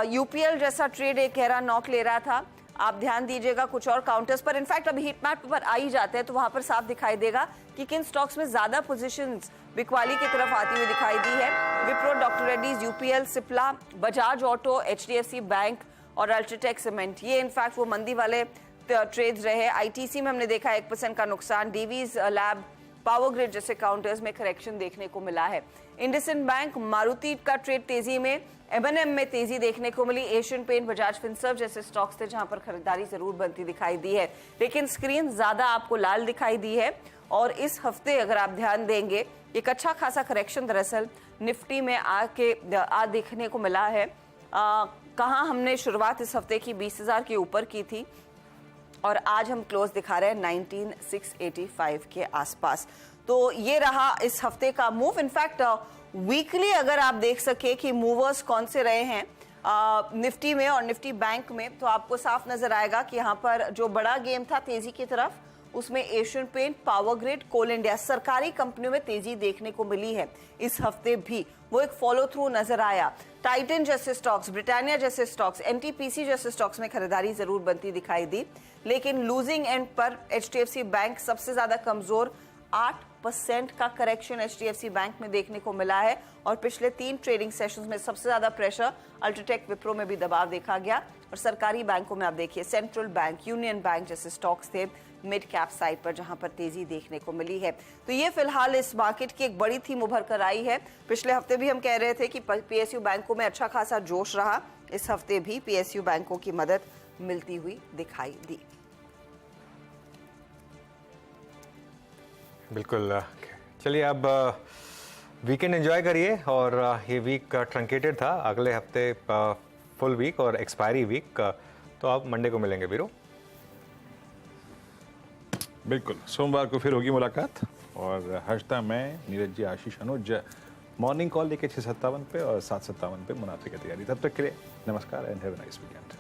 यूपीएल जैसा ट्रेड एक गहरा नॉक ले रहा था। आप ध्यान दीजिएगा कुछ और काउंटर्स पर, इनफैक्ट अभी हीट मैप पर आ ही जाते हैं तो वहां पर साफ दिखाई देगा कि किन स्टॉक्स में ज्यादा पोजीशंस बिकवाली की तरफ आती हुई दिखाई दी है। Wipro, doctor Reddy's, UPL, Cipla, Bajaj auto, HDFC bank और अल्ट्राटेक सीमेंट, ये इनफैक्ट वो मंदी वाले ट्रेड्स रहे। आईटीसी में हमने देखा 1% का नुकसान। डीवीज लैब पावर ग्रिड जैसे काउंटर्स में करेक्शन देखने को मिला है। इंडसइंड बैंक, मारुति का ट्रेड तेजी में, M&M में तेजी देखने को मिली। एशियन पेंट, बजाज फिनसर्व जैसे स्टॉक्स थे जहां पर खरीदारी जरूर बनती दिखाई दी है, लेकिन स्क्रीन ज्यादा आपको लाल दिखाई दी है। और इस हफ्ते अगर आप ध्यान देंगे एक अच्छा खासा करेक्शन दरअसल निफ्टी में देखने को मिला है। कहां हमने शुरुआत इस हफ्ते की 20,000 के ऊपर की थी और आज हम क्लोज दिखा रहे हैं 19,685 के आसपास। तो ये रहा इस हफ्ते का मूव। इनफैक्ट वीकली अगर आप देख सके कि मूवर्स कौन से रहे हैं निफ्टी में और निफ्टी बैंक में, तो आपको साफ नजर आएगा कि यहाँ पर जो बड़ा गेम था तेजी की तरफ, उसमें एशियन पेंट, पावर ग्रिड, कोल इंडिया, सरकारी कंपनियों में तेजी देखने को मिली है इस हफ्ते भी। वो एक फॉलो थ्रू नजर आया। टाइटन जैसे स्टॉक्स, ब्रिटानिया जैसे स्टॉक्स, एनटीपीसी जैसे स्टॉक्स में खरीदारी जरूर बनती दिखाई दी, लेकिन लूजिंग एंड पर एचडीएफसी बैंक सबसे ज्यादा कमजोर। 8% का करेक्शन एचडीएफसी बैंक में देखने को मिला है और पिछले 3 ट्रेडिंग सेशंस में सबसे ज्यादा प्रेशर अल्ट्राटेक, विप्रो में भी दबाव देखा गया। और सरकारी बैंकों में आप देखिए सेंट्रल बैंक, यूनियन बैंक जैसे स्टॉक्स थे मिड कैप साइड पर जहां पर तेजी देखने को मिली है। तो ये फिलहाल इस मार्केट की एक बड़ी थीम उभर कर आई है। पिछले हफ्ते भी हम कह रहे थे कि पीएसयू बैंकों में अच्छा खासा जोश रहा, इस हफ्ते भी पीएसयू बैंकों की मदद मिलती हुई दिखाई दी। बिल्कुल। चलिए अब वीकेंड एंजॉय करिए। और ये वीक ट्रंकेटेड था, अगले हफ्ते फुल वीक और एक्सपायरी वीक, तो आप मंडे को मिलेंगे वीरो। बिल्कुल, सोमवार को फिर होगी मुलाकात। और हर्षदा, मैं, नीरज जी, आशीष, अनुज मॉर्निंग कॉल लेके 6:57 पे और 7:57 पे मुनाफे की तैयारी। तब तक के लिए नमस्कार and have a nice weekend.